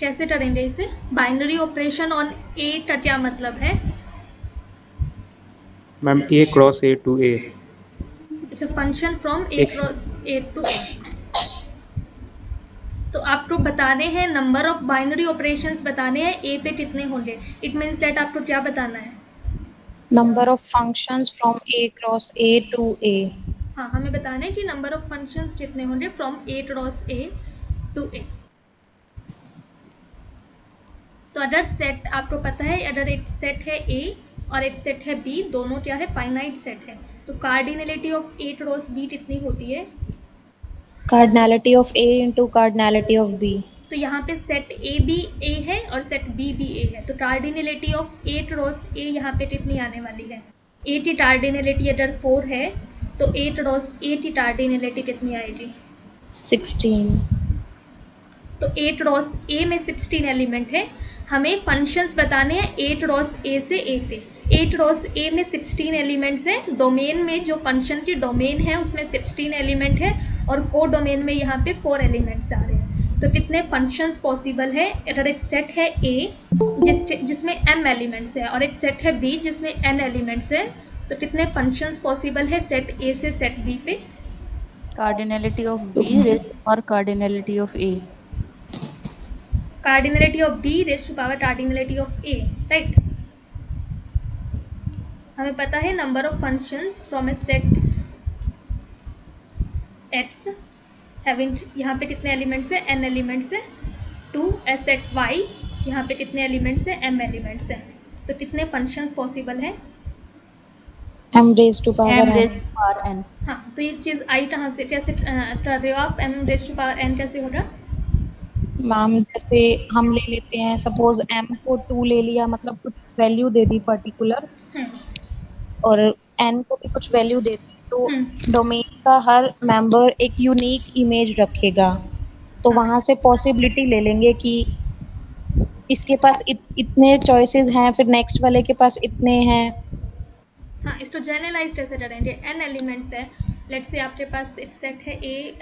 कैसे करेंगे इसे? बाइनरी ऑपरेशन ऑन ए का क्या मतलब है? Ma'am A cross A to A. It's a function from A एक क्रॉस ए टू ए। तो आपको बताने हैं नंबर ऑफ बाइनरी ऑपरेशंस बताने हैं ए पे कितने होंगे। इट मीन्स दैट आपको क्या बताना है? Number of functions from A cross A to A. हाँ, हमें बताना है कि नंबर ऑफ फंक्शंस कितने होंगे from A cross A to A. तो अगर सेट आपको पता है, अगर एक सेट है ए और एक सेट है बी, दोनों क्या है? फाइनाइट सेट है। तो cardinality of A cross B कितनी होती है? Cardinality of A into cardinality of B. तो यहाँ पे सेट ए बी ए है और सेट बी बी ए है, तो कार्डिनलिटी ऑफ ए क्रॉस ए यहाँ पे कितनी आने वाली है? ए की कार्डिनलिटी अगर 4 है तो ए क्रॉस ए की कार्डिनलिटी कितनी आएगी? 16. तो ए क्रॉस ए में 16 एलिमेंट है। हमें फंक्शंस बताने हैं ए क्रॉस ए से ए पे। ए क्रॉस ए में 16 एलिमेंट्स हैं। डोमेन में जो फंक्शन की डोमेन है उसमें 16 एलिमेंट है और को डोमेन में यहाँ पे 4 एलिमेंट्स आ रहे हैं। तो कितने फंक्शंस पॉसिबल है? अगर एक सेट है ए जिसमें m एलिमेंट्स है और एक सेट है बी जिसमें n एलिमेंट्स है, तो कितने फंक्शंस पॉसिबल है सेट ए से सेट बी पे? Cardinality of B raised to power cardinality of A. Cardinality of B raise to power cardinality of A, right. हमें पता है number of functions from a set X having, यहाँ पे कितने elements है? n elements है। To a set y, यहाँ पे कितने एलिमेंट्स है? m एलिमेंट्स है। तो कितने फंक्शंस पॉसिबल है? M raised to power M raised n. to power n. हाँ, तो ये चीज़ आई कहाँ से, कैसे कर रहे हो आप? m raise to power n कैसे होगा? मैम जैसे हम ले लेते हैं, सपोज M को 2 ले लिया, मतलब कुछ वैल्यू दे दी पर्टिकुलर, और N को भी कुछ वैल्यू दे दी, तो डोमेन का हर मेंबर एक यूनिक इमेज रखेगा। तो वहां से पॉसिबिलिटी ले लेंगे कि इसके पास इतने चॉइसेस हैं, फिर नेक्स्ट वाले के पास इतने हैं। हाँ, इसको जनरलाइज कैसे करेंगे? n एलिमेंट्स है। लेट्स से आपके पास एक सेट है ए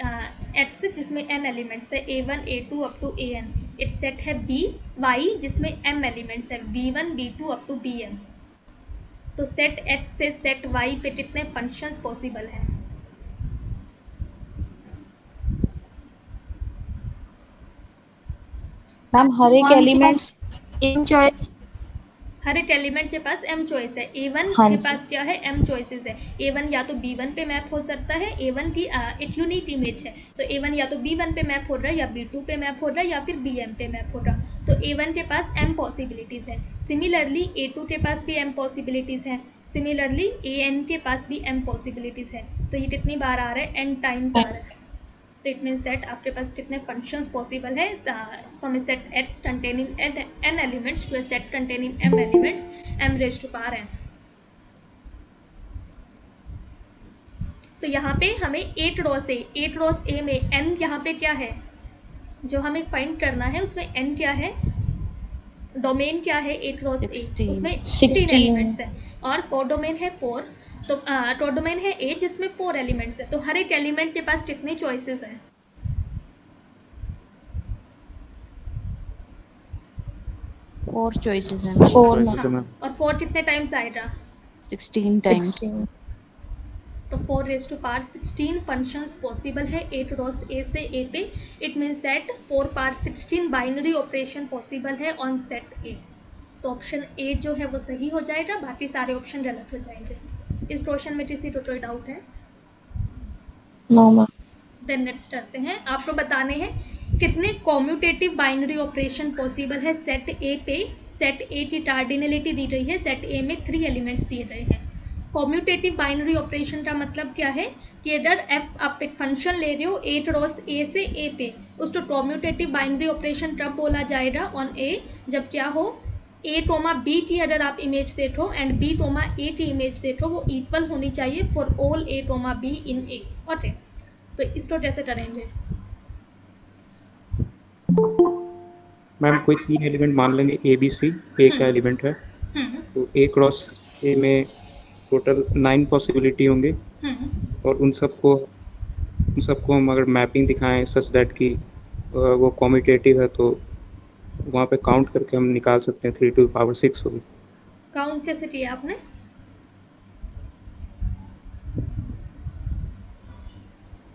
एक्स जिसमें n एलिमेंट्स है, a1 a2 up to an। एक सेट है बी वाई जिसमें m एलिमेंट्स है, b1 b2 up to bn। तो सेट x से सेट y पे कितने फंक्शंस पॉसिबल हैं? मैम हर एक एलिमेंट्स M choice. हर एक एलिमेंट के पास m चॉइस है। a1 हाँ के जी। पास क्या है? m चॉइसेस है। a1 या तो b1 पे मैप हो सकता है, a1 की एक यूनिक इमेज है, तो a1 या तो b1 पे मैप हो रहा है या b2 पे मैप हो रहा है या फिर bm पे मैप हो रहा है। तो a1 के पास m पॉसिबिलिटीज़ है। सिमिलरली a2 के पास भी m पॉसिबिलिटीज़ हैं। सिमिलरली an के पास भी m पॉसिबिलिटीज़ है। तो ये कितनी बार आ रहा है? n टाइम्स आ रहा है। तो इट मीन्स दैट आपके पास कितने फंक्शंस पॉसिबल है from a set x containing n elements to a set containing m elements, m raise to power n। तो यहाँ पे हमें ए क्रॉस ए में n यहाँ पे क्या है जो हमें फाइंड करना है? उसमें n क्या है? डोमेन क्या है ए क्रॉस ए? 16. उसमें 16 16 एलिमेंट्स है और कोडोमेन है 4। तो कोडोमेन है ए जिसमें 4 एलिमेंट्स है। तो हर एक एलिमेंट के पास कितने चॉइसेस हैं? 4 choices हैं. 4 choices है मैम। और 4 कितने टाइम्स आएगा? 16 times. 16। तो 4 raise to power 16 functions possible है ए क्रॉस ए से ए पे। It means that 4 power 16 binary operation possible है ऑन सेट ए। तो ऑप्शन ए जो है वो सही हो जाएगा, बाकी सारे ऑप्शन गलत हो जाएंगे। इस क्वेश्चन में किसी को कोई डाउट है? No ma'am. देन नेक्स्ट करते हैं। आपको बताने हैं कितने कॉम्यूटेटिव बाइनरी ऑपरेशन पॉसिबल है सेट ए पे। सेट ए की कार्डिनलिटी दी गई है, सेट ए में 3 एलिमेंट्स दिए गए हैं। कॉम्यूटेटिव बाइनरी ऑपरेशन का मतलब क्या है कि अगर एफ आप एक फंक्शन ले रहे हो ए क्रॉस ए से ए पे, उसको कॉम्यूटेटिव बाइनरी ऑपरेशन कब बोला जाएगा? ऑन ए, जब क्या हो ए टोमा बी की अगर आप इमेज देखो एंड बी टोमा ए की इमेज देखो, वो इक्वल होनी चाहिए for all A comma B in A. Okay, तो इसको कैसे करेंगे? मैम कोई 3 एलिमेंट मान लेंगे, ए बी सी ए का एलिमेंट है, तो ए क्रॉस ए में टोटल 9 पॉसिबिलिटी होंगे और उन सबको हम अगर मैपिंग दिखाएं सच दैट कि वो कॉम्यूटेटिव है, तो वहाँ पे काउंट करके हम निकाल सकते हैं 3⁶ होगी। काउंट कैसे किया आपने?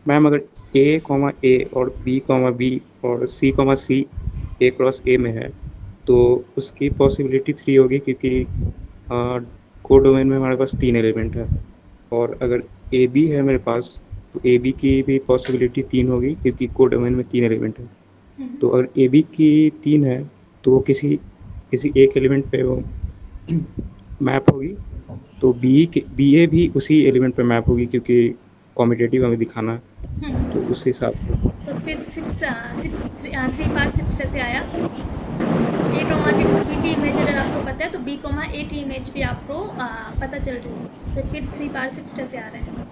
मैम अगर ए और बी और सी ए क्रॉस ए में है तो उसकी पॉसिबिलिटी 3 होगी, क्योंकि कोडोमेन में हमारे पास 3 एलिमेंट है। और अगर ए बी है मेरे पास तो ए बी की भी पॉसिबिलिटी 3 होगी, क्योंकि कोडोमेन में 3 एलिमेंट है। तो अगर ए बी की 3 है तो वो किसी किसी एक एलिमेंट पे वो मैप होगी, तो बी ए भी उसी एलिमेंट पे मैप होगी, क्योंकि कॉम्पिटेटिव हमें दिखाना है। तो उस हिसाब से तो फिर 3/6 कैसे आया? ए क्रोमा बी की इमेज अगर आपको पता है तो बी क्रोमा ए की इमेज भी आपको पता चल रही है, तो फिर 3/6 कैसे आ रहे हैं?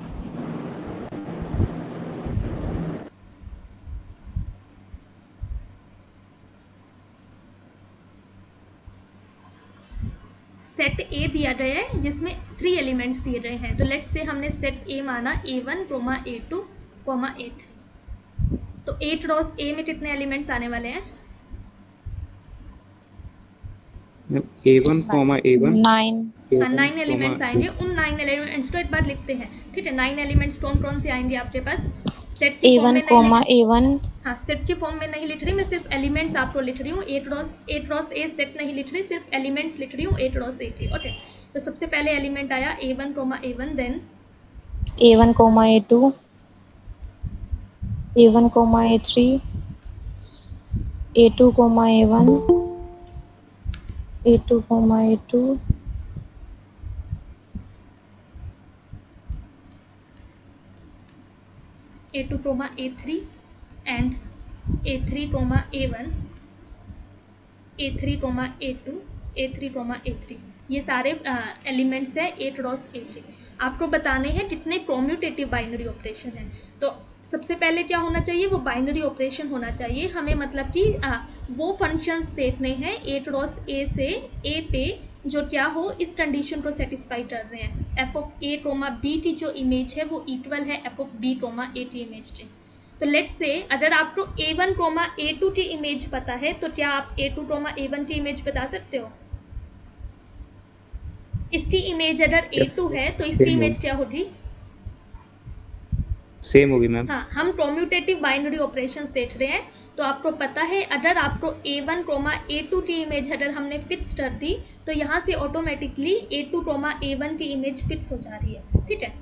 सेट ए दिया गया है जिसमें 3 एलिमेंट्स दिए गए हैं, तो लेट्स से हमने सेट ए माना A1, A2, A3। तो ए क्रॉस ए में कितने एलिमेंट्स आने वाले हैं? A1, A1 9। हाँ, 9 एलिमेंट्स आएंगे। उन 9 एलिमेंट्स को एक बार लिखते हैं, ठीक है। 9 एलिमेंट्स कौन कौन से आएंगे आपके पास? सेट की फॉर्म A1, में नहीं लिख A1। हाँ, सेट की फॉर्म में नहीं लिख रही मैं, सिर्फ एलिमेंट्स आपको लिख रही हूँ। ए क्रॉस ए सेट नहीं लिख रही, सिर्फ एलिमेंट्स लिख रही हूँ ए क्रॉस ए के। ओके, तो सबसे पहले एलिमेंट आया A1, A1, then A1, A2, A1, A3, A2, A1, A2, A2, A2, A3 and A3, A1, A3, A2, A3, A3। ये सारे एलिमेंट्स है ए क्रॉस ए3। आपको बताने हैं कितने कॉम्यूटेटिव बाइनरी ऑपरेशन है। तो सबसे पहले क्या होना चाहिए? वो बाइनरी ऑपरेशन होना चाहिए हमें, मतलब कि वो फंक्शंस देखने हैं ए क्रॉस ए से ए पे जो क्या हो, इस कंडीशन को सेटिस्फाई कर रहे हैं। F of A comma B की जो इमेज है वो इक्वल है F of B comma A की इमेज के। तो लेट्स से अगर आपको A1, A2 की इमेज पता है तो क्या आप A2, A1 की इमेज बता सकते हो? इसकी इमेज अगर A2 है तो इसकी इमेज क्या होगी? सेम होगी मैम। हाँ, हम कॉम्यूटेटिव बाइनरी ऑपरेशंस देख रहे हैं, तो आपको पता है अगर आपको A1, A2 की इमेज अगर हमने फिक्स कर दी तो यहाँ से ऑटोमेटिकली A2, A1 की इमेज फिक्स हो जा रही है, ठीक है।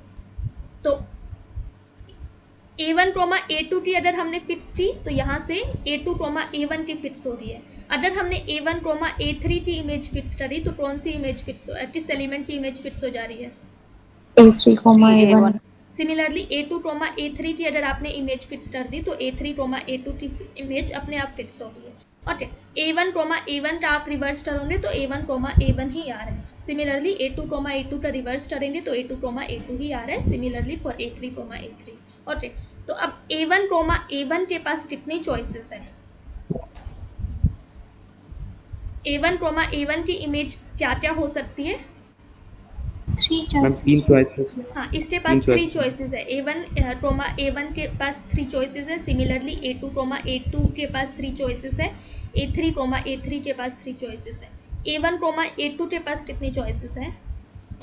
तो A1, A2 की अगर हमने फिक्स की तो यहाँ से A2, A1 की फिक्स हो रही है। अगर हमने A1, A3 की इमेज फिक्स करी तो कौन सी इमेज फिक्स, किस एलिमेंट की इमेज फिक्स हो जा रही है? A3, A1। Similarly A2, A3 की अगर आपने इमेज फिक्स कर दी तो A3, A2 की इमेज अपने आप फिक्स हो रही है। ओके, A1, A1 का आप रिवर्स करोगे तो A1, A1 ही आ रहा है। सिमिलरली A2, A2 का रिवर्स करेंगे तो A2, A2 ही आ रहा है। Similarly for A3, A3। Okay, तो अब A1, A1 के पास कितनी चॉइसेस है? A1, A1 की इमेज क्या क्या हो सकती है? Ma'am 3 choices. हाँ, इसके पास 3 चॉइसेस है। A1, A1 के पास 3 चॉइसेस है। सिमिलरली A2, A2 के पास 3 चॉइसेस है। A3, A3 के पास 3 चॉइसेस है। A1, A2 के पास कितनी चॉइसेस है?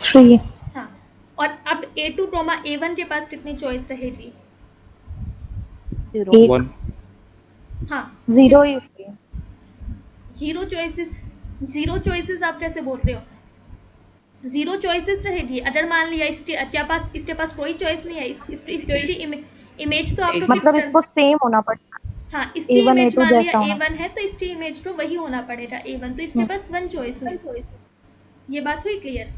3। हाँ, और अब A2, A1 के पास कितनी चॉइस रहेगी? 0। 1। हाँ, 0 ही होती है। जीरो चॉइसेस आप कैसे बोल रहे हो? 0 चॉइसेस रहेगी। अगर मान लिया इसके पास कोई चॉइस नहीं है, इसकी इमेज तो आपको फिक्स मतलब कर, इसको सेम होना पड़ता हाँ, इसकी A1, इमेज A2 मान लिया जैसा होना। A1 है तो इसकी इमेज तो वही होना पड़ेगा A1, तो इसके पास 1 चॉइस हुई। ये बात हुई क्लियर?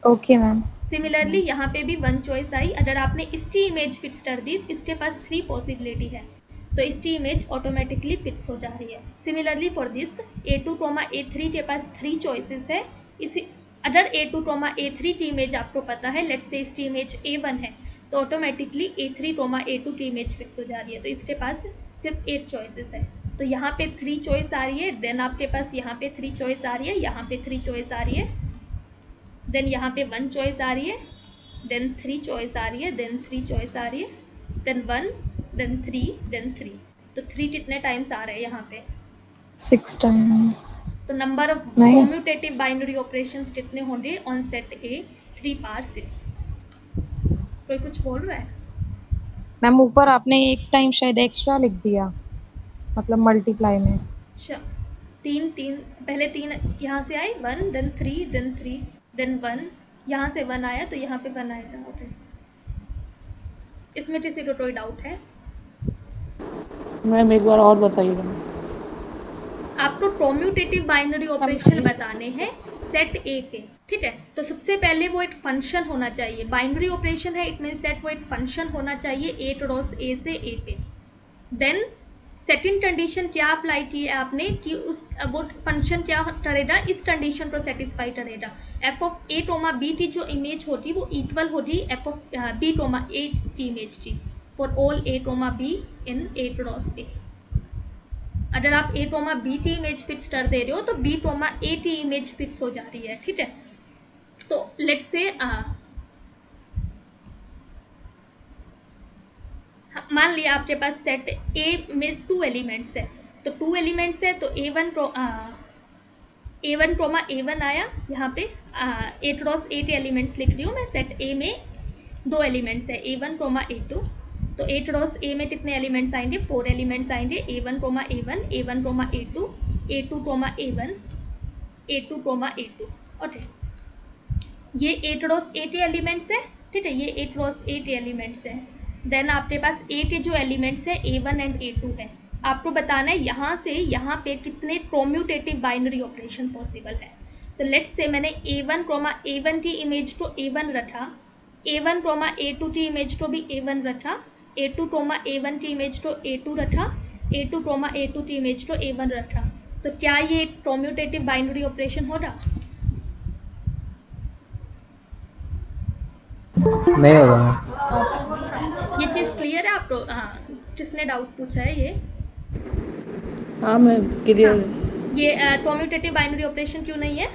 Okay ma'am. सिमिलरली यहाँ पे भी 1 चॉइस आई। अगर आपने इसकी इमेज फिक्स कर दी, इसके पास 3 पॉसिबिलिटी है, तो इसकी इमेज ऑटोमेटिकली फिक्स हो जा रही है। Similarly for this A2, A3 के पास 3 चॉइसेस है। इसी अगर A2, A3 की इमेज आपको पता है, लेट्स से इसकी इमेज A1 है, तो ऑटोमेटिकली A3, A2 की इमेज फिक्स हो जा रही है। तो इसके पास सिर्फ 8 चॉइसेस है। तो यहाँ पे 3 चॉइस आ रही है, देन आपके पास यहाँ पे 3 चॉइस आ रही है, यहाँ पे 3 चॉइस आ रही है, देन यहाँ पे 1 चॉइस आ रही है, देन 3 चॉइस आ रही है, देन 3 चॉइस आ रही है, देन 1, देन 3, देन 3। तो 3 कितने टाइम्स आ रहे हैं यहाँ पे? 6 times तो नंबर ऑफ नहीं। कॉम्यूटेटिव बाइनरी ऑपरेशंस कितने होंगे ऑन सेट ए 3 पावर 6। कोई कुछ बोल रहा है? मैम ऊपर आपने एक टाइम शायद एक्स्ट्रा लिख दिया, मतलब मल्टीप्लाई में। अच्छा, तीन तीन पहले तीन यहाँ से आए 1 देन 3 देन 1, यहाँ से 1 आया तो यहाँ पे 1 आएगा। ओके, इसमें किसी को कोई डाउट है? मैम एक बार और बताइएगा। आपको कॉम्यूटेटिव बाइनरी ऑपरेशन बताने हैं सेट ए पे, ठीक है। तो सबसे पहले वो एक फंक्शन होना चाहिए। बाइनरी ऑपरेशन है, इट मीन्स दैट वो एक फंक्शन होना चाहिए ए क्रॉस ए से ए पे। देन सेकंड कंडीशन क्या अप्लाई की है आपने कि उस वो फंक्शन क्या करेगा, इस कंडीशन को सेटिस्फाई करेगा। F of A comma B की जो इमेज होती वो इक्वल होती F of B comma A की इमेज की for all A comma B in A cross A. अगर आप ए टोमा बी की इमेज फिक्स कर दे रहे हो तो बी टोमा ए की इमेज फिक्स हो जा रही है, ठीक है। तो लेट्स से मान लिया आपके पास सेट ए में 2 एलिमेंट्स है, तो 2 एलिमेंट्स है तो A1 प्रोमा A1 आया। यहाँ पे ए क्रॉस ए के एलिमेंट्स लिख रही हूँ मैं। सेट ए में 2 एलिमेंट्स है A1 प्रोमा A2, तो ए क्रॉस ए में कितने एलिमेंट्स आएंगे, 4 एलिमेंट्स आएंगे। A1 प्रोमा A1, A1 प्रोमा A2, A2 प्रोमा A1, A2 प्रोमा A2। Okay, ये ए क्रॉस ए के एलिमेंट्स है, ठीक है, ये ए क्रॉस ए के एलिमेंट्स है। देन आपके पास ए के जो एलिमेंट्स है A1 एंड A2 है। आपको बताना है यहाँ से यहाँ पे कितने कॉम्यूटेटिव बाइनरी ऑपरेशन पॉसिबल है। तो लेट्स से मैंने A1 प्रोमा A1 की इमेज को A1 रखा, A1 प्रोमा A2 की इमेज को भी A1 रखा, A2 प्रोमा A1 की इमेज को A2 रखा, A2 प्रोमा A2 की इमेज को A1 रखा। तो क्या ये कॉम्यूटेटिव बाइनरी ऑपरेशन हो रहा? नहीं होगा। ये चीज़ क्लियर है आपको? हाँ, किसने डाउट पूछा है ये? हाँ मैम क्लियर। हाँ, ये कॉम्यूटेटिव बाइनरी ऑपरेशन क्यों नहीं है?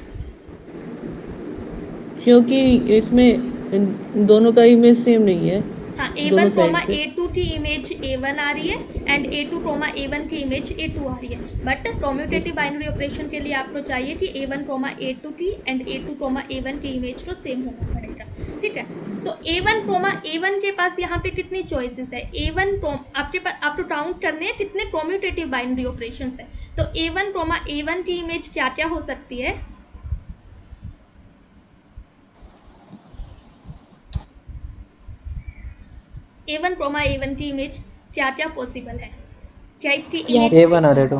क्योंकि इसमें दोनों का इमेज सेम नहीं है। हाँ, दोनों A1 प्रोमा साइड से। A2 की इमेज A1 आ रही है एंड A2 प्रोमा A1 की इमेज A2 आ रही है। बट कॉम्यूटेटिव बाइनरी ऑपरेशन के लिए आपको चाहिए कि A1 प्रोमा A2 की एंड A2 प्रोमा A1 की इमेज को सेम होना पड़ेगा, ठीक है। तो A1 प्रोमा A1 के पास यहाँ पे कितनी चॉइसेस है? A1 आपके पास आपको काउंट करने हैं कितने कॉम्यूटेटिव बाइनरी ऑपरेशन है। तो A1 प्रोमा A1 की इमेज क्या क्या हो सकती है? A1 प्रोमा A1 की इमेज क्या क्या पॉसिबल है? क्या इसकी इमेज A1 और A2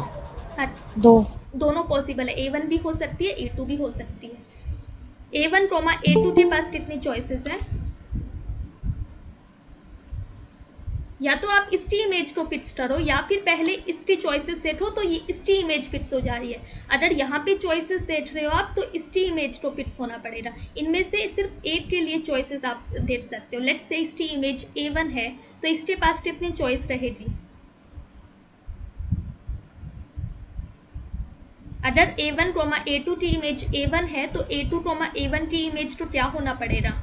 हाँ, दोनों पॉसिबल है। A1 भी हो सकती है, A2 भी हो सकती है। A1 प्रोमा A2 के पास कितनी चॉइसेस हैं? या तो आप इसकी इमेज को फिक्स करो या फिर पहले इसकी चॉइसेस सेट हो तो ये इसकी इमेज फिक्स हो जा रही है। अगर यहाँ पे चॉइसेस सेट रहे हो आप तो इसकी इमेज को फिक्स होना पड़ेगा। इनमें से सिर्फ एक के लिए चॉइसेस आप देख सकते हो। लेट्स से इसकी इमेज A1 है तो इसके पास कितनी चॉइस रहेगी? अगर A1 प्रोमा A2 की इमेज A1 है तो A2 प्रोमा A1 की इमेज को क्या होना पड़ेगा?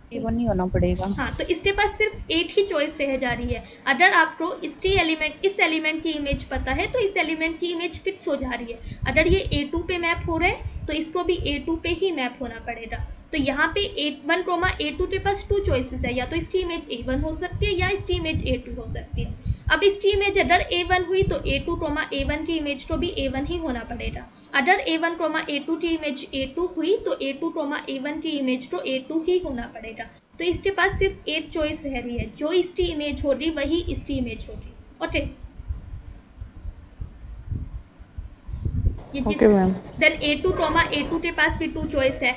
A1 नहीं होना पड़ेगा। हाँ, तो इसके पास सिर्फ एक ही चॉइस रह जा रही है। अगर आपको इस एलिमेंट की इमेज पता है तो इस एलिमेंट की इमेज फिक्स हो जा रही है। अगर ये A2 पे मैप हो रहा है तो इसको भी A2 पे ही मैप होना पड़ेगा। तो यहाँ पे A1 प्रोमा A2 के पास 2 चॉइसेस है, या तो इसकी इमेज A1 हो सकती है या इसकी इमेज A2 हो सकती है। अब इसकी इमेज अगर A1 हुई तो A2 प्रोमा A1 की इमेज को भी A1 ही होना पड़ेगा। अगर A1 प्रोमा A2 की इमेज A2 हुई तो A2 प्रोमा A1 की इमेज को A2 ही होना पड़ेगा। तो इसके पास सिर्फ एक चॉइस रह रही है, जो इसकी इमेज हो रही वही इसकी इमेज होगी। ओके, ये चीज। देन A2 प्रोमा A2 के पास भी 2 चॉइस है।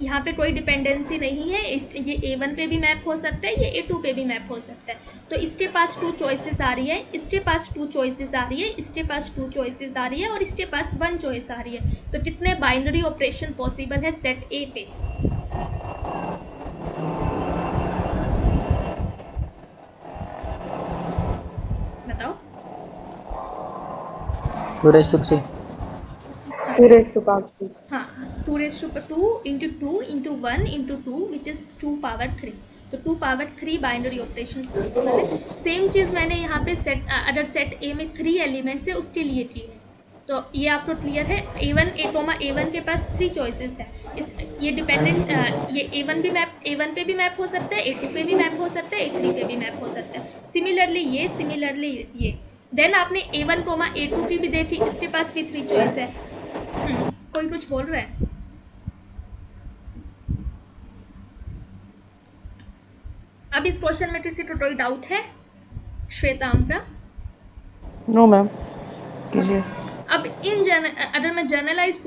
यहाँ पे कोई डिपेंडेंसी नहीं है। ये A1 पे भी मैप हो सकता है, ये A2 पे भी मैप हो सकता है। तो इसके पास 2 चॉइसेस आ रही है, इसके पास 2 चॉइसेस आ रही है, इसके पास 2 चॉइसेस आ रही है और इसके पास 1 चॉइस आ रही है। तो कितने बाइनरी ऑपरेशन पॉसिबल है सेट ए पे? बताओ। 2/3 2 raised to power 3. हाँ, 2 raised to 2 into 2 into 1 into 2 which is 2 power 3. तो 2 पावर 3 बाइनरी ऑपरेशन पॉसिबल है। सेम चीज़ मैंने यहाँ पे अगर सेट ए में 3 एलिमेंट्स है उसके लिए की है। तो ये आपको क्लियर है। A1 के पास 3 चॉइसेस है। ये डिपेंडेंट ये A1 पे भी मैप हो सकता है, A2 पे भी मैप हो सकता है, A3 पे भी मैप हो सकता है। सिमिलरली ये देन आपने A1, A2 की भी देखी, इसके पास भी 3 चॉइस है। कोई कुछ बोल रहा है? अब इस क्वेश्चन में किसी को कोई डाउट है? श्वेता, अमरा? नो मैम, कीजिए। अब अगर मैं जनरलाइज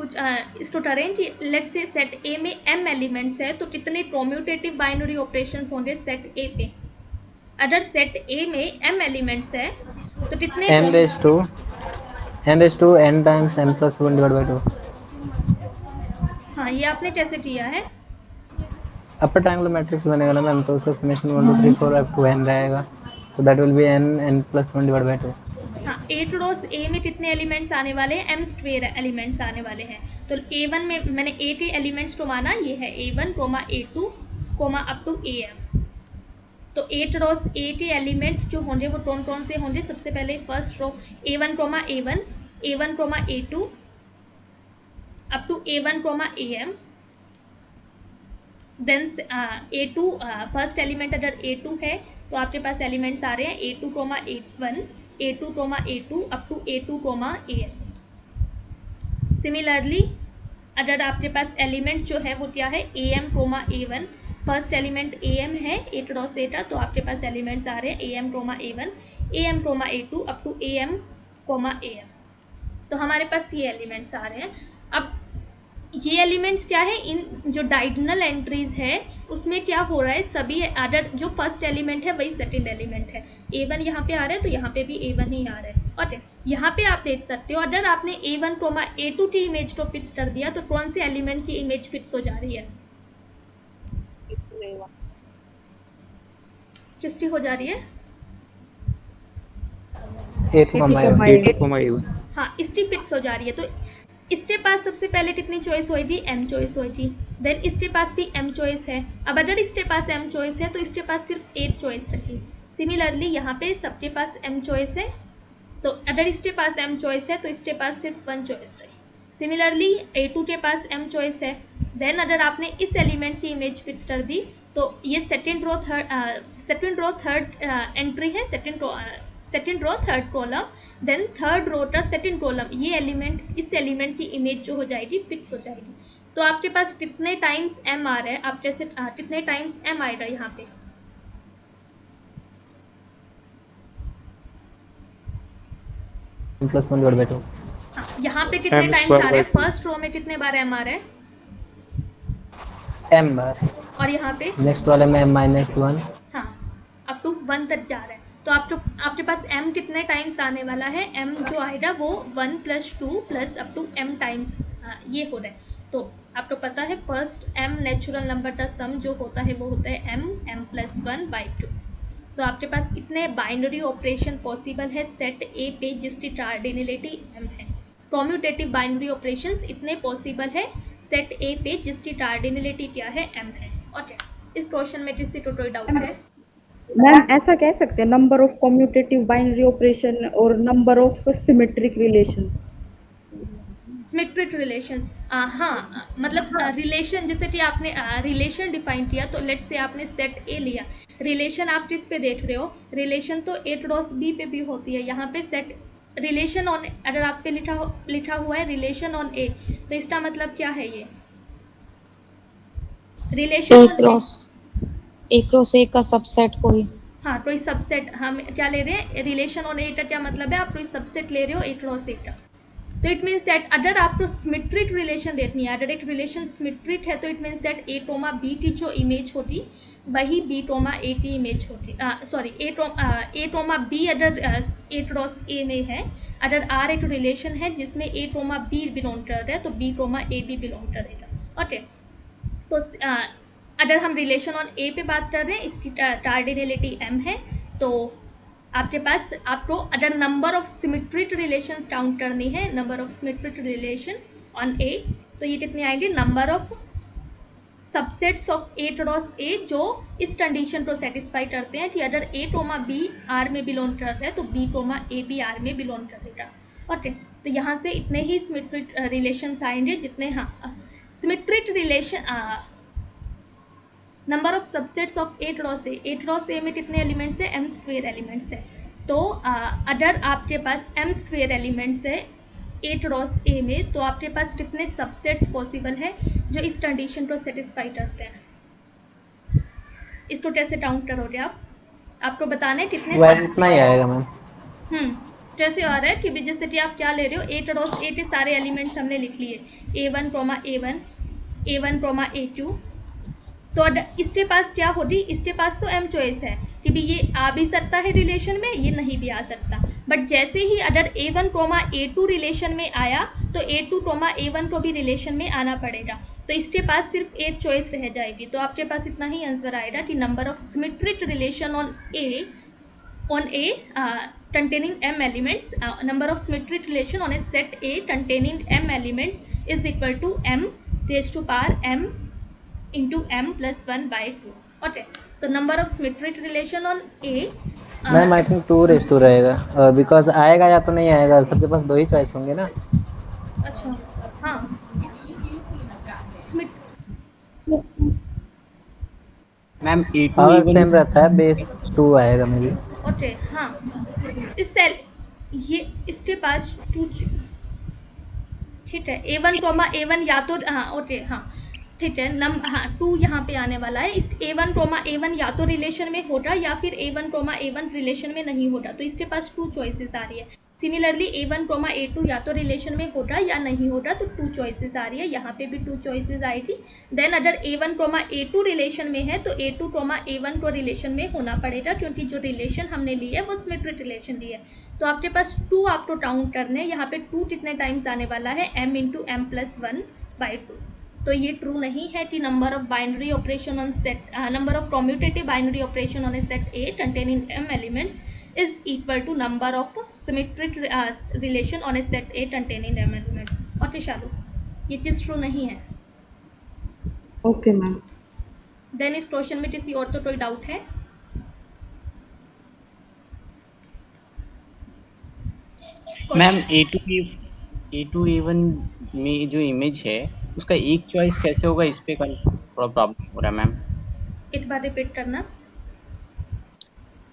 इसको करें कि लेट्स से सेट ए में m एलिमेंट्स है, तो कितने कम्यूटेटिव बाइनरी ऑपरेशंस होंगे सेट ए पे? अगर सेट ए में m एलिमेंट्स है तो कितने n raised to n times n plus 1 divided by 2। हाँ, ये आपने कैसे किया है? अपर ट्रायंगुलर मैट्रिक्स बनेगा ना मैम, तो उसका समेशन 1 2 3 4 अप टू n रहेगा, so that will be n plus 1 divided by 2। हाँ, A टू रोज A में कितने एलिमेंट्स आने वाले हैं? m स्क्वेयर एलिमेंट्स आने वाले हैं। तो A1 में मैंने A के एलिमेंट्स को माना, ये है A1, A2, up to AM। तो 8 रोज A के एलिमेंट्स जो होंगे वो कौन कौन से होंगे? सबसे पहले first row A1, A2 up to A1, AM। Then A2 first element अगर A2 है तो आपके पास एलिमेंट्स आ रहे हैं A2, A1, A2, A2 up to A2, AM। Similarly अगर आपके पास एलिमेंट जो है वो क्या है? AM, A1। First element AM है A क्रॉस A का, तो आपके पास एलिमेंट्स आ रहे हैं AM, A1, AM, A2 up to AM, AM। तो हमारे पास ये एलिमेंट्स आ रहे हैं। अब ये एलिमेंट्स क्या है? इन जो डायगोनल एंट्रीज है उसमें क्या हो रहा है? सभी अदर जो फर्स्ट एलिमेंट है वही सेकंड एलिमेंट है। A1 यहाँ पे आ रहा है तो यहाँ पे भी A1 ही आ रहा है। और यहाँ पे आप देख सकते हो, अगर आपने A1, A2 की इमेज को फिक्स कर दिया तो कौन से एलिमेंट की इमेज फिक्स हो जा रही है? किसकी हो जा रही है? A2, हाँ, इसकी फिक्स हो जा रही है। तो इसके पास सबसे पहले कितनी चॉइस होगी? m चॉइस होगी। देन इसके पास भी m चॉइस है। अब अगर इसके पास m चॉइस है तो इसके पास सिर्फ 8 चॉइस रही। सिमिलरली यहाँ पे सबके पास m चॉइस है, तो अगर इसके पास m चॉइस है तो इसके पास सिर्फ 1 चॉइस रही। सिमिलरली A2 के पास m चॉइस है। देन अगर आपने इस एलिमेंट की इमेज फिक्स कर दी तो ये सेकेंड रो थर्ड एंट्री है, second row third column. Then third row का सेकेंड कॉलम, ये एलिमेंट इस एलिमेंट की इमेज जो हो जाएगी फिक्स हो जाएगी। तो आपके पास कितने टाइम्स m आ रहा है? आप जैसे कितने टाइम्स m आएगा यहाँ पे? plus 1 divided by 2। हाँ, यहाँ पे कितने M टाइम्स आ square रहा है? by 2। फर्स्ट रो में कितने बार m आ रहा है? m बार। और यहाँ पे नेक्स्ट वाले में -1। हाँ, अप टू 1 तक जा रहा है। तो आपके पास m कितने टाइम्स आने वाला है? m जो आएगा वो 1 + 2 + अप टू m टाइम्स ये हो रहा है। तो आपको पता है फर्स्ट m नेचुरल नंबर का सम जो होता है वो होता है m + 1/2। तो आपके पास इतने बाइनरी ऑपरेशन पॉसिबल है सेट ए पे जिसकी कार्डिनलिटी m है। कम्यूटेटिव बाइनरी ऑपरेशंस इतने पॉसिबल है सेट ए पे जिसकी कार्डिनलिटी क्या है? m है। ओके, इस क्वेश्चन में किसी को कोई डाउट है? मैम ऐसा कह सकते हैं number of commutative binary operation और number of symmetric relations. Symmetric relations, हाँ, मतलब रिलेशन, जैसे कि आपने रिलेशन डिफाइन किया, तो लेट्स से आपने सेट ए लिया। रिलेशन आप किस पे देख रहे हो? रिलेशन तो A क्रॉस B पे भी होती है। यहाँ पे सेट रिलेशन ऑन, अगर आप पे लिखा हुआ है रिलेशन ऑन A, तो इसका मतलब क्या है? ये relation on A cross A का सबसेट कोई। हाँ, कोई सबसेट हम क्या ले रहे हैं? रिलेशन ऑन A का क्या मतलब है? आप कोई सबसेट ले रहे हो A क्रॉस A का। तो इट मीन्स दैट अगर आपको सिमेट्रिक रिलेशन देखनी है, अगर एक रिलेशन सिमेट्रिक है, तो it means that A, B की जो इमेज होती वही B, A की इमेज होती। सॉरी, A, B अगर A क्रॉस A में है, अगर R एक रिलेशन है जिसमें A, B बिलोंग कर रहा है तो B, A भी बिलोंग करेगा। ओके, तो अगर हम रिलेशन ऑन A पे बात कर रहे हैं, इसकी कार्डिनलिटी m है। तो आपके पास आपको अगर number of symmetric relations count करनी है, number of symmetric relation on A, तो ये कितने आएंगे? Number of subsets of A cross ए जो इस कंडीशन को सेटिस्फाई करते हैं कि अगर ए टोमा बी आर में बिलोंग कर रहा है तो बी टोमा ए भी आर में बिलोंग करेगा। ओके, तो यहाँ से इतने ही सिमेट्रिक रिलेशंस आएंगे जितने, हाँ, symmetric relation, number of subsets of A cross ए में कितने एलिमेंट्स है, एम स्क्वेयर एलिमेंट्स है। तो अगर आपके पास एम स्क्वेयर एलिमेंट्स है ए क्रॉस ए में, तो आपके पास कितने सबसेट्स पॉसिबल है जो इस कंडीशन को सेटिस्फाई करते हैं। इसको कैसे काउंट करोगे आप, आपको बताना है कितने इतना ही आएगा मैम। जैसे आ रहा है कि जैसे कि आप क्या ले रहे हो, ए क्रॉस ए के सारे एलिमेंट्स हमने लिख लिए, A1 A1, A1 A2। तो इसके पास क्या होगी, इसके पास तो एम चॉइस है कि भी ये आ भी सकता है रिलेशन में, ये नहीं भी आ सकता। बट जैसे ही अगर A1 A2 रिलेशन में आया तो A2 A1 को भी रिलेशन में आना पड़ेगा। तो इसके पास सिर्फ एक चॉइस रह जाएगी। तो आपके पास इतना ही आंसर आएगा कि number of symmetric relation on A containing m elements, number of symmetric relation on a set A containing m elements is equal to m raised to power m into m plus 1 by 2। Okay, तो number of symmetric relation on A, ma'am I think 2 raise to रहेगा, because आएगा या तो नहीं आएगा, सबके पास दो ही choice होंगे ना। अच्छा, हाँ, मैम पावर सेम रहता है, बेस 2 आएगा मे बी। ओके, हाँ, इस सेल ये इसके पास ठीक है, A1 A1 या तो, हाँ ओके, हाँ ठीक है, हाँ 2 यहाँ पे आने वाला है। इस A1 A1 या तो रिलेशन में होगा या फिर A1 A1 रिलेशन में नहीं होगा, तो इसके पास 2 चॉइसेस आ रही है। सिमिलरली A1 A2 या तो रिलेशन में होगा या नहीं होगा, तो 2 चॉइसेस आ रही है, यहाँ पे भी 2 चॉइसेस आएगी। देन अगर A1 A2 रिलेशन में है तो A2 A1 को रिलेशन में होना पड़ेगा, क्योंकि जो रिलेशन हमने ली है वो सिमेट्रिक रिलेशन ली है। तो आपके पास 2 आपको काउंट करने हैं, यहाँ पे 2 कितने टाइम्स आने वाला है, m into m plus 1 by 2। तो ये ट्रू नहीं है कि number of binary operation on set, number of commutative binary operation on a set A containing m elements is equal to number of symmetric relation on a set A containing m elements. और शालू, ये चीज़ true नहीं है। Okay ma'am. Then इस question में किसी और तो कोई डाउट है? मैम A2 A1 में जो इमेज है उसका एक चॉइस कैसे होगा, इस पे थोड़ा प्रॉब्लम हो रहा है मैम। एक बार रिपीट करना।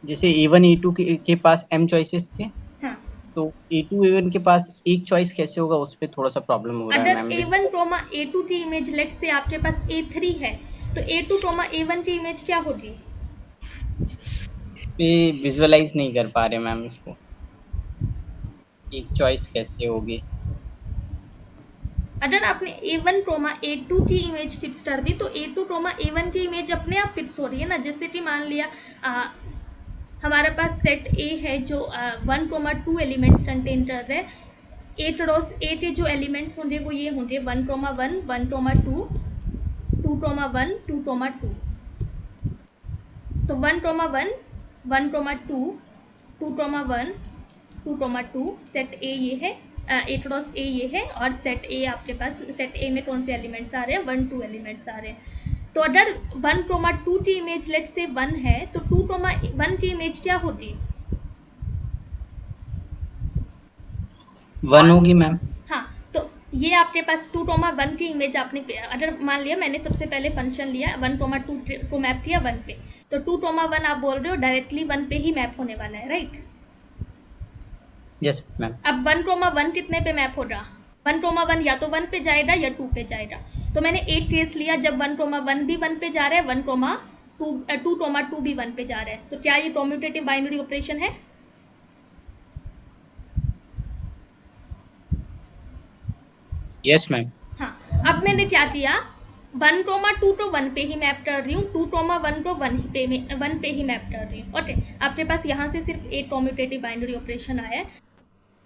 जैसे A1 A2 के पास m चॉइसेस थे, हाँ, तो A2 A1 के पास एक चॉइस कैसे होगा, उस पे थोड़ा सा प्रॉब्लम हो रहा है अगर मैम। A1 A2 की इमेज लेट से आपके पास A3 है, तो A2 A1 की इमेज क्या होगी? इस पे विजुअलाइज नहीं कर पा रहे मैम, इसको एक चॉइस कैसे होगी। अगर आपने A1 A2 की इमेज फिक्स कर दी तो A2 A1 की इमेज अपने आप फिक्स हो रही है ना। जैसे कि मान लिया हमारे पास सेट A है जो 1 2 एलिमेंट्स कंटेन कर रहे हैं। ए क्रॉस ए के जो एलिमेंट्स होंगे वो ये होंगे 1 1 1 2 2 1 2 2। तो 1 1 1 2 2 1 2 2 सेट ए ये है, ए क्रॉस ए ये है, और सेट ए आपके पास, सेट ए में कौन से एलिमेंट्स आ रहे हैं, 1 2 एलिमेंट्स आ रहे हैं। तो अगर 1 2 की इमेज लेट से 1 है तो 2 1 की इमेज क्या होगी? 1 होगी मैम। हाँ, तो ये आपके पास 2 1 की इमेज आपने, अगर मान लिया मैंने सबसे पहले फंक्शन लिया 1 2 को मैप किया 1 पे, तो 2 1 आप बोल रहे हो डायरेक्टली 1 पे ही मैप होने वाला है, राइट? Yes ma'am. अब 1 1 कितने पे मैप होगा? 1 1 या तो 1 पे जाएगा या 2 पे जाएगा। तो मैंने एक केस लिया जब 1 1 भी 1 पे जा रहा है, 1 2 2 भी 1 पे जा रहा है। तो क्या ये कम्यूटेटिव बाइनरी ऑपरेशन है? Yes ma'am. हाँ, अब मैंने क्या किया, 1 2 तो 1 पे ही मैप कर रही हूँ, 2 1 को 1 पे ही मैप कर रही हूँ। ओके, आपके पास यहाँ से सिर्फ एक कम्यूटेटिव बाइनरी ऑपरेशन आया है।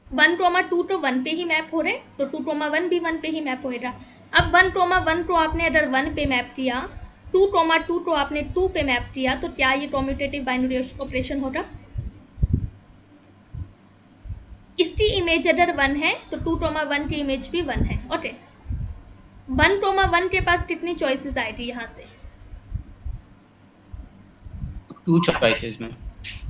1 2 तो 1 पे ही मैप हो रहे, तो 2 1 भी 1 पे ही मैप होएगा। अब 1 1 को आपने अगर 1 पे मैप किया, 2 2 को आपने 2 पे मैप किया, तो क्या ये कम्यूटेटिव बाइनरी ऑपरेशन होगा? इसकी इमेज अगर 1 है तो 2 1 की इमेज भी 1 है। ओके, 1, 1 के पास कितनी चॉइसेस आई थी यहाँ से? 2 चॉइसेस में।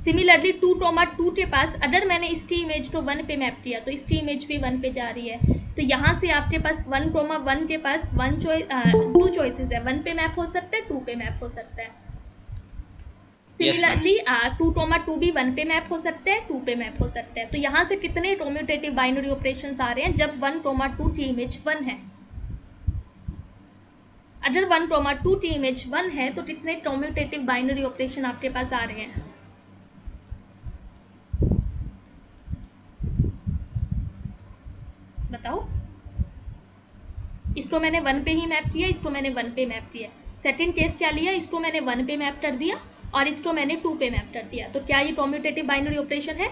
सिमिलरली 2, 2 के पास अगर मैंने इस टी इमेज को 1 पे मैप किया तो इस टी इमेज भी 1 पे जा रही है, तो यहाँ से आपके पास 1, 1 के पास 2 चॉइसेस है, 1 पे मैप हो सकता है, 2 पे मैप हो सकता है। सिमिलरली 2, 2 भी 1 पे मैप हो सकता है, 2 पे मैप हो सकता है। तो यहाँ से कितने कम्यूटेटिव बाइनरी ऑपरेशंस आ रहे हैं जब 1, 2 की इमेज 1 है? अगर 1, 2 की इमेज 1 है तो कितने कम्यूटेटिव बाइनरी ऑपरेशन आपके पास आ रहे हैं? बताओ। इसको मैंने 1 पे ही मैप किया, इसको मैंने 1 पे मैप किया। सेकंड केस क्या लिया, इसको मैंने 1 पे मैप कर दिया और इसको मैंने 2 पे मैप कर दिया। तो क्या ये कम्यूटेटिव बाइनरी ऑपरेशन है?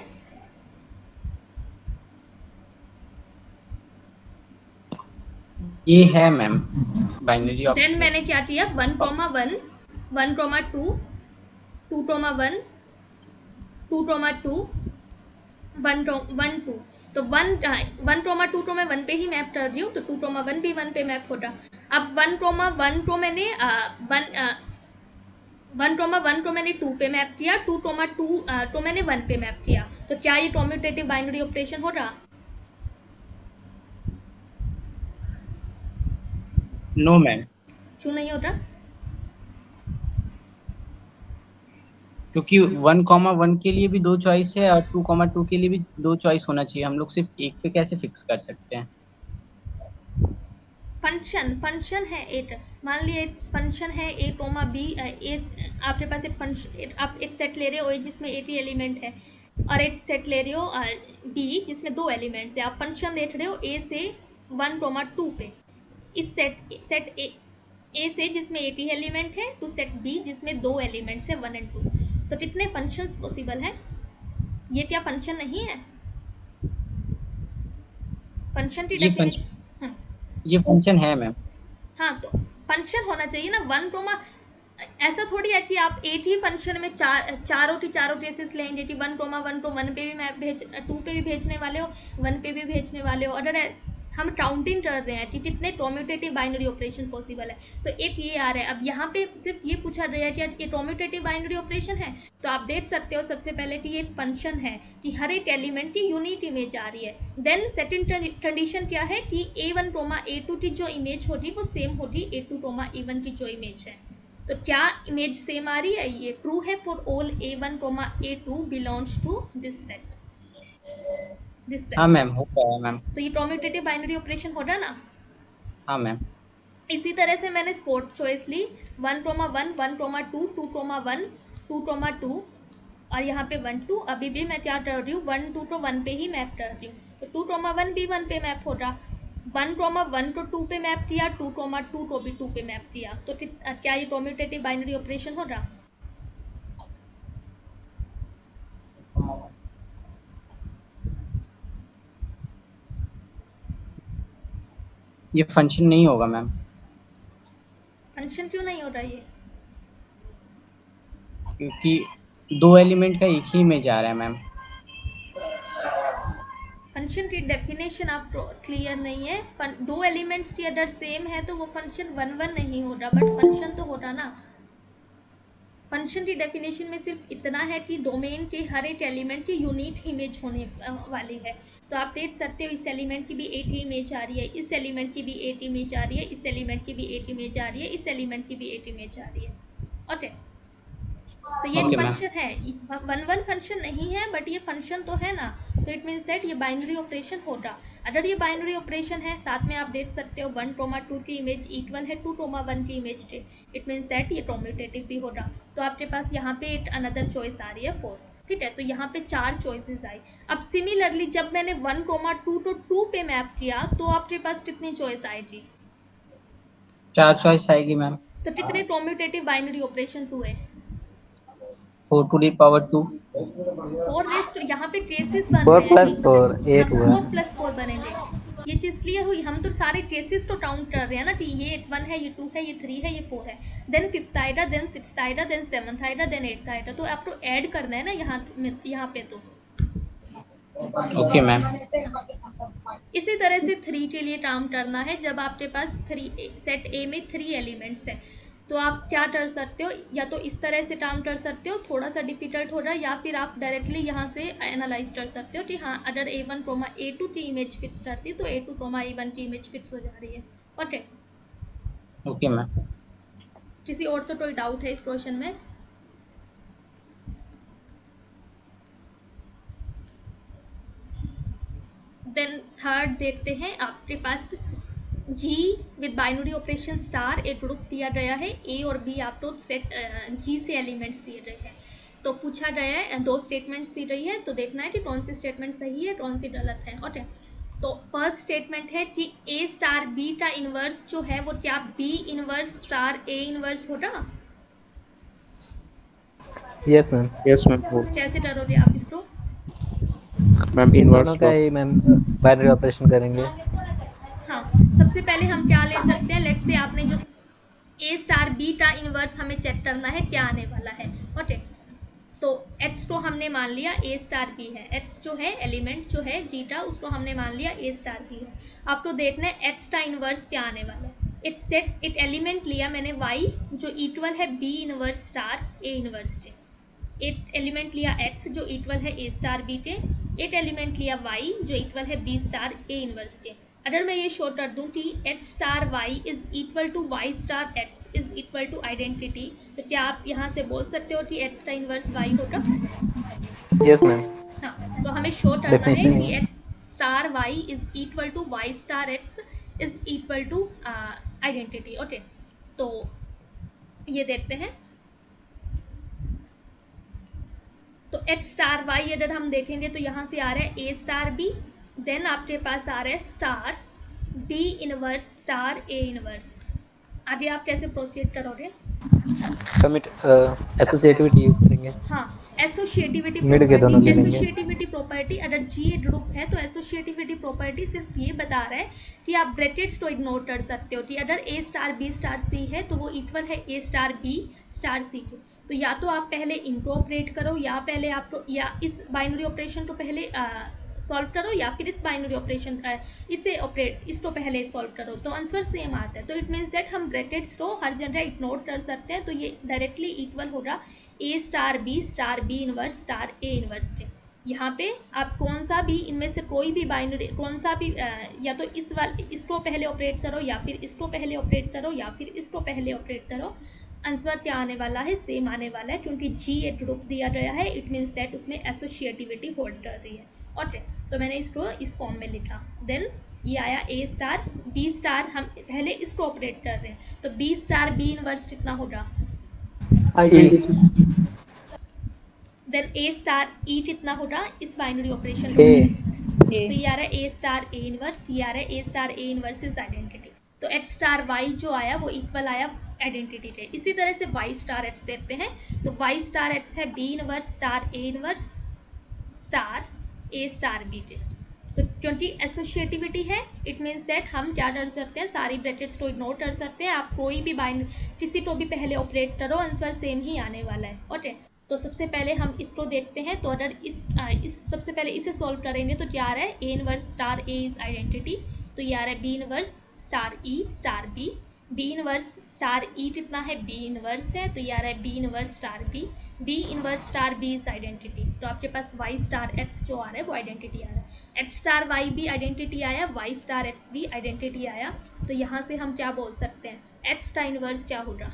ये है मैम बाइनरी ऑपरेशन। देन मैंने क्या किया, 1, 1, 1, 2, 2, 1, 2, 2, 1, 1, 2। तो 1, 2 को मैं 1 पे ही मैप कर रही हूँ, तो 2, 1 भी 1 पे मैप होगा। अब 1, 1 को मैंने 1, 1 को मैंने 2 पे मैप किया, 2, 2 को मैंने 1 पे मैप किया। तो क्या ये कम्यूटेटिव बाइनरी ऑपरेशन हो रहा? नो मैम, क्यों नहीं हो रहा? क्योंकि 1, 1 के लिए भी 2 चॉइस है और 2, 2 के लिए भी 2 चॉइस होना चाहिए। हम लोग सिर्फ एक पे कैसे फिक्स कर सकते हैं? फंक्शन है एक, मान लिया एक फंक्शन है a, b, आपके पास एक फंक्शन, आप एक सेट ले रहे हो जिसमें 80 एलिमेंट है और एक सेट ले रहे हो b जिसमें 2 एलिमेंट्स है। आप फंक्शन देख रहे हो a से 1, 2 पे। इस सेट a से जिसमें 80 एलिमेंट है टू सेट b जिसमें 2 एलिमेंट्स है 1 और 2। तो कितने फंक्शंस पॉसिबल हैं? ये क्या फंक्शन नहीं है? फंक्शन की डेफिनेशन, ये फंक्शन है मैम। हाँ, तो फंक्शन होना चाहिए ना। 1, ऐसा थोड़ी है कि आप एक ही फंक्शन में चारों की चारों केसेस लेंगे कि 1, 1 को 1 पे भी मैं 2 पे भी भेजने वाले हो, 1 पे भी भेजने वाले हो। अगर हम काउंटिंग कर रहे हैं कि कितने कम्यूटेटिव बाइनरी ऑपरेशन पॉसिबल है, तो एक ये आ रहा है। अब यहाँ पे सिर्फ ये पूछा गया है कि ये कम्यूटेटिव बाइनरी ऑपरेशन है, तो आप देख सकते हो सबसे पहले कि ये एक फंक्शन है कि हर एक एलिमेंट की यूनिक इमेज आ रही है। देन सेकंड कंडीशन क्या है कि A1, A2 की जो इमेज होगी वो सेम होगी A2, A1 की जो इमेज है। तो क्या इमेज सेम आ रही है? ये ट्रू है for all A1, A2 belongs to this set. हाँ मैम, हो गया है मैम। तो ये कम्यूटेटिव बाइनरी ऑपरेशन हो रहा ना? हाँ मैम। इसी तरह से मैंने स्पोर्ट चॉइस ली, 1, 1, 1, 2, 2, 1, 2, 2 और यहाँ पे 1, 2। अभी भी मैं क्या कर रही हूँ, 1, 2 तो 1 पे ही मैप कर रही हूँ। तो 2, 1 भी 1 पे मैप हो रहा, 1, 1 को 2 पे मैप किया, 2, 2 को भी 2 पे मैप किया। तो क्या ये कम्यूटेटिव बाइनरी ऑपरेशन हो रहा? ये फंक्शन नहीं होगा मैम। फंक्शन क्यों नहीं हो रहा ये? क्योंकि 2 एलिमेंट का एक ही इमेज आ रहा है मैम। फंक्शन की डेफिनेशन आप क्लियर नहीं है। 2 एलिमेंट्स की अगर सेम है तो वो फंक्शन 1, 1 नहीं हो रहा, बट फंक्शन तो हो रहा ना। फंक्शन की डेफिनेशन में सिर्फ इतना है कि डोमेन के हर एक एलिमेंट की यूनिक इमेज होने वाली है। तो आप देख सकते हो इस एलिमेंट की भी 8 इमेज आ रही है, इस एलिमेंट की भी 8 इमेज आ रही है, इस एलिमेंट की भी 8 इमेज आ रही है, इस एलिमेंट की भी 8 इमेज आ रही है। ओके, तो ये फंक्शन है, 1, 1 फंक्शन नहीं है, बट ये फंक्शन तो है ना। तो इट मीन्स दैट ये बाइनरी ऑपरेशन होगा। अगर ये बाइनरी ऑपरेशन है, साथ में आप देख सकते हो 1, 2 की इमेज इक्वल है 2, 1 की इमेज के, इट मीन्स दैट ये कम्यूटेटिव भी होगा। तो आपके पास यहाँ पे एक अनदर चॉइस आ रही है 4। ठीक है, तो यहाँ पे 4 चॉइसेस आई। अब सिमिलरली जब मैंने 1, 2 तो 2 पे मैप किया तो आपके पास कितनी चॉइस आएगी? 4 चॉइस आएगी मैम। तो कितने कम्यूटेटिव बाइनरी ऑपरेशंस हुए? 4 to the power 2। 4 रेस्ट, यहाँ पे केसेस बन 4 रहे हैं plus कि 4 हाँ 8 हुआ। 4+4 बनेंगे। ये चीज़ क्लियर हुई? हम तो सारे केसेस तो काउंट कर रहे हैं ना कि ये 1 है, ये 2 है, ये 3 है, ये 4 है, देन 5th आएगा, देन 6th आएगा, देन 7th आएगा, देन 8th आएगा। तो आपको ऐड करना है ना यहाँ पे। तो ओके मैम। इसी तरह से 3 के लिए काम करना है। जब आपके पास सेट ए में 3 एलिमेंट्स हैं तो आप क्या कर सकते हो, या तो इस तरह से काम कर सकते हो, थोड़ा सा डिफिकल्ट हो रहा है, या फिर आप डायरेक्टली यहाँ से एनालाइज कर सकते हो कि हाँ अगर A1 A2 की इमेज फिक्स करती तो A2 A1 की इमेज फिक्स हो जा रही है। Okay, okay ma'am. किसी और तो कोई डाउट है इस क्वेश्चन में? देन थर्ड देखते हैं, आपके पास G with binary operation star एक ग्रुप दिया गया है, A और B आपको सेट G से एलिमेंट्स दिए गए हैं। तो पूछा गया है, 2 स्टेटमेंट्स दी गई है, तो देखना है कि कौन सी स्टेटमेंट सही है कौन सी गलत है। ओके, तो फर्स्ट स्टेटमेंट है कि A स्टार B का इन्वर्स जो है वो क्या B inverse star A inverse होगा? Yes ma'am. यस मैम हो। कैसे करोगे आप इसको? मैम इन इनवर्स दोनों का ही मैम बाइनरी ऑपरेशन करेंगे। हाँ, सबसे पहले हम क्या ले सकते हैं, लेट्स से आपने जो A स्टार B का इन्वर्स हमें चेक करना है क्या आने वाला है। ओके, तो H को हमने मान लिया A स्टार B है, H जो है एलिमेंट जो है G का उसको हमने मान लिया A स्टार B है। आपको देखना है H का इन्वर्स क्या आने वाला है। एक एलिमेंट लिया मैंने Y जो इक्वल है B inverse star A inverse के, एक एलिमेंट लिया X जो इक्वल है A स्टार B के, एक एलिमेंट लिया Y जो इक्वल है B स्टार A इन्वर्स के। अगर मैं ये शो कर दूं कि H star Y is equal to Y star X is equal to identity, तो क्या आप यहाँ से बोल सकते हो कि H का इन्वर्स Y होगा? Yes ma'am. हाँ, तो हमें शो करना है डेफिनेशन कि है। H star Y is equal to Y star X is equal to identity. Okay, तो ये देखते हैं। तो H स्टार Y अगर हम देखेंगे तो यहाँ से आ रहा है A स्टार B, देन आपके पास आ रहा है star B inverse star A inverse. आगे आप कैसे प्रोसीड करोगे? कमिट एसोसिएटिविटी यूज करेंगे। हाँ, एसोसिएटिविटी मिड के दोनों ले प्रॉपर्टी। लेंगे। एसोसिएटिविटी प्रॉपर्टी अगर G ग्रुप है तो एसोसिएटिविटी प्रॉपर्टी सिर्फ ये बता रहा है कि आप ब्रैकेट्स को इग्नोर कर सकते हो कि अगर A star B star C है तो वो इक्वल है A star B star C के। तो या तो आप पहले इनको ऑपरेट करो, या पहले आपको या इस बाइनरी ऑपरेशन को पहले सॉल्व करो, या फिर इस बाइनरी ऑपरेशन इसको पहले सॉल्व करो, तो आंसर सेम आता है। तो इट मीन्स दैट हम ब्रैकेट्स को हर जगह इग्नोर कर सकते हैं, तो ये डायरेक्टली इक्वल होगा A star B inverse star A inverse के। यहाँ पे आप कौन सा भी इनमें से कोई भी बाइनरी कौन सा भी या तो इसको पहले ऑपरेट करो, या फिर इसको पहले ऑपरेट करो, या फिर इसको पहले ऑपरेट करो, आंसर क्या आने वाला है? सेम आने वाला है, क्योंकि G एक ग्रुप दिया गया है। इट मीन्स दैट उसमें एसोसिएटिविटी होल्ड कर रही है। ओके, तो मैंने इसको इस फॉर्म में लिखा। देन ये आया A स्टार B स्टार, हम पहले इसको ऑपरेट कर रहे हैं, तो B स्टार B इनवर्स कितना होगा? देन A स्टार E कितना होगा इस बाइनरी ऑपरेशन को A। तो ये आ रहा है A स्टार A इनवर्स, ये आ रहा है A star A inverse is identity. तो H स्टार Y जो आया वो इक्वल आया आइडेंटिटी के। इसी तरह से Y स्टार H देखते हैं, तो Y स्टार H है B inverse star A inverse star A star B के। तो क्योंकि एसोसिएटिविटी है, इट मीन्स दैट हम क्या कर सकते हैं, सारी ब्रैकेट्स को इग्नोर कर सकते हैं। आप कोई भी किसी को भी पहले ऑपरेट करो, आंसर सेम ही आने वाला है। ओके, तो सबसे पहले हम इसको देखते हैं। तो अगर इस सबसे पहले इसे सॉल्व करेंगे तो क्या आ रहा है? A inverse star A is identity, तो ये आ रहा है B inverse star E star B। B inverse star E कितना है? B इनवर्स है, तो ये आ रहा है B inverse star B। B inverse star B is identity, तो आपके पास Y स्टार X जो आ रहा है वो आइडेंटिटी आ रहा है। H स्टार Y भी आइडेंटिटी आया, Y स्टार X भी आइडेंटिटी आया। तो यहाँ से हम क्या बोल सकते हैं? H का इनवर्स क्या होगा?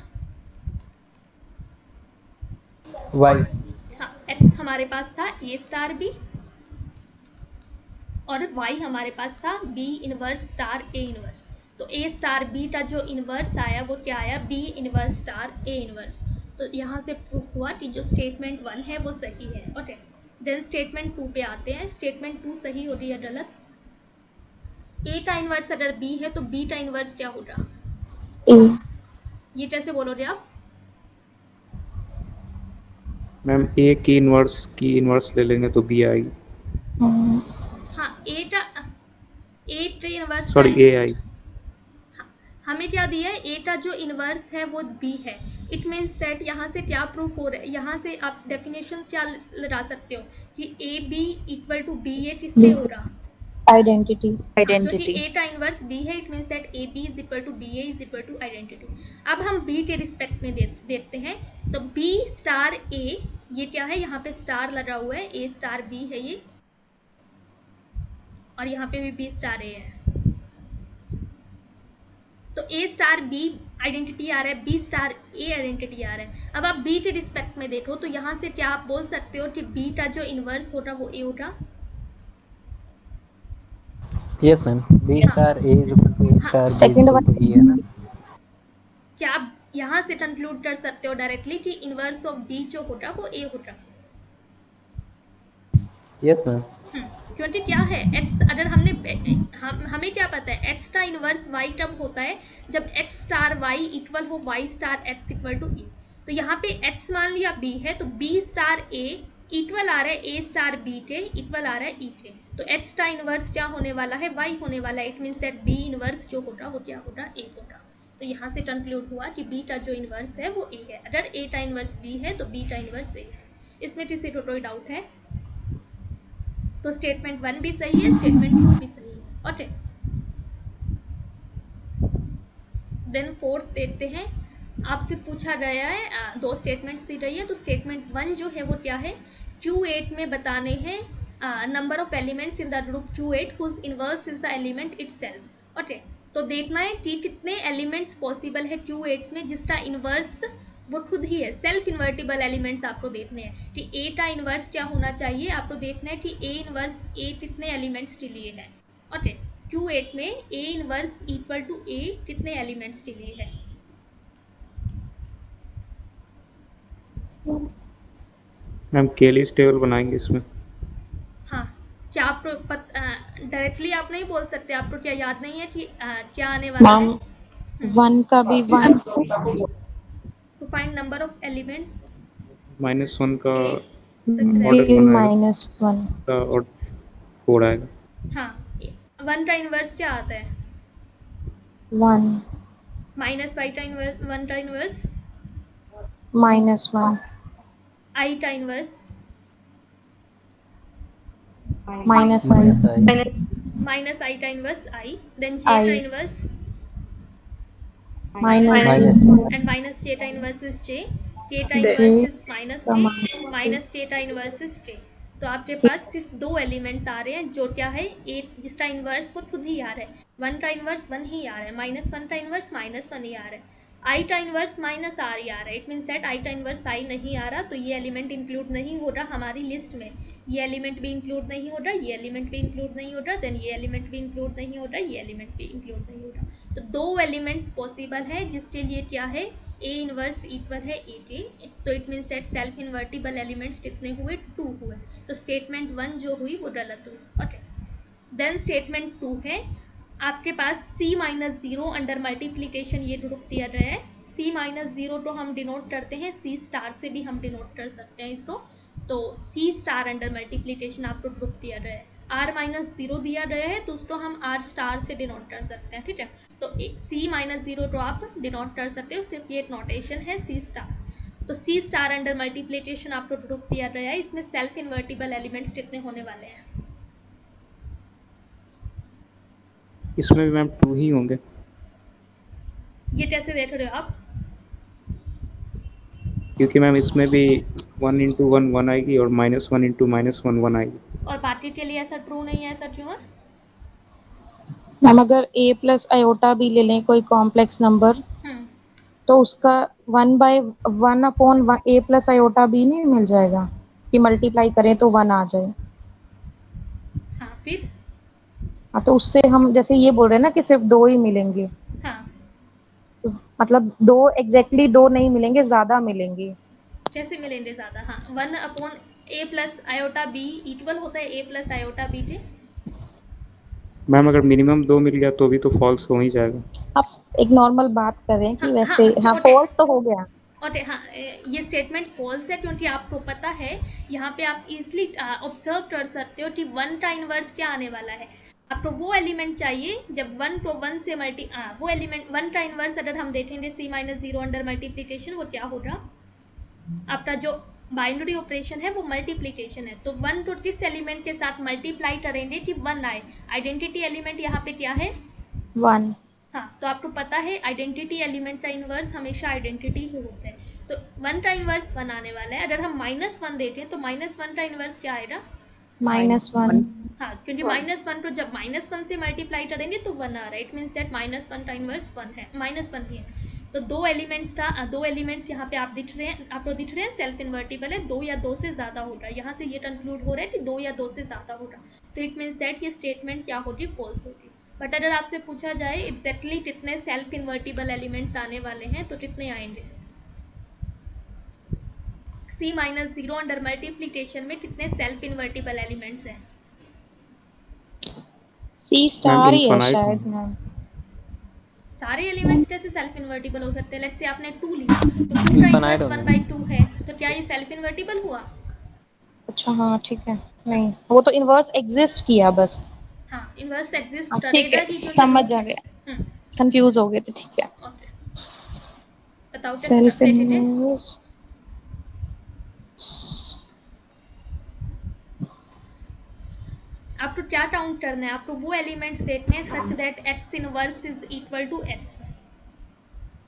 Y। हाँ, X हमारे पास था A स्टार B, और Y हमारे पास था B inverse star A inverse. तो A स्टार B का जो इनवर्स आया वो क्या आया? B inverse star A inverse. तो यहाँ से प्रूफ हुआ कि जो स्टेटमेंट 1 है वो सही है। ओके, देन स्टेटमेंट 2 पे आते हैं। स्टेटमेंट 2 सही हो रही है गलत? A का इनवर्स अगर B है तो B का इनवर्स क्या होगा? A। ये कैसे बोलोगे आप? मैम A की इनवर्स ले लेंगे तो B आएगी। हाँ, A का इनवर्स सॉरी का A आई। हमें क्या दिया है? A का जो इन्वर्स है वो B है। इट मीन्स दैट यहाँ से क्या प्रूफ हो रहा है? यहाँ से आप डेफिनेशन क्या लगा सकते हो कि A B equal to B, ये किसके होगा? आइडेंटिटी। क्योंकि ए का इनवर्स बी है, it means that A B is equal to B A is equal to identity. अब हम बी के रिस्पेक्ट में देखते हैं, तो बी स्टार ए, ये क्या है, यहाँ पे स्टार लगा हुआ है, ए स्टार बी है ये, और यहाँ पे भी बी स्टार ए है। तो ए स्टार बी आइडेंटिटी आ रहा है, बी स्टार ए आइडेंटिटी आ रहा है। अब आप बी के रिस्पेक्ट में देखो तो यहाँ से क्या आप बोल सकते हो कि बी का जो इनवर्स होगा वो ए होगा। Yes ma'am, B star A is equal to A star B is second equal to B है ना। क्या आप यहाँ से कंक्लूड कर सकते हो डायरेक्टली कि इनवर्स ऑफ बी जो होगा वो ए होगा। Yes ma'am. क्योंकि क्या है एक्स, अगर हमें क्या पता है एक्स का इनवर्स वाई कब होता है, जब एक्स स्टार वाई इक्वल हो Y star X equal to E. तो यहाँ पे एक्स मान लिया बी है, तो बी स्टार ए इक्वल आ रहा है ए स्टार बी के, इक्वल आ रहा है ई के। तो एक्स का इनवर्स क्या होने वाला है, वाई होने वाला है। It means that B inverse जो होगा वो क्या होगा, ए होगा। तो यहाँ से कंक्लूड हुआ कि बी का जो इनवर्स है वो ए है। अगर ए का इनवर्स बी है तो बी का इनवर्स ए है। इसमें किसी को कोई डाउट है? तो स्टेटमेंट 1 भी सही है, स्टेटमेंट 2 भी सही है। ओके, देन फोर्थ देखते हैं। आपसे पूछा गया है, दो स्टेटमेंट्स दी गई है। तो स्टेटमेंट 1 जो है वो क्या है, Q8 में बताने हैं number of elements in the group Q8 whose inverse is the element itself. Okay, तो देखना है कि कितने एलिमेंट्स पॉसिबल है Q8 में जिसका इनवर्स वो खुद ही है। सेल्फ इन्वर्टिबल एलिमेंट्स आपको देखने हैं कि ए का इनवर्स क्या होना चाहिए। आपको देखना है कि ए इनवर्स ए कितने एलिमेंट्स के लिए है। ओके, Q8 में ए इनवर्स इक्वल टू ए कितने एलिमेंट्स के लिए है। मैम के लिस्ट टेबल बनाएंगे इसमें। हाँ, क्या आप डायरेक्टली आप नहीं बोल सकते, आपको क्या याद नहीं है कि क्या आने वाला है। मैम 1 का भी 1 to find number of elements -1 का ए सच ऑर्डर बी बनाएगा -1 का और 4 आएगा। हाँ, 1 का इनवर्स क्या आता है, 1 -5 का इनवर्स, 1 का इनवर्स, -1 आई का inverse, -i minus I. -i का इनवर्स आई, देन जे का I inverse -j and -j का इनवर्स इज j, k का j इनवर्स इज का -j का इनवर्स इज k। तो आपके पास सिर्फ दो एलिमेंट्स आ रहे हैं, जो क्या है ए, जिसका इनवर्स वो खुद ही आ रहा है। 1 का इनवर्स 1 ही आ रहा है, -1 का इनवर्स -1 ही आ रहा है, आई का इनवर्स -r ही आ रहा है। इट मीन्स दैट आई का इनवर्स आई नहीं आ रहा, तो ये एलिमेंट इंक्लूड नहीं हो रहा हमारी लिस्ट में। ये एलिमेंट भी इंक्लूड नहीं हो रहा, ये एलिमेंट भी इंक्लूड नहीं हो रहा, देन ये एलिमेंट भी इंक्लूड नहीं हो रहा, ये एलिमेंट भी इंक्लूड नहीं हो रहा। तो दो एलिमेंट्स पॉसिबल है जिसके लिए क्या है, ए इनवर्स इक्वल है ए के। तो it means that self invertible elements कितने हुए, 2 हुए। तो स्टेटमेंट 1 जो हुई वो गलत हुई। ओके, देन स्टेटमेंट 2 है, आपके पास C-0 अंडर मल्टीप्लीकेशन ये ग्रुप दिया गया है। C-0 तो हम डिनोट करते हैं C स्टार से, भी हम डिनोट कर सकते हैं इसको। तो C स्टार अंडर मल्टीप्लीकेशन आपको ग्रुप दिया गया है। R-0 दिया गया है तो उसको हम R स्टार से डिनोट कर सकते हैं, ठीक है। तो C-0 तो आप डिनोट कर सकते हो, सिर्फ ये नोटेशन है C स्टार। तो C स्टार अंडर मल्टीप्लीकेशन आपको ग्रुप दिया गया है। इसमें सेल्फ इन्वर्टिबल एलिमेंट्स कितने होने वाले हैं, इसमें भी मैम 2 ही होंगे। ये कैसे देख रहे हो आप? क्योंकि मैम इसमें भी 1 × 1 1 आएगी और -1 × -1 1 आएगी। और बाकी के लिए ऐसा ट्रू नहीं है, ऐसा क्यों है? मैम अगर a प्लस आयोटा भी ले लें कोई कॉम्प्लेक्स नंबर, तो उसका 1/1 a प्लस आयोटा b नहीं मिल जाएगा कि मल्टीप्लाई करें तो 1 आ जाए। हाँ, फिर हाँ, तो उससे हम जैसे ये बोल रहे हैं ना कि सिर्फ 2 ही मिलेंगे, हाँ, तो मतलब 2 एग्जैक्टली 2 नहीं मिलेंगे, ज्यादा मिलेंगे। कैसे मिलेंगे ज़्यादा? हाँ, 1/a plus iota B equal होता है a प्लस आयोटा बी के। मैम अगर मिनिमम 2 मिल गया तो भी तो फॉल्स हो ही जाएगा। आप एक नॉर्मल बात कर रहे हैं कि हाँ, वैसे हाँ ओके, फॉल्ट तो हो गया। ओके, हाँ, ये स्टेटमेंट फॉल्स है क्योंकि आपको पता है यहाँ पे आप इजली ऑब्जर्व कर सकते हो कि 1 का इनवर्स क्या आने वाला है। आपको वो एलिमेंट चाहिए जब 1 को 1 से वो एलिमेंट 1 का इनवर्स अगर हम देखेंगे C-0 अंडर मल्टीप्लीकेशन, वो क्या होगा आपका जो बाइनरी ऑपरेशन है वो मल्टीप्लिकेशन है, तो 1 तो किस एलिमेंट के साथ मल्टीप्लाई करेंगे कि 1 आए। आइडेंटिटी एलिमेंट यहाँ पे क्या है 1। हाँ, तो आपको पता है आइडेंटिटी एलिमेंट का इन्वर्स हमेशा आइडेंटिटी ही होता है, तो 1 का इन्वर्स 1 आने वाला है। अगर हम -1 देते हैं तो -1 का इन्वर्स क्या आएगा -1। हाँ, क्योंकि -1 तो जब -1 से मल्टीप्लाई करेंगे तो 1 आ रहा है, इट मीन्स दैट -1 का इन्वर्स 1 है, -1 ही है। तो दो एलिमेंट्स यहाँ पे आपको दिख रहे हैं सेल्फ इन्वर्टिबल है, 2 या 2 से ज़्यादा हो रहा है, यहाँ से ये कंक्लूड हो रहा है कि 2 या 2 से ज़्यादा हो रहा है, तो इट मीन्स दैट ये स्टेटमेंट क्या होगी फॉल्स होगी। बट अगर आपसे पूछा जाए एग्जैक्टली कितने सेल्फ इन्वर्टिबल एलिमेंट्स आने वाले हैं तो कितने आएंगे, C-0 अंडर मल्टीप्लिकेशन में कितने सेल्फ इन्वर्टिबल एलिमेंट्स हैं। C स्टार ही है शायद मैम। सारे एलिमेंट्स कैसे सेल्फ इन्वर्टिबल हो सकते हैं। लेट्स से आपने 2 लिया तो 2 का Infinite इन्वर्स होंगे। 1/2 है, तो क्या ये सेल्फ इन्वर्टिबल हुआ। अच्छा हाँ ठीक है, नहीं वो तो इन्वर्स एग्जिस्ट किया बस। हाँ, इन्वर्स एग्जिस्ट हाँ, ठीक करेगा है ही क्योंकि समझ आ गया, कंफ्यूज हो गए थे, ठीक है। ओके, बताओ कैसे सेल्फ करते थे। इन्वर्स आपको क्या काउंट करना है, आपको वो एलिमेंट्स देखने हैं such that x inverse is equal to x,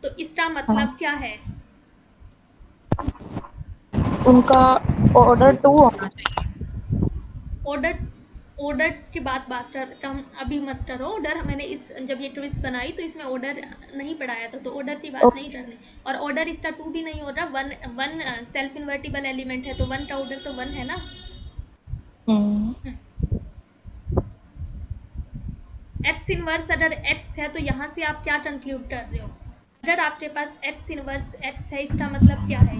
तो इसका मतलब क्या है, उनका ऑर्डर 2 होना चाहिए। ऑर्डर की बात हम अभी मत करो। ऑर्डर मैंने इस जब ये ट्विस्ट बनाई तो इसमें ऑर्डर नहीं पढ़ाया था, तो ऑर्डर की बात नहीं करनी, और ऑर्डर इसका 2 भी नहीं हो रहा। वन सेल्फ इन्वर्टिबल एलिमेंट है तो 1 का ऑर्डर तो 1 है ना। x इनवर्स अगर x है तो यहाँ से आप क्या कंक्लूड कर रहे हो, अगर आपके पास x इनवर्स x है इसका मतलब क्या है,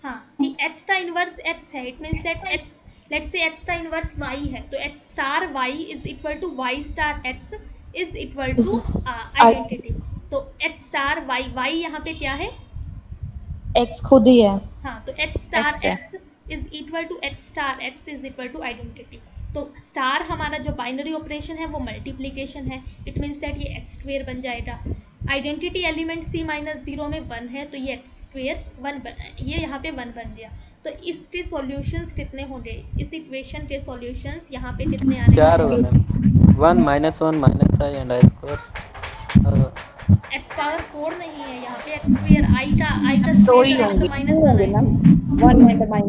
हाँ कि x का इनवर्स x है, it means that x let's say x का इनवर्स y है, तो x star y is equal to y star x is equal to identity. तो x स्टार y यहाँ पे क्या है, x खुद ही है। हाँ, तो x स्टार X है। x is equal to x star x is equal to identity. तो स्टार हमारा जो बाइनरी ऑपरेशन है वो मल्टीप्लिकेशन है, इट मीन्स दैट ये एक्स स्क्वेयर बन जाएगा। आइडेंटिटी एलिमेंट C-0 में 1 है तो ये एक्स स्क्वेयर 1 ये यहाँ पे 1 बन गया। तो इसके सॉल्यूशंस कितने होंगे, इस इक्वेशन के सॉल्यूशंस यहाँ पे कितने आने 4 वाले होगा हैं। 1 -1 -i and i square। X power 4 नहीं है यहाँ पे, एक्स स्क्वेयर आई का दो स्क्वेयर ही करेंगे तो होंगे। -1 होंगे आएगा। ना, 1 एंड -1।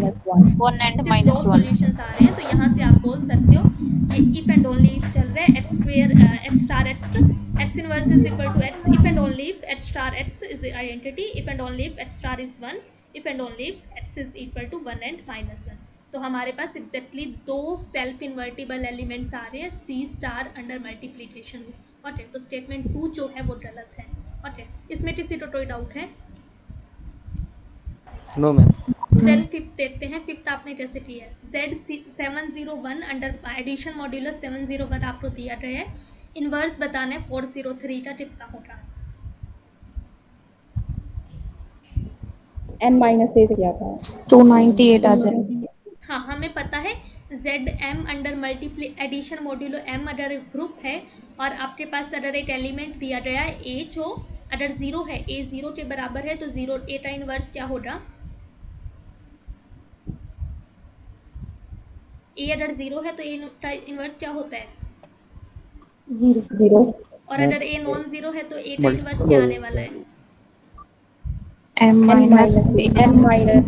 1 एंड सिर्फ 2 -1। सॉल्यूशंस आ रहे हैं, तो यहाँ से आप बोल सकते हो ये इफ एंड ओनली इफ चल रहा है, X square X star X X inverse is equal to X, if and only if X star X is identity, if and only if X star is 1, if and only if X is equal to 1 and -1। तो हमारे पास exactly 2 self invertible elements आ रहे हैं C star under multiplication में। Okay, तो statement 2 जो है वो गलत है। ओके, इसमें किसी को कोई डाउट है। No ma'am. देन फिफ्थ देखते हैं, फिफ्थ आपने कैसे किया है। Z701 अंडर एडिशन मॉड्यूलस 701 आपको दिया गया है, इन्वर्स बताना है 403 का कितना होगा। n-a से क्या था, 298 आ जाएगा। हाँ, हमें पता है ZM under addition modulo M अगर ग्रुप है और आपके पास अगर एक एलिमेंट दिया गया है A जो अगर 0 है, A 0 के बराबर है तो 0 A का इन्वर्स क्या होगा, A अगर 0 है तो A का इन्वर्स क्या होता है, 0। और अगर A नॉन 0 है तो A का इन्वर्स क्या आने वाला है। n-a।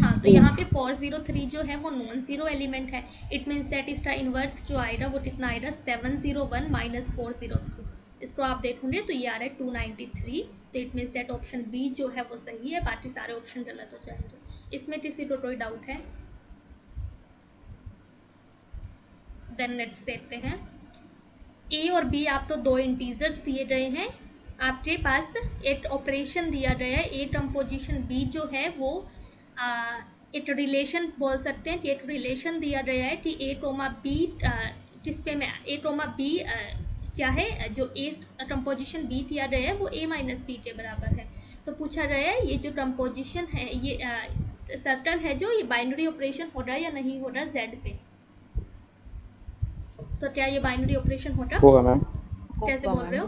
हाँ, तो यहाँ पे 403 जो है वो नॉन जीरो एलिमेंट है, इट मीन्स दैट इसका इन्वर्स जो आएगा वो कितना आएगा 701 माइनस 403। इसको आप देखोगे तो ये आ रहा है 293, तो it means that option B जो है वो सही है, बाकी सारे ऑप्शन गलत हो जाएंगे। इसमें किसी को कोई डाउट है। देन नेक्स्ट देखते हैं, ए और बी आपको 2 इंटीजर्स दिए गए हैं, आपके पास एक ऑपरेशन दिया गया है ए कंपोजिशन बी जो है वो एक रिलेशन बोल सकते हैं कि एक रिलेशन दिया गया है कि ए टोमा बी किस पे में ए टोमा बी क्या है, जो ए कंपोजिशन बी किया गया है वो a माइनस बी के बराबर है। तो पूछा गया है ये जो कंपोजिशन है ये सर्कल है जो ये बाइनरी ऑपरेशन हो रहा है या नहीं हो रहा z पे, तो क्या ये बाइनरी ऑपरेशन होगा होगा मैम। कैसे बोल रहे हो।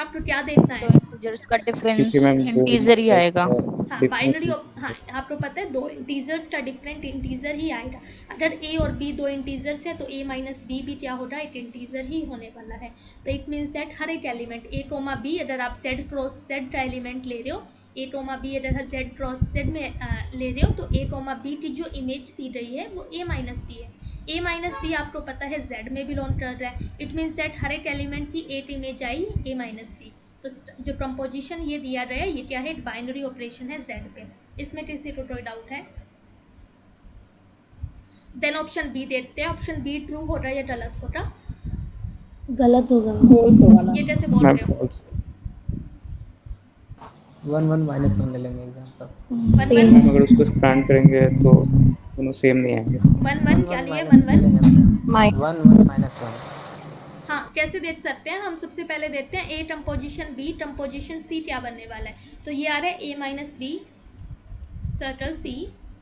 आपको क्या देखना तो है? इंटीजर्स का डिफरेंस क्योंकि मैम दो इंटीजर ही आएगा। हाँ, बाइनरी डिफरेंस। हाँ, आपको पता है दो इंटीजर्स का डिफरेंट इंटीजर ही आएगा। अगर ए और बी दो इंटीजर्स है तो ए माइनस बी भी क्या हो रहा है, एक इंटीजर ही होने वाला है। तो इट मीन्स दैट हर एक एलिमेंट ए टोमा बी, अगर आप जेड क्रॉस जेड का एलिमेंट ले रहे हो, ए टोमा बी अगर जेड क्रॉस जेड में ले रहे हो, तो ए टोमा बी की जो इमेज दी रही है वो ए माइनस बी है। ए माइनस बी आपको पता है जेड में बिलोंग कर रहा है। इट मीन्स दैट हर एक एलिमेंट की एक image I A minus B. तो जो कंपोजिशन ये दिया गया है ये क्या है, एक बाइनरी ऑपरेशन है जेड पे। इसमें किसी को कोई डाउट है? देन ऑप्शन बी देखते हैं। ऑप्शन बी ट्रू हो रहा है या गलत हो रहा? गलत होगा। ये कैसे बोल मैम रहे हो? फॉल्स। 1 1 -1 ले लेंगे एग्जांपल। वन वन मैम अगर उसको एक्सपैंड करेंगे तो दोनों सेम नहीं आएंगे। वन वन 1 क्या 1 लिए? माइनस वन ले वन लेंगे। माइ 1 1 -1। हाँ, कैसे देख सकते हैं हम? सबसे पहले देखते हैं A composition B composition C क्या बनने वाला है। तो ये आ रहा है A minus B circle C.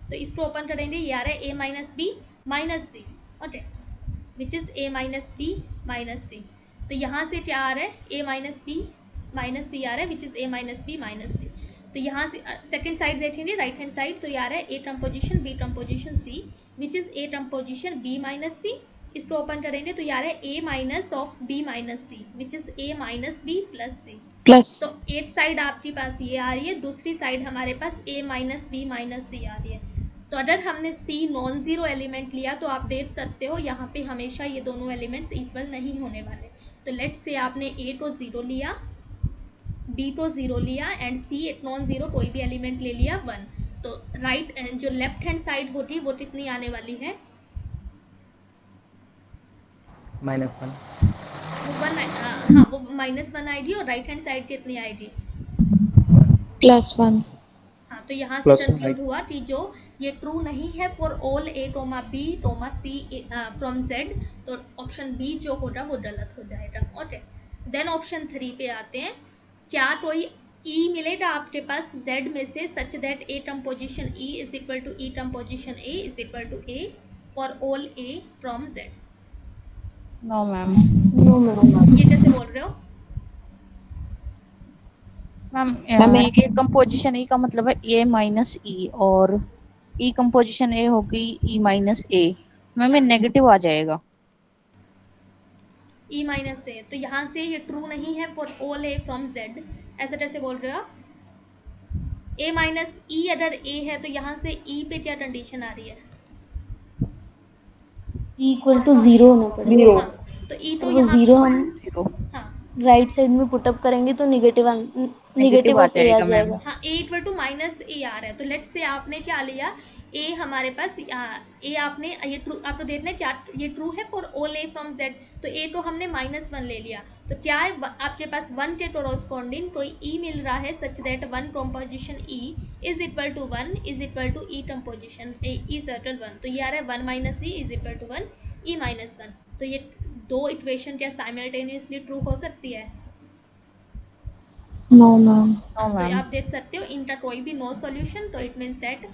तो इसको ओपन करेंगे, ये आ रहा है A minus B minus C, okay, which is A minus B minus C. तो यहाँ से क्या आ रहा है, A minus B minus C आ रहा है, which is A minus B minus C. तो यहाँ से सेकेंड साइड देखेंगे, राइट हैंड साइड, तो ये आ रहा है A composition B composition C, which is A composition B minus C. इसको ओपन करेंगे तो ये आ रहा है A minus of B minus C, which is A minus B plus C. Plus तो एक साइड आपके पास ये आ रही है, दूसरी साइड हमारे पास ए माइनस बी माइनस सी आ रही है। तो अगर हमने सी नॉन ज़ीरो एलिमेंट लिया तो आप देख सकते हो यहाँ पे हमेशा ये दोनों एलिमेंट्स इक्वल नहीं होने वाले। तो लेट से आपने ए तो ज़ीरो लिया, बी तो ज़ीरो लिया एंड सी एक नॉन ज़ीरो कोई भी एलिमेंट ले लिया 1। तो राइट जो लेफ्ट हैंड साइड होती वो कितनी आने वाली है? -1। वो हाँ, वो -1 आएगी। और राइट हैंड साइड कितनी आएगी? +1। हाँ, तो यहाँ से प्लस कंक्लूड हुआ कि जो ये ट्रू नहीं है for all A comma B comma C from Z, तो ऑप्शन बी जो होगा वो गलत हो जाएगा, ओके। देन ऑप्शन 3 पे आते हैं। क्या कोई ई मिलेगा आपके पास जेड में से such that A composition E is equal to E composition A is equal to A for all A from Z? No ma'am. No ma'am. ये कैसे बोल रहे हो? मैम ए कंपोजिशन ई का मतलब है ए माइनस ई, और ई कंपोजिशन ए होगी ई माइनस ए। मैम ये नेगेटिव आ जाएगा। ई माइनस ए, तो यहाँ से ये ट्रू नहीं है for all A from Z, ऐसा कैसे बोल रहे हो आप? ए माइनस ई अगर ए है तो यहाँ से ई पे क्या कंडीशन आ रही है? इक्वल टू 0 होना पड़ेगा। हाँ, तो ई तो और यहाँ 0 हम 0 हाँ राइट साइड में पुटअप करेंगे तो नेगेटिव नेगेटिव आ ऑफ ए आ जाएगा मैम। जाएगा। हाँ, ए इक्वल टू माइनस ए आ रहा है। तो लेट से आपने क्या लिया, ए हमारे पास ए आपने ये ट्रू, आपको देखना है क्या ये ट्रू है for all A from Z. तो ए तो हमने -1 ले लिया, तो क्या है आपके पास 1 के कोरोस्पॉन्डिंग कोई ई मिल रहा है such that 1 composition E is equal to 1 is equal to E composition E circle 1। तो ये आ रहा है 1 minus E is equal to 1 E minus 1। तो ये दो इक्वेशन क्या साइमल्टेनियसली ट्रू हो सकती है? No ma'am. नो तो मैम। आप देख सकते हो इनका कोई भी नो सॉल्यूशन, तो इट मीन्स दैट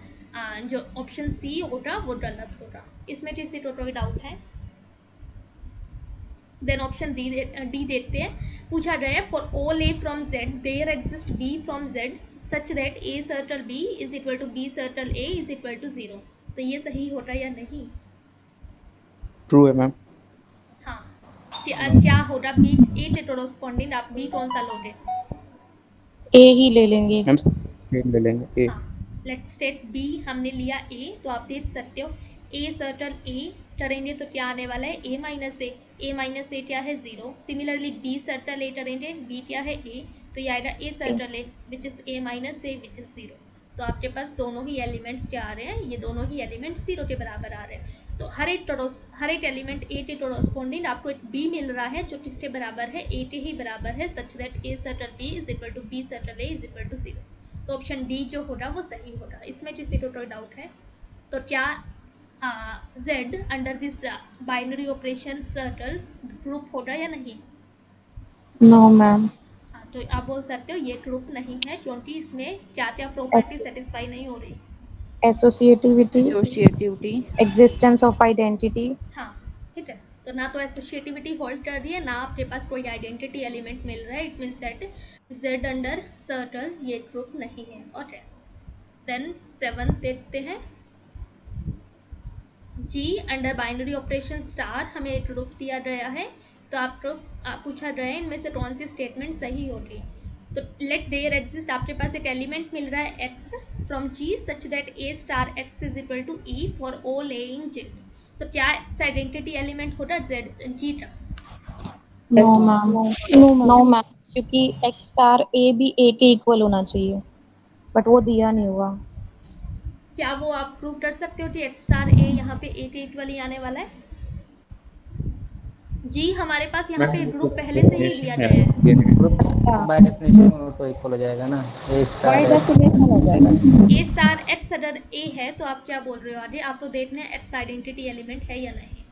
जो ऑप्शन सी होगा वो गलत होगा। इसमें किसी को कोई डाउट है? देन ऑप्शन डी देखते हैं। पूछा गया है for all A from Z there exist B from Z such that A circle B is equal to B circle A is equal to 0। तो ये सही होता या नहीं? ट्रू है मैम। हाँ, क्या होगा बी ए के कोरोस्पॉन्डिंग आप बी कौन सा लोगे? ए ही ले लेंगे। मैम सेम ले लेंगे ए। हाँ, लेट्स टेक बी हमने लिया ए, तो आप देख सकते हो ए सर्कल ए करेंगे तो क्या आने वाला है ए माइनस ए क्या है 0। सिमिलरली बी सर्कल ए करेंगे, बी क्या है ए, तो ये आएगा a circle A which is A minus A which is 0। तो आपके पास दोनों ही एलिमेंट्स क्या आ रहे हैं, ये दोनों ही एलिमेंट्स 0 के बराबर आ रहे हैं। तो हर एक एलिमेंट ए के कोरोस्पोंडिंग आपको एक बी मिल रहा है जो किसके बराबर है, ए के ही बराबर है such that A circle B is equal to B circle A is equal to 0। तो ऑप्शन डी जो होगा वो सही होगा। इसमें किसी को कोई डाउट है? तो क्या Z under this binary operation circle group होगा या नहीं? No ma'am. हाँ, तो आप बोल सकते हो ये ग्रुप नहीं है क्योंकि इसमें क्या क्या प्रॉपर्टी सेटिस्फाई नहीं हो रही। Associativity, associativity, existence of identity. हाँ, ठीक है। तो ना तो एसोसिएटिविटी होल्ड कर रही है, ना आपके पास कोई आइडेंटिटी एलिमेंट मिल रहा है। It means that Z under सर्टल ये ग्रुप नहीं है। ओके, देन 7 देखते हैं। जी अंडर बाइनरी ऑपरेशन स्टार हमें एक ग्रुप दिया गया है, तो आपको पूछा गया है इनमें से कौन सी स्टेटमेंट सही होगी। तो लेट देयर एग्जिस्ट, आपके पास एक एलिमेंट मिल रहा है X from G such that A star X is equal to E for all A in Z. तो क्या आइडेंटिटी एलिमेंट होगा जेड जी का? No ma'am, no ma'am. No ma'am, क्योंकि एक्स स्टार ए भी A के equal होना चाहिए, but वो दिया नहीं हुआ। क्या वो आप प्रूव कर सकते हो कि एक्स स्टार ए यहाँ पे ए के इक्वल ही आने वाला है? जी हमारे पास यहाँ पे ग्रुप पहले से ही दिया गया है। ग्रुप बाय डेफिनेशन वो तो इक्वल हो जाएगा ना, ए बाय स्टार डेफिनेशन हो जाएगा। ए स्टार एक्स अगर ए है तो आप क्या बोल रहे हो आगे? आपको देखना है एक्स आइडेंटिटी एलिमेंट है या नहीं।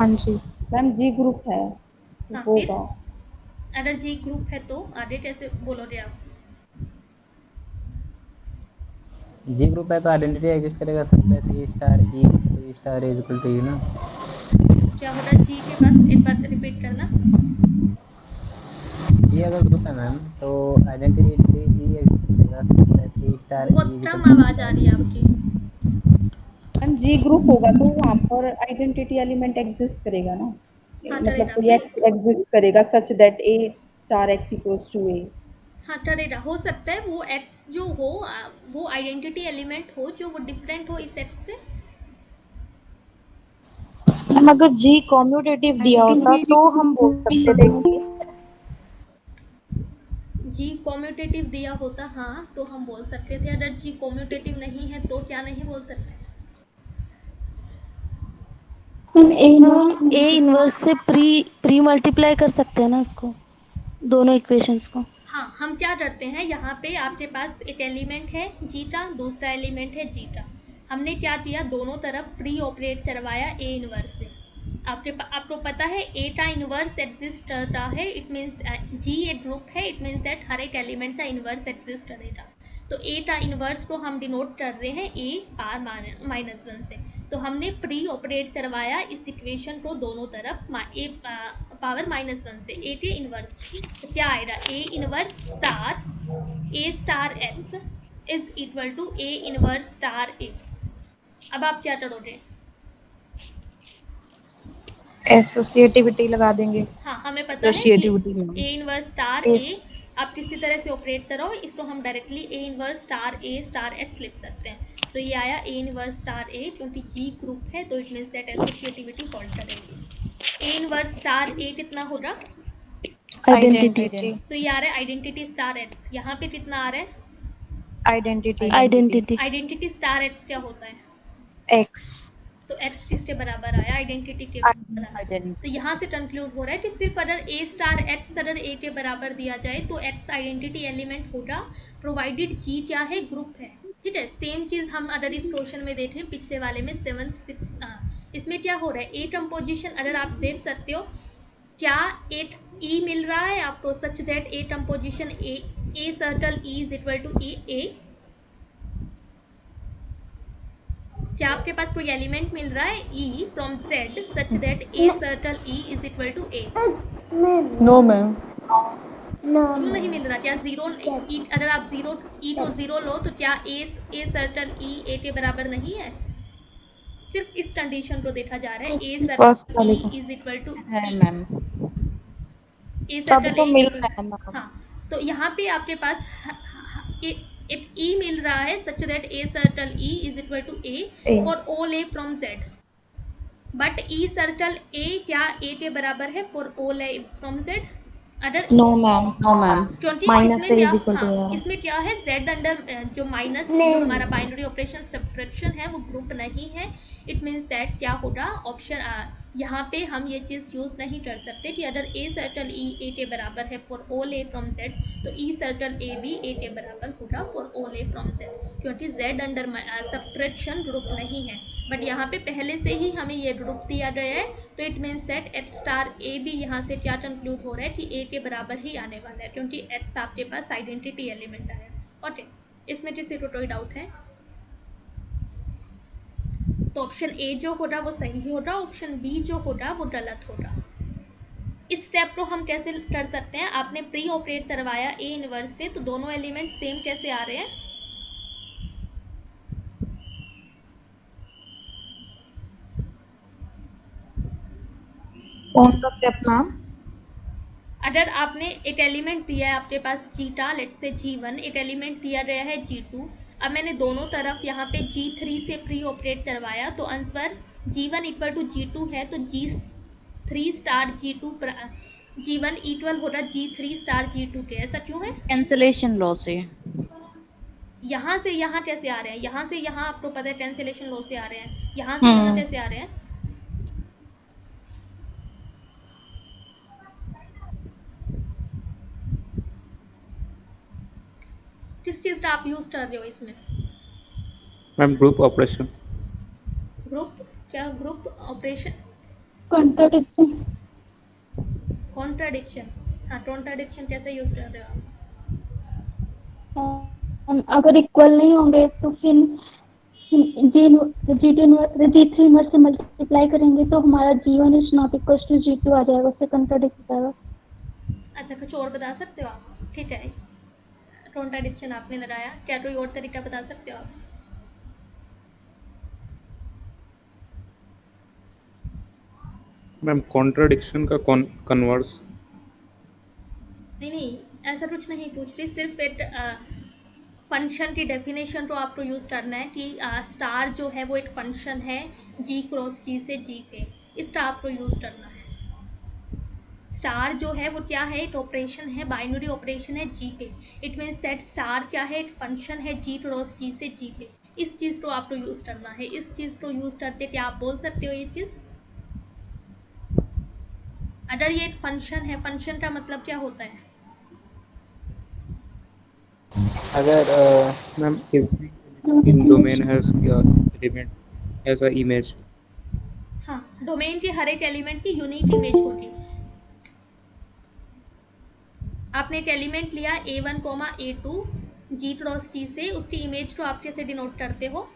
हाँ जी मैम जी ग्रुप है हाँ, फिर होगा। अगर जी ग्रुप है तो आगे कैसे बोलोगे आप? जी ग्रुप है तो आइडेंटिटी एग्जिस्ट करेगा सब दैट ए स्टार ई, तो A star is equal to U ना। क्या होगा जी के पास? एक बार रिपीट करना। ये अगर ग्रुप है मैम तो आइडेंटिटी ई एग्जिस्ट करेगा सब दैट ए स्टार बहुत ई कम आवाज आ रही है आपकी। मैम जी ग्रुप होगा तो वहाँ पर आइडेंटिटी एलिमेंट एग्जिस्ट करेगा ना, हाँ मतलब करेगा, कोई फिर एक्स एग्जिस्ट करेगा such that A star X equals to A. हाँ करेगा। हो सकता है वो एक्स जो हो वो आइडेंटिटी एलिमेंट हो जो वो डिफरेंट हो इस एक्स से। मैम, अगर जी कॉम्यूटेटिव दिया होता तो हम बोल सकते थे कि जी कॉम्यूटेटिव दिया होता हाँ तो हम बोल सकते थे। अगर जी कॉम्यूटेटिव नहीं है तो क्या नहीं बोल सकते? मैम ए इनवर्स से प्री मल्टीप्लाई कर सकते हैं ना उसको, दोनों इक्वेशंस को। हाँ, हम क्या करते हैं, यहाँ पे आपके पास एक एलिमेंट है जी का, दूसरा एलिमेंट है जी का। हमने क्या किया, दोनों तरफ प्री ऑपरेट करवाया ए इनवर्स से। आपको पता है ए का इनवर्स एग्जिस्ट करता है। इट मीन्स जी एक ग्रुप है, इट मीन्स दैट हर एक एलिमेंट का इनवर्स एग्जिस्ट करेगा। तो ए का इनवर्स को हम डिनोट कर रहे हैं ए पावर -1 से। तो हमने प्री ऑपरेट करवाया इस इक्वेशन को दोनों तरफ ए पावर -1 से, ए के इनवर्स। तो क्या आएगा, A inverse star A star X is equal to A inverse star A. अब आप क्या करोगे? एसोसिएटिविटी लगा देंगे। हाँ, हमें पता है कि ए इनवर्स स्टार ए आप किसी तरह से ऑपरेट करो, इसको हम directly A inverse star A star x लिख सकते हैं। तो ये आया ए इनवर्स स्टार ए, क्योंकि जी ग्रुप है तो it means that associativity hold करेगी। ए इनवर्स स्टार ए कितना होगा? आइडेंटिटी। तो ये आ रहा है आइडेंटिटी स्टार एक्स। यहाँ पे कितना आ रहा है? आइडेंटिटी आइडेंटिटी स्टार एक्स क्या होता है? एक्स। तो एक्स किसके बराबर आया? आइडेंटिटी के बराबर। तो यहाँ से कंक्लूड हो रहा है कि सिर्फ अगर ए स्टार एक्स अगर ए के बराबर दिया जाए तो एक्स आइडेंटिटी एलिमेंट होगा, प्रोवाइडेड जी क्या है, ग्रुप है। ठीक है, सेम चीज़ हम अगर इस क्वेश्चन में देखें, पिछले वाले में 7 6 इसमें क्या हो रहा है, ए कंपोजिशन अगर आप देख सकते हो, क्या एक ई मिल रहा है आपको such that A composition A circle E is equal to A. क्या आपके पास कोई एलिमेंट मिल रहा है E from Z such that A circle E is equal to A? No ma'am. क्यों नहीं मिल रहा? क्या जीरो ई, अगर आप जीरो ई को जीरो लो तो क्या ए सर्कल ई ए के बराबर नहीं है? सिर्फ इस कंडीशन को देखा जा रहा है, A circle E is equal to है मैम, ए सब सर्कल तो ए मिल इज। रहा है मैम। हाँ, तो यहाँ पे आपके पास एक ई मिल रहा है such that A circle E is equal to A for all A from Z. But E circle A क्या ए के बराबर है for all A from Z? अगर नो मैम, क्योंकि माइनस इसमें ए क्या, इज इक्वल टू हाँ इसमें क्या है, जेड अंडर जो माइनस जो हमारा बाइनरी ऑपरेशन सब्ट्रैक्शन है वो ग्रुप नहीं है। इट मीन्स दैट क्या होगा, ऑप्शन यहाँ पे हम ये चीज़ यूज़ नहीं कर सकते कि अगर ए सर्कल ई ए के बराबर है for all A from Z तो ई सर्कल ए भी ए के बराबर होगा for all A from Z, क्योंकि जेड अंडर सब्ट्रैक्शन ग्रुप नहीं है। बट यहाँ पे पहले से ही हमें ये ग्रुप दिया गया है, तो it means that X star A भी यहाँ से क्या कंक्लूड हो रहा है कि ए के बराबर ही आने वाला है, क्योंकि एक्स आपके पास आइडेंटिटी एलिमेंट आया। ओके, इसमें किसी को कोई डाउट है? तो ऑप्शन ए जो होगा वो सही होगा, ऑप्शन बी जो होगा वो गलत होगा। इस स्टेप को हम कैसे कर सकते हैं, आपने प्री ऑपरेट करवाया ए इनवर्स से, तो दोनों एलिमेंट सेम कैसे आ रहे हैं? कौन सा स्टेप मैम? अगर आपने एक एलिमेंट दिया है आपके पास जीटा, लेट्स से G1, एक एलिमेंट दिया गया है G2, अब मैंने दोनों तरफ यहाँ पे G3 से प्री ऑपरेट करवाया, तो answer G1 equal to G2 है, तो G3 स्टार G1 इक्वल होगा G3 स्टार G2 के। ऐसा क्यों है? कैंसलेशन लॉ से। यहाँ से यहाँ कैसे आ रहे हैं? यहाँ से यहाँ आपको पता है कैंसिलेशन लॉ से आ रहे हैं, यहाँ से यहाँ कैसे आ रहे हैं? किस चीज़ का आप यूज़ कर रहे हो इसमें? Ma'am group operation. ग्रुप? क्या ग्रुप ऑपरेशन? कॉन्ट्राडिक्शन। कॉन्ट्राडिक्शन? हाँ, कॉन्ट्राडिक्शन कैसे यूज़ कर रहे हो आप? अगर इक्वल नहीं होंगे तो फिर G3 इनवर्स से मल्टीप्लाई करेंगे तो हमारा G1 is not equal to G2 आ जाएगा, उससे कॉन्ट्राडिक्ट हो जाएगा। अच्छा, कुछ और बता सकते हो आप? ठीक है, कॉन्ट्राडिक्शन आपने लगाया, क्या कोई और तरीका बता सकते हो आप? मैम कॉन्ट्राडिक्शन का कन्वर्स। नहीं, ऐसा कुछ नहीं पूछ रही, सिर्फ एक फंक्शन की डेफिनेशन तो आपको यूज़ करना है कि स्टार जो है वो एक फंक्शन है G क्रॉस G से G पे, इसका आपको यूज़ करना है। स्टार जो है वो क्या है? एक ऑपरेशन है, बाइनरी ऑपरेशन है G पे। इट मीन्स दैट स्टार क्या है? एक फंक्शन है G क्रॉस G से G पे। इस चीज़ को आपको यूज़ करना है। इस चीज़ को यूज़ करते क्या आप बोल सकते हो ये चीज़? अगर ये एक फंक्शन है, फंक्शन का मतलब क्या होता है? अगर ma'am every in domain has element as a image. हाँ, डोमेन के हर एक एलिमेंट की यूनिक इमेज होती है। आपने एक एलिमेंट लिया A1, A2 G cross G से, उसकी इमेज को आप कैसे डिनोट करते हो?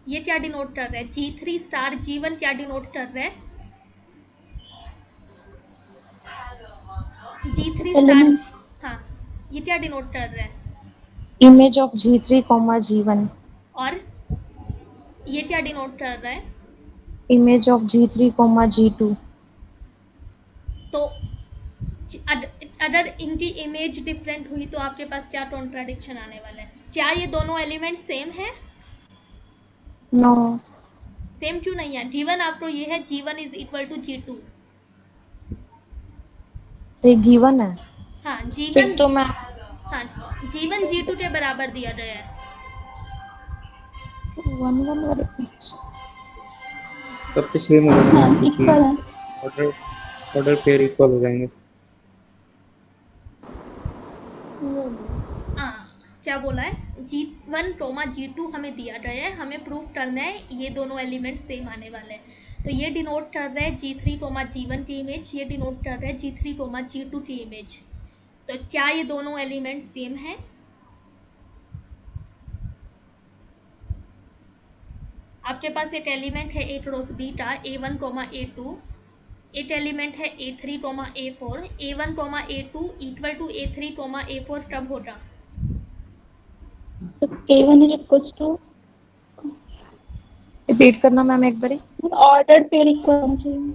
ये क्या डिनोट कर रहा है? G3 स्टार G1 क्या डिनोट कर रहा है? G3 स्टार, हाँ, ये क्या डिनोट कर रहा है? Image of G3, G1। और ये क्या डिनोट कर रहा है? Image of G3, G2। तो अगर इनकी इमेज डिफरेंट हुई तो आपके पास क्या कॉन्ट्राडिक्शन आने वाला है? क्या ये दोनों एलिमेंट सेम है? नो। सेम क्यों नहीं है? G1 आपको ये है G1 is equal to G2। तो गिवन है, हाँ, फिर G1, तो मैं हाँ, G1 G2 के बराबर दिया गया है। 1 1 सब पे सेम हो जाएगा मैम, क्योंकि ऑर्डर ऑर्डर पेयर इक्वल हो जाएंगे। क्या बोला है? G1, G2 हमें दिया गया है, हमें प्रूफ करना है ये दोनों एलिमेंट सेम आने वाले हैं। तो ये डिनोट कर रहा है G3, G1 की इमेज, ये डिनोट कर रहा है G3, G2 की इमेज। तो क्या ये दोनों एलिमेंट सेम है? आपके पास एक एलिमेंट है A क्रॉस B का A1, A2, एक एलिमेंट है A3, A4, A1, A2 equal to A3, A4 कब होगा? A1 is equal to, repeat करना मैम एक बारी। ऑर्डर पेयर इक्वल होना चाहिए।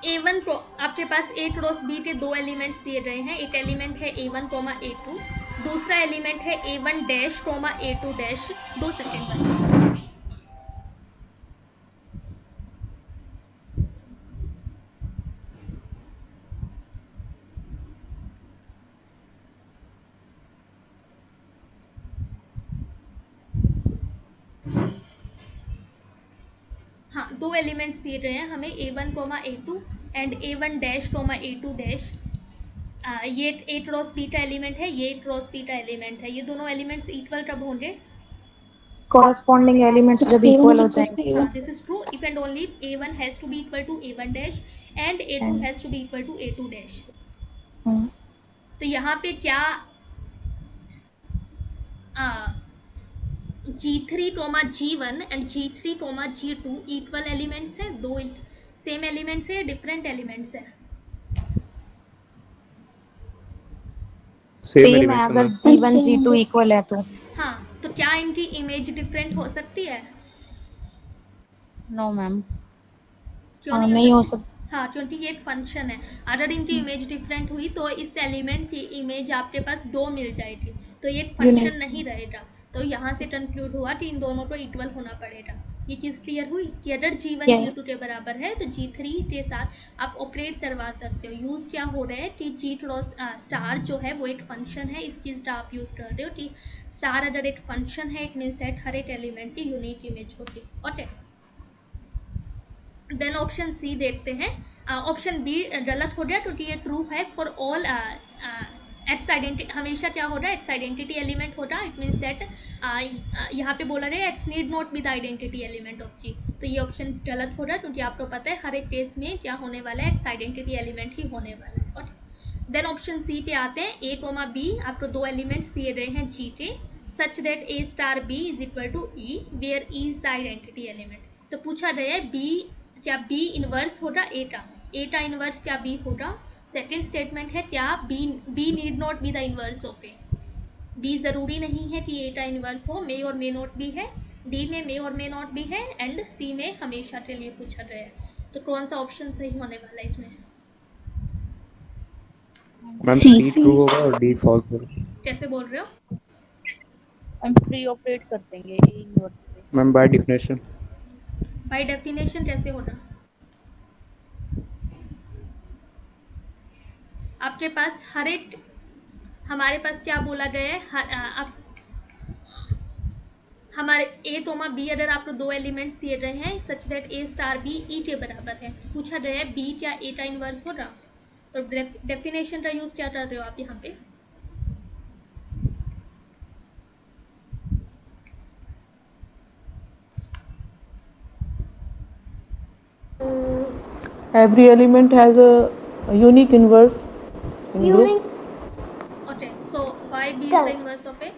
A1 आपके पास A क्रॉस B के दो एलिमेंट्स दिए गए हैं, एक एलिमेंट है A1, A2, दूसरा एलिमेंट है A1 dash, A2 dash. 2 second बस। हाँ, दो एलिमेंट्स दिए गए हैं हमें A1, A2 and A1 dash, A2 dash. ये A क्रॉस B का एलिमेंट है, ये क्रॉस B का एलिमेंट है। ये दोनों एलिमेंट्स इक्वल कब होंगे? कॉरस्पॉन्डिंग एलिमेंट्स जब इक्वल हो जाएंगे। हाँ, this is true if and only A1 has to be equal to A1 dash and A2 has to be equal to A2 dash. तो यहाँ पे क्या G3 टोमा G1 एंड G3 टोमा G2 इक्वल एलिमेंट्स है, दो सेम एलिमेंट्स है, different elements है? सेम सेम है, एलिमेंट्स है अगर मैम। G1 G2 इक्वल है तो। हाँ, तो क्या इनकी इमेज डिफरेंट हो सकती है? No ma'am. क्यों नहीं नहीं हो हो सकती? सकता। हाँ, क्योंकि ये एक फंक्शन है। अगर इनकी इमेज डिफरेंट हुई तो इस एलिमेंट की इमेज आपके पास दो मिल जाएगी, तो ये एक फंक्शन नहीं रहेगा। तो यहाँ से कंक्लूड हुआ कि इन दोनों को इक्वल होना पड़ेगा। ये चीज़ क्लियर हुई कि अगर G1 G2 के बराबर है तो G3 के साथ आप ऑपरेट करवा सकते हो। यूज़ क्या हो रहा है कि G क्रॉस स्टार जो है वो एक फंक्शन है, इस चीज़ का आप यूज़ कर रहे हो कि स्टार अगर एक फंक्शन है इट मीन्स दैट हर एक एलिमेंट की यूनिक इमेज होगी। ओके, देन ऑप्शन सी देखते हैं। ऑप्शन बी गलत हो गया क्योंकि ये ट्रू है फॉर ऑल एक्स आइडेंटिटी। हमेशा क्या हो रहा है, एक्स आइडेंटिटी एलिमेंट हो रहा है, इट मीन्स दैट यहाँ पे बोला गया X need not be the identity element of G. तो ये ऑप्शन गलत हो रहा है क्योंकि आपको पता है हर एक केस में क्या होने वाला है, एक्स आइडेंटिटी एलिमेंट ही होने वाला है। ओके, देन ऑप्शन सी पे आते हैं। ए टोमा बी, आपको दो एलिमेंट्स दिए गए हैं जी के, such that A star B is equal to E where E is the identity element. तो पूछा गया है बी, क्या बी इनवर्स होगा ए का, ए का इनवर्स क्या बी होगा? सेकेंड स्टेटमेंट है क्या B need not be the inverse of A, B ज़रूरी नहीं है कि ए का इनवर्स हो, मे और मे नॉट भी है, डी में मे और मे नॉट भी है, एंड सी में हमेशा के लिए पूछा गया है। तो कौन सा ऑप्शन सही होने वाला है इसमें? मैम सी। सी ट्रू होगा और डी फॉल्स होगा। कैसे बोल रहे हो? हम प्री ऑपरेट कर देंगे ए इनवर्स से। Ma'am by definition. By definition कैसे होगा? आपके पास हर एक, हमारे पास क्या बोला गया है, आप हमारे ए टोमा बी अगर आपको दो एलिमेंट्स दिए गए हैं such that A star B E के बराबर है, पूछा गया है बी क्या ए का इनवर्स हो रहा, तो डेफिनेशन का यूज़ क्या कर रहे हो आप यहाँ पे? Every element has a unique inverse in group. Okay, so why B is the inverse of A?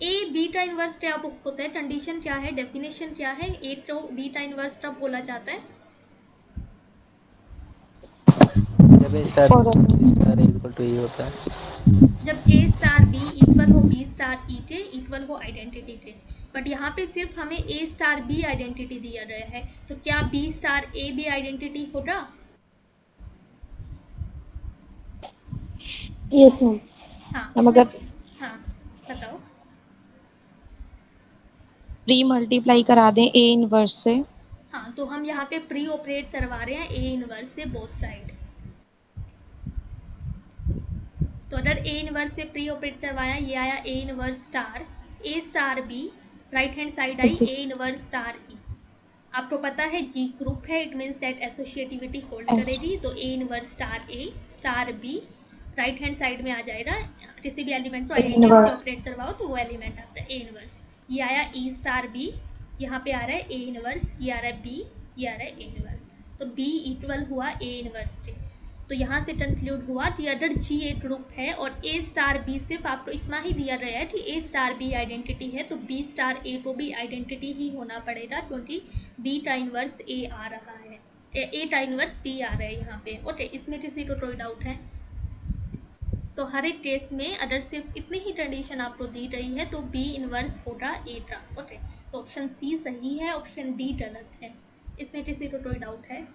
A B का इनवर्स क्या होता है, कंडीशन क्या है, डेफिनेशन क्या है, ए तो बी का इनवर्स कब बोला जाता है? जब ए स्टार इक्वल टू ई होता है। जब ए स्टार बी इक्वल हो बी स्टार ई के, इक्वल हो आइडेंटिटी के। बट यहाँ पे सिर्फ हमें ए स्टार बी आइडेंटिटी दिया गया है, तो क्या बी स्टार ए भी आइडेंटिटी होगा? Yes ma'am. हाँ, हम इसमें अगर हाँ बताओ। प्री मल्टीप्लाई करा दें ए इनवर्स से, हाँ, तो हम यहाँ पे प्री ऑपरेट करवा रहे हैं ए इनवर्स से बोथ साइड। तो अगर ए इनवर्स से प्री ऑपरेट करवाया, ये आया A inverse star A star B, right hand side आई ए इनवर्स स्टार ई। आपको पता है जी ग्रुप है, it means that associativity hold करेगी, तो A inverse star A star B right hand side में आ जाएगा। किसी भी एलिमेंट को आइडेंटिटी से ऑपरेट करवाओ तो वो एलिमेंट आता है ए इनवर्स। ये आया ई स्टार बी, यहाँ पे आ रहा है ए इनवर्स, ये आ रहा है बी, ये आ रहा है ए इनवर्स, तो बी इक्वल हुआ ए इनवर्स के। तो यहाँ से कंक्लूड हुआ कि अगर जी एक ग्रुप है और ए स्टार बी सिर्फ आपको इतना ही दिया गया है कि ए स्टार बी आइडेंटिटी है, तो बी स्टार ए को भी आइडेंटिटी ही होना पड़ेगा क्योंकि बी का इनवर्स ए आ रहा है, ए का इनवर्स बी आ रहा है यहाँ पे। ओके, इसमें किसी को कोई डाउट है? तो हर एक केस में अगर सिर्फ इतनी ही कंडीशन आपको दी गई है तो बी इनवर्स होगा ए का। ओके, तो ऑप्शन सी सही है, ऑप्शन डी गलत है। इसमें किसी को कोई डाउट है?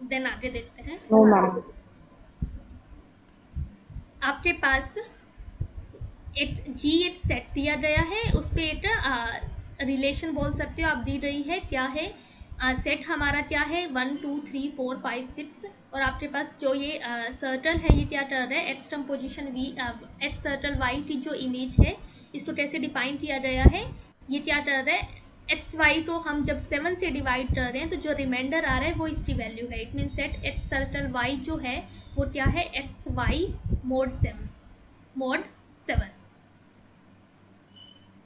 देन आगे देखते हैं। No ma'am. आपके पास एक जी एक सेट दिया गया है, उस पर एक रिलेशन बोल सकते हो आप दी गई है, क्या है सेट हमारा क्या है 1 2 3 4 5 6, और आपके पास जो ये सर्कल है ये क्या कर रहा है, X term position V X circle Y की जो इमेज है इसको कैसे डिफाइन किया गया है, ये क्या कर रहा है एक्स वाई को हम जब 7 से डिवाइड कर रहे हैं तो जो रिमाइंडर आ रहा है वो इसकी वैल्यू है, it means that X circle Y जो है वो क्या है एक्स वाई मोड 7 मोड 7।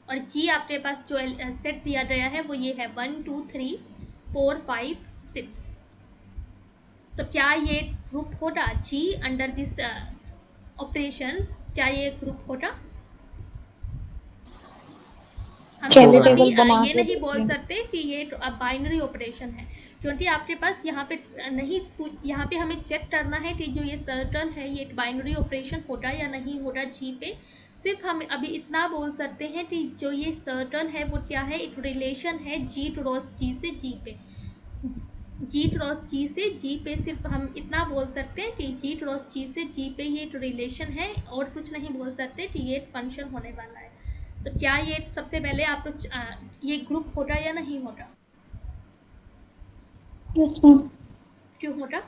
और जी आपके पास जो सेट दिया गया है वो ये है 1 2 3 4 5 6। तो क्या ये ग्रुप होगा जी अंडर दिस ऑपरेशन? क्या ये ग्रुप होगा? हम सिर्फ अभी टेबल बना ये के नहीं बोल देखेंगे। सकते कि ये बाइनरी ऑपरेशन है, क्योंकि आपके पास यहाँ पे नहीं, यहाँ पे हमें चेक करना है कि जो ये सर्टल है ये बाइनरी ऑपरेशन होगा या नहीं होगा जी पे। सिर्फ हम अभी इतना बोल सकते हैं कि जो ये सर्टल है वो क्या है, एक रिलेशन है जी क्रॉस जी से जी पे, जी क्रॉस जी से जी पे। सिर्फ हम इतना बोल सकते हैं कि जी क्रॉस जी से जी पे ये एक रिलेशन है, और कुछ नहीं बोल सकते कि ये एक फंक्शन होने वाला है। तो क्या ये सबसे पहले आपको ये ग्रुप होगा या नहीं होगा? Yes ma'am. क्यों होगा?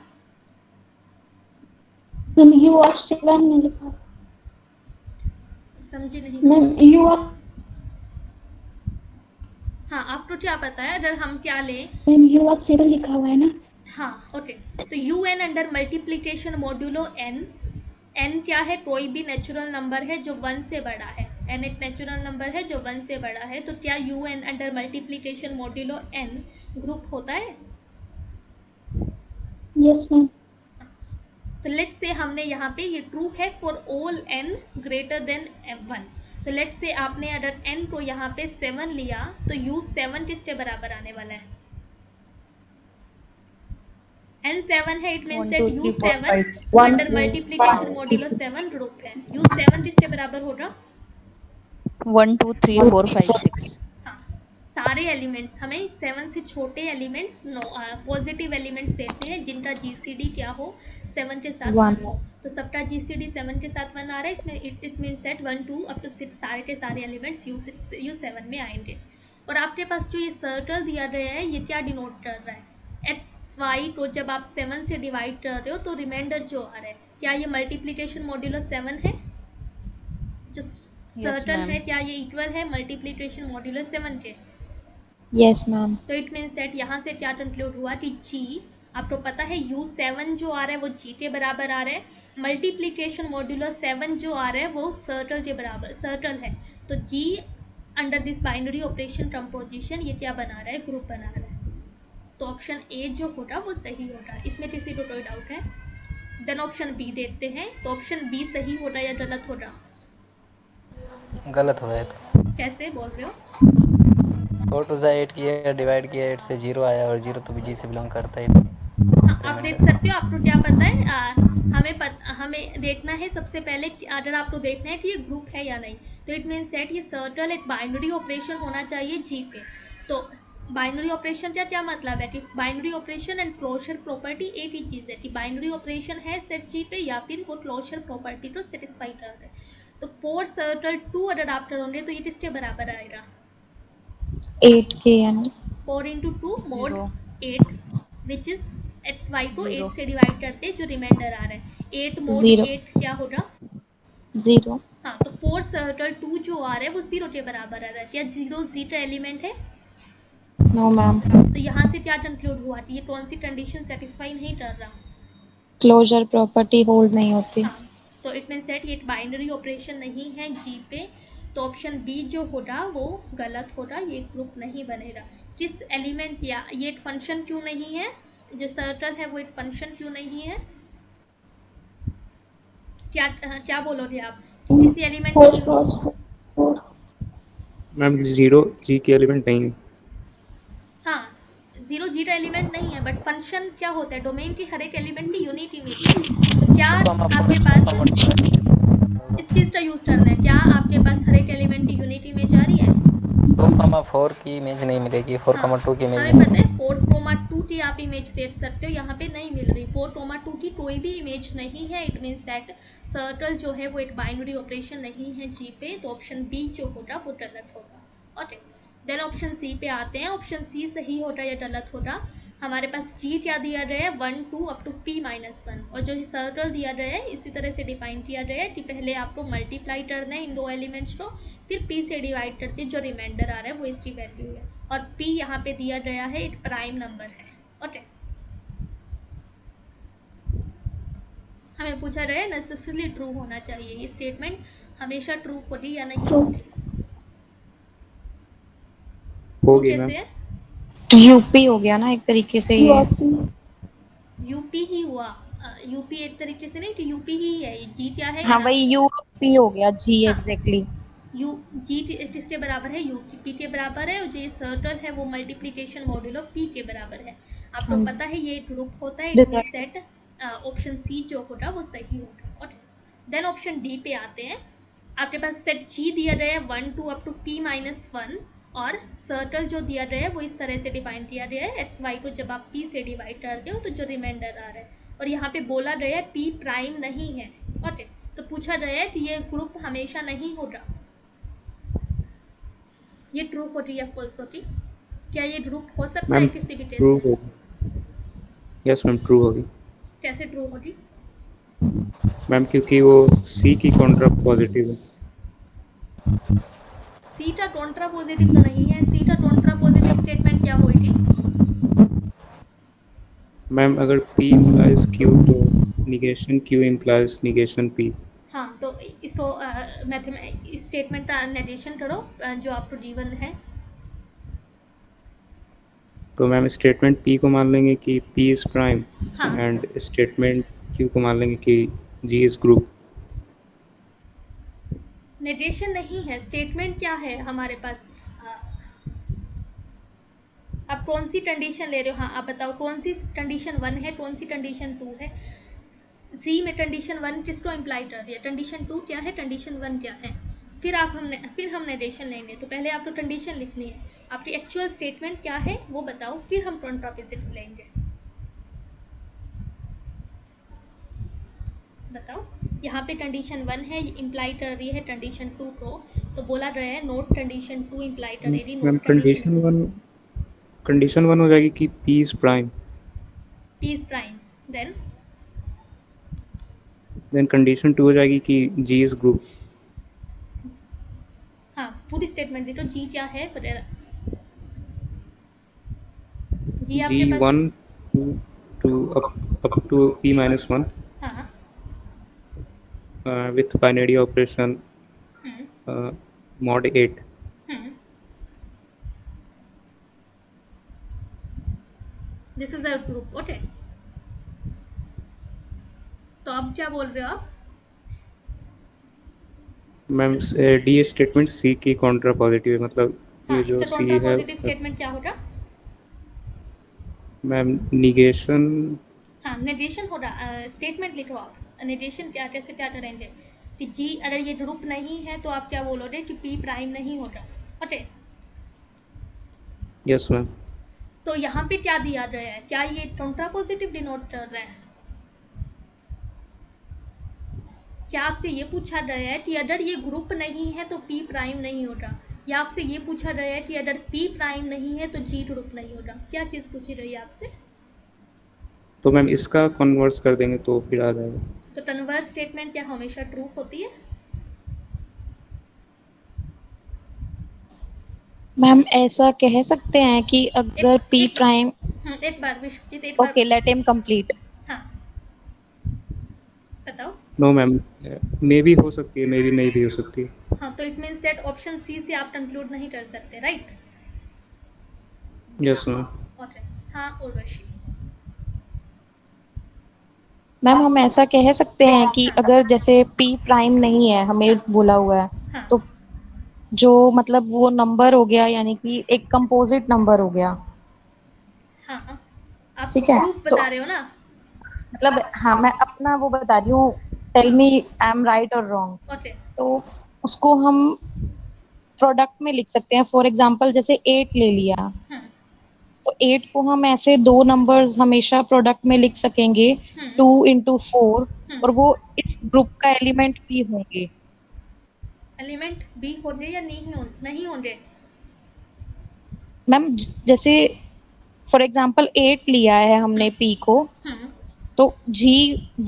मैम यू और 7 में लिखा। समझी नहीं मैम मैं। यू और हाँ, आपको क्या पता है अगर हम क्या लें? मैम यू और 7 लिखा हुआ है ना। हाँ ओके। तो U N under multiplication modulo N, N क्या है? कोई भी नेचुरल नंबर है जो 1 से बड़ा है। एन एक नेचुरल नंबर है जो 1 से बड़ा है। तो क्या U N under multiplication modulo N group होता है? Yes ma'am. तो लेट्स से हमने यहाँ पे ये ट्रू है for all n greater than 1। तो लेट्स से आपने अगर n को यहाँ पे 7 लिया तो u 7 किसके बराबर आने वाला है? n 7 है, it means 1 that 2 u 3 4 7 5 under multiplication modulo 7 group है। u 7 किसके बराबर होगा? 1 2 3 4 5 6। हाँ, सारे एलिमेंट्स हमें 7 से छोटे एलिमेंट्स पॉजिटिव एलिमेंट्स देते हैं जिनका जीसीडी क्या हो, 7 के साथ 1 हो। तो सबका जीसीडी 7 के साथ 1 आ रहा है, इसमें it means that 1 2 up to 6 सारे के सारे एलिमेंट्स यू 7 में आएंगे। और आपके पास जो ये सर्कल दिया गया है ये क्या डिनोट कर रहा है? एक्स वाई को जब आप 7 से डिवाइड कर रहे हो तो रिमाइंडर जो आ रहा है, क्या ये मल्टीप्लीकेशन मॉड्यूलो 7 है? जो यस सर्कल मैम। है क्या ये इक्वल है मल्टीप्लीकेशन मॉड्यूलो 7 के? Yes ma'am. तो इट मीन्स दैट यहाँ से क्या कंक्लूड हुआ कि जी, आपको पता है u7 जो आ रहा है वो g के बराबर आ रहा है, मल्टीप्लीकेशन मॉड्यूलर 7 जो आ रहा है वो सर्कल के बराबर सर्कल है। तो g under this binary operation composition ये क्या बना रहा है? ग्रुप बना रहा है। तो ऑप्शन ए जो होगा वो सही होगा, इसमें किसी को कोई डाउट है? देन ऑप्शन बी देखते हैं। तो ऑप्शन बी सही होगा या गलत होगा? गलत हो गया तो कैसे बोल रहे हो? 4 टू 8 किया, डिवाइड किया 8 से 0 आया, और 0 तो भी जी से बिलोंग करता ही। हाँ, आप देख सकते हो। आपको क्या पता है? हमें देखना है सबसे पहले अगर आपको देखना है कि ये ग्रुप है या नहीं, तो इट मीन्स दैट ये सर्कल एक बाइनरी ऑपरेशन होना चाहिए जी पे। तो बाइनरी ऑपरेशन का क्या मतलब है कि binary operation and closure property एक ही चीज़ है कि बाइनरी ऑपरेशन है सेट जी पे या फिर वो क्लोजर प्रॉपर्टी को सेटिस्फाई कर रहे हैं। तो 4 सर्कल 2 अगर आप करोगे तो ये किसके बराबर आएगा? 8 के यानी 4 into 2 mod 0 8 which is X Y को 8 0 से डिवाइड करते जो रिमाइंडर आ रहा है 8 मोड 0 8 क्या होगा? 0। हाँ, तो 4 सर्कल 2 जो आ रहा है वो 0 के बराबर आ रहा है। क्या 0 जी का एलिमेंट है? No ma'am. तो यहाँ से क्या कंक्लूड हुआ कि ये कौन सी कंडीशन सेटिस्फाई नहीं कर रहा? क्लोजर प्रॉपर्टी होल्ड नहीं होती। हाँ, तो इट मीन्स दैट ये एक बाइनरी ऑपरेशन नहीं है जी पे। तो ऑप्शन बी जो होगा वो गलत होगा, ये ग्रुप नहीं बनेगा। किस एलिमेंट या ये एक फंक्शन क्यों नहीं है? जो सर्कल है वो एक फंक्शन क्यों नहीं है? क्या क्या बोलोगे आप कि किसी एलिमेंट की 4 क्रॉस 4। मैम 0 जी के एलिमेंट नहीं। हाँ, 0 जीरो एलिमेंट नहीं है, बट फंक्शन क्या होता है? डोमेन की हर एक एलिमेंट की यूनिट इमेज है। तो क्या आपके पास इस चीज़ का यूज़ करना है? क्या आपके पास हर एक एलिमेंट की यूनिट इमेज आ रही है? 2,4 की इमेज नहीं मिलेगी, 4,2 की इमेज हमें नहीं पता है मिलेगी। 4,2 की आप इमेज देख सकते हो, यहाँ पे नहीं मिल रही। 4,2 की कोई भी इमेज नहीं है। इट मीन्स दैट सर्कल जो है वो एक बाइनरी ऑपरेशन नहीं है जी पे। तो ऑप्शन बी जो होगा वो गलत होगा। ओके, देन ऑप्शन सी पे आते हैं। ऑप्शन सी सही होगा या गलत होगा? हमारे पास जी क्या दिया गया है? 1 2 अप टू p-1, और जो सर्कल दिया गया है इसी तरह से डिफाइन किया गया है कि पहले आपको मल्टीप्लाई करना है इन दो एलिमेंट्स को, फिर p से डिवाइड करके जो रिमाइंडर आ रहा है वो इसकी वैल्यू है। और p यहाँ पे दिया गया है एक प्राइम नंबर है। ओके, हमें पूछा गया है नेसेसरली ट्रू होना चाहिए, ये स्टेटमेंट हमेशा ट्रू होगी या नहीं होगी? होगी कैसे मैम। है? यूपी हो गया ना एक तरीके से ये। यूपी ही हुआ। यूपी एक तरीके से नहीं, तो यूपी ही है। जी क्या है हाँ यहाँ? वही यूपी हो गया जी हाँ। एग्जैक्टली। यू जी किसके बराबर है? यू पी के बराबर है, और जो ये सर्कल है वो मल्टीप्लिकेशन मॉड्यूल ऑफ पी के बराबर है। आपको हाँ जी। पता है ये ग्रुप होता है, it means that option C जो होगा वो सही होगा। ओके, देन ऑप्शन डी पे आते हैं। आपके पास सेट जी दिया गया है 1 two up to p minus 1, और सर्कल जो दिया गया है वो इस तरह से डिफाइन किया गया है, एक्स वाई को जब आप p से डिवाइड करते हो तो जो रिमाइंडर आ रहा है, और यहाँ पे बोला गया है p प्राइम नहीं है। ओके, तो पूछा गया है कि ये ग्रुप हमेशा नहीं होगा, ये ट्रू होती या फॉल्स होती? क्या ये ग्रुप हो सकता है मैम किसी भी ट्रू टेस्ट में? होगी। यस मैम ट्रू होगी। कैसे ट्रू होती? मैम क्योंकि वो सी की कॉन्ट्रा पॉजिटिव है। सीटा कॉन्ट्रा पॉजिटिव तो नहीं है। सीटा कॉन्ट्रा पॉजिटिव स्टेटमेंट क्या होगी? मैम अगर P implies Q तो negation Q implies negation P। हाँ, तो इसको इस स्टेटमेंट का नरेशन करो जो आपको गिवन है। तो मैम स्टेटमेंट P को मान लेंगे कि P इज प्राइम, हाँ, एंड स्टेटमेंट Q को मान लेंगे कि G इज ग्रुप। नरेशन नहीं है, स्टेटमेंट क्या है हमारे पास? आप कौन सी कंडीशन ले रहे हो? हाँ, आप बताओ कौन सी कंडीशन 1 है, कौन सी कंडीशन 2 है? सी में कंडीशन 1 किसको इम्प्लाई कर रही है? कंडीशन 2 क्या है, कंडीशन 1 क्या है? फिर हम नरेशन लेंगे। तो पहले आपको कंडीशन लिखनी है, आपकी एक्चुअल स्टेटमेंट क्या है वो बताओ, फिर हम कॉन्ट्रापोजिट लेंगे। बताओ, यहाँ पे कंडीशन 1 है, इम्प्लाई कर रही है कंडीशन 2 को, तो बोला गया है नोट कंडीशन 2 इम्प्लाई करेगी ma'am not condition condition one हो जाएगी कि P is prime. P is prime. Then condition 2 हो जाएगी कि G इज ग्रुप। हाँ, पूरी स्टेटमेंट दे तो जी क्या है? जी G आपके पास 1 two up to P minus 1 हाँ। with binary operation mod 8। This is a group. Okay, तो अब क्या बोल रहे हो आप? मैम डी स्टेटमेंट सी की कॉन्ट्रा पॉजिटिव है, मतलब हाँ, ये जो इसका सी कॉन्ट्रा है पॉजिटिव उसका स्टेटमेंट क्या होगा? Ma'am negation. हाँ, नेगेशन होगा। स्टेटमेंट लिखो आप। नेगेशन क्या, कैसे क्या करेंगे कि जी अगर ये ग्रुप नहीं है तो आप क्या बोलोगे कि पी प्राइम नहीं होगा। Okay, yes ma'am. तो यहाँ पे क्या दिया गया है? क्या ये कॉन्ट्रा पॉजिटिव डिनोट कर रहा है? क्या आपसे ये पूछा गया है कि अगर ये ग्रुप नहीं है तो पी प्राइम नहीं होगा, या आपसे ये पूछा गया है कि अगर पी प्राइम नहीं है तो जी ग्रुप नहीं होगा? क्या चीज़ पूछी रही है आपसे? तो मैम इसका कन्वर्स कर देंगे तो फिर आ जाएगा। तो कन्वर्स स्टेटमेंट क्या हमेशा ट्रू होती है? मैम ऐसा कह सकते हैं कि अगर P प्राइम। एक बार विश्वजीत, एक बार। Okay let him complete. हाँ, बताओ। नो मैम, मे भी हो सकती है, मे भी नहीं भी हो सकती है। हाँ, तो it means that option C से आप कंक्लूड नहीं कर सकते, राइट? Yes ma'am. ओके, हाँ उर्वशी। मैम हम ऐसा कह सकते हैं कि अगर जैसे P प्राइम नहीं है हमें बोला हुआ है, हाँ तो जो मतलब वो नंबर हो गया यानी कि एक कंपोजिट नंबर हो गया। हाँ, आप ठीक है, प्रूफ तो बता रहे हो ना? मतलब हाँ मैं अपना वो बता रही हूँ, tell me I am right और रॉन्ग। ओके। तो उसको हम प्रोडक्ट में लिख सकते हैं। फॉर एग्जांपल जैसे 8 ले लिया, तो 8 को हम ऐसे दो नंबर्स हमेशा प्रोडक्ट में लिख सकेंगे, 2 into 4, और वो इस ग्रुप का एलिमेंट भी होंगे। एलिमेंट बी होंगे या नहीं होंगे? मैम जैसे फॉर एग्जांपल 8 लिया है हमने P को, तो G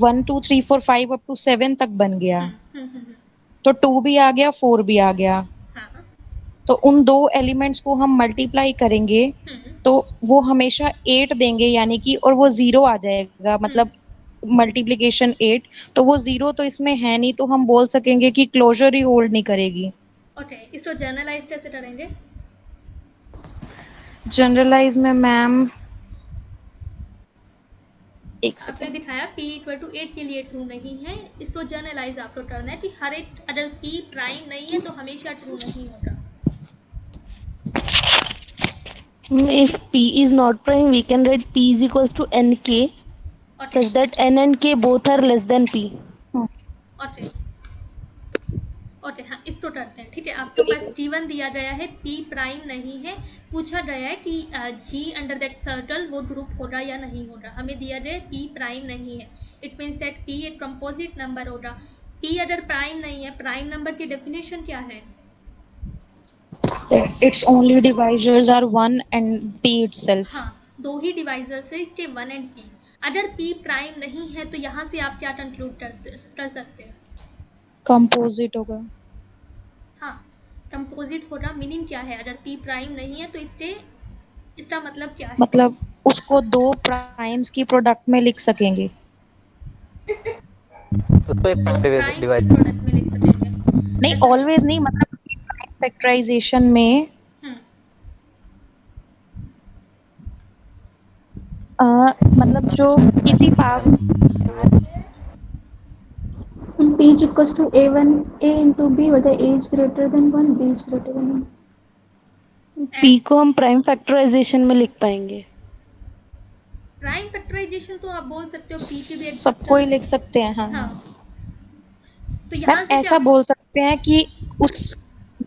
1 2 3 4 5 अप टू 7 तक बन गया, तो 2 भी आ गया 4 भी आ गया। तो उन दो एलिमेंट्स को हम मल्टीप्लाई करेंगे तो वो हमेशा 8 देंगे, यानी कि और वो 0 आ जाएगा, मतलब मल्टीप्लिकेशन 8। तो वो 0 तो इसमें है नहीं, तो हम बोल सकेंगे कि क्लोजर ही होल्ड नहीं करेगी। ओके, इसको जर्नलाइज कैसे करेंगे? जनरलाइज में मैम एक आपने सेकेंड, दिखाया p इक्वल टू 8 के लिए ट्रू नहीं है, इसको जनरलाइज आपको करना है कि हर एक अगर p प्राइम नहीं है तो हमेशा ट्रू नहीं होगा। If P is not prime, we can write P is equals to Nk such that N and K both are less than P. Okay okay, हाँ इसको करते हैं। ठीक है, आपके पास G1 दिया गया है, P प्राइम नहीं है, पूछा गया है कि G अंडर दैट सर्कल वो ग्रुप होगा या नहीं होगा। हमें दिया गया है P प्राइम नहीं है, इट मीन्स दैट P एक कंपोजिट नंबर होगा। P अगर प्राइम नहीं है, प्राइम नंबर की डेफिनेशन क्या है? its only divisors are 1 and P itself. हाँ, दो ही डिवाइजर्स है इसके 1 एंड P। अगर P प्राइम नहीं है तो यहाँ से आप क्या कंक्लूड कर सकते हैं? कंपोजिट होगा। हाँ, कंपोजिट होगा। मीनिंग क्या है? अगर P प्राइम नहीं है तो इसका मतलब क्या है? मतलब उसको दो प्राइम्स की प्रोडक्ट में लिख सकेंगे। उसको एक दो पे प्राइम्स की डिवाइड प्रोडक्ट में लिख सकेंगे। नहीं, ऑलवेज नहीं, मतलब प्राइम फैक्टराइजेशन में मतलब जो किसी power P is equals to A1 A into B where the A is greater than 1 B is greater than 1. P को हम प्राइम फैक्टराइजेशन में लिख पाएंगे। प्राइम फैक्टराइजेशन तो आप बोल सकते हो P की भी सबको ही लिख सकते हैं। हाँ, तो यहाँ से ऐसा बोल सकते हैं कि उस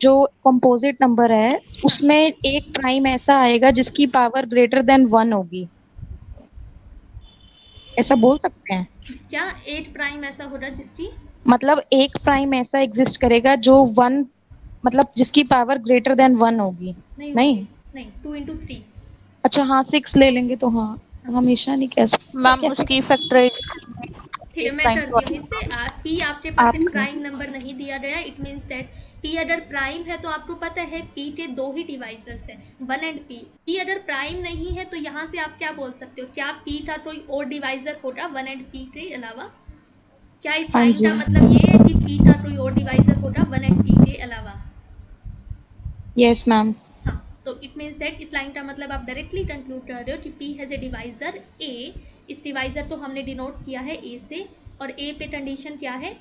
जो कंपोजिट नंबर है उसमें एक प्राइम ऐसा आएगा जिसकी पावर ग्रेटर देन 1 होगी, ऐसा बोल सकते हैं। क्या 8 प्राइम ऐसा होगा जिसकी मतलब एक प्राइम ऐसा एग्जिस्ट करेगा जो 1 मतलब जिसकी पावर ग्रेटर देन 1 होगी। नहीं 2 into 3। अच्छा हाँ 6 ले लेंगे तो हाँ, हमेशा नहीं कह सकते मैम उसकी फैक्टराइजेशन ठीक है, मैं करती हूँ इससे। P आपके पास एक प्राइम नंबर नहीं दिया गया, इट मीन्स दैट P अगर प्राइम है तो आपको पता है P के दो ही डिवाइजर्स हैं, 1 एंड P। P अगर प्राइम नहीं है तो यहाँ से आप क्या बोल सकते हो? क्या P का कोई और डिवाइजर होगा 1 एंड P के अलावा? क्या इस लाइन का मतलब ये है कि P का कोई और डिवाइजर होगा 1 एंड P के अलावा? Yes ma'am. हाँ, तो इट मीन्स दैट इस लाइन का मतलब आप डायरेक्टली कंक्लूड कर रहे हो कि P has a divisor A। इस डिवाइजर तो हमने डिनोट किया है A से, और A पे कंडीशन क्या है?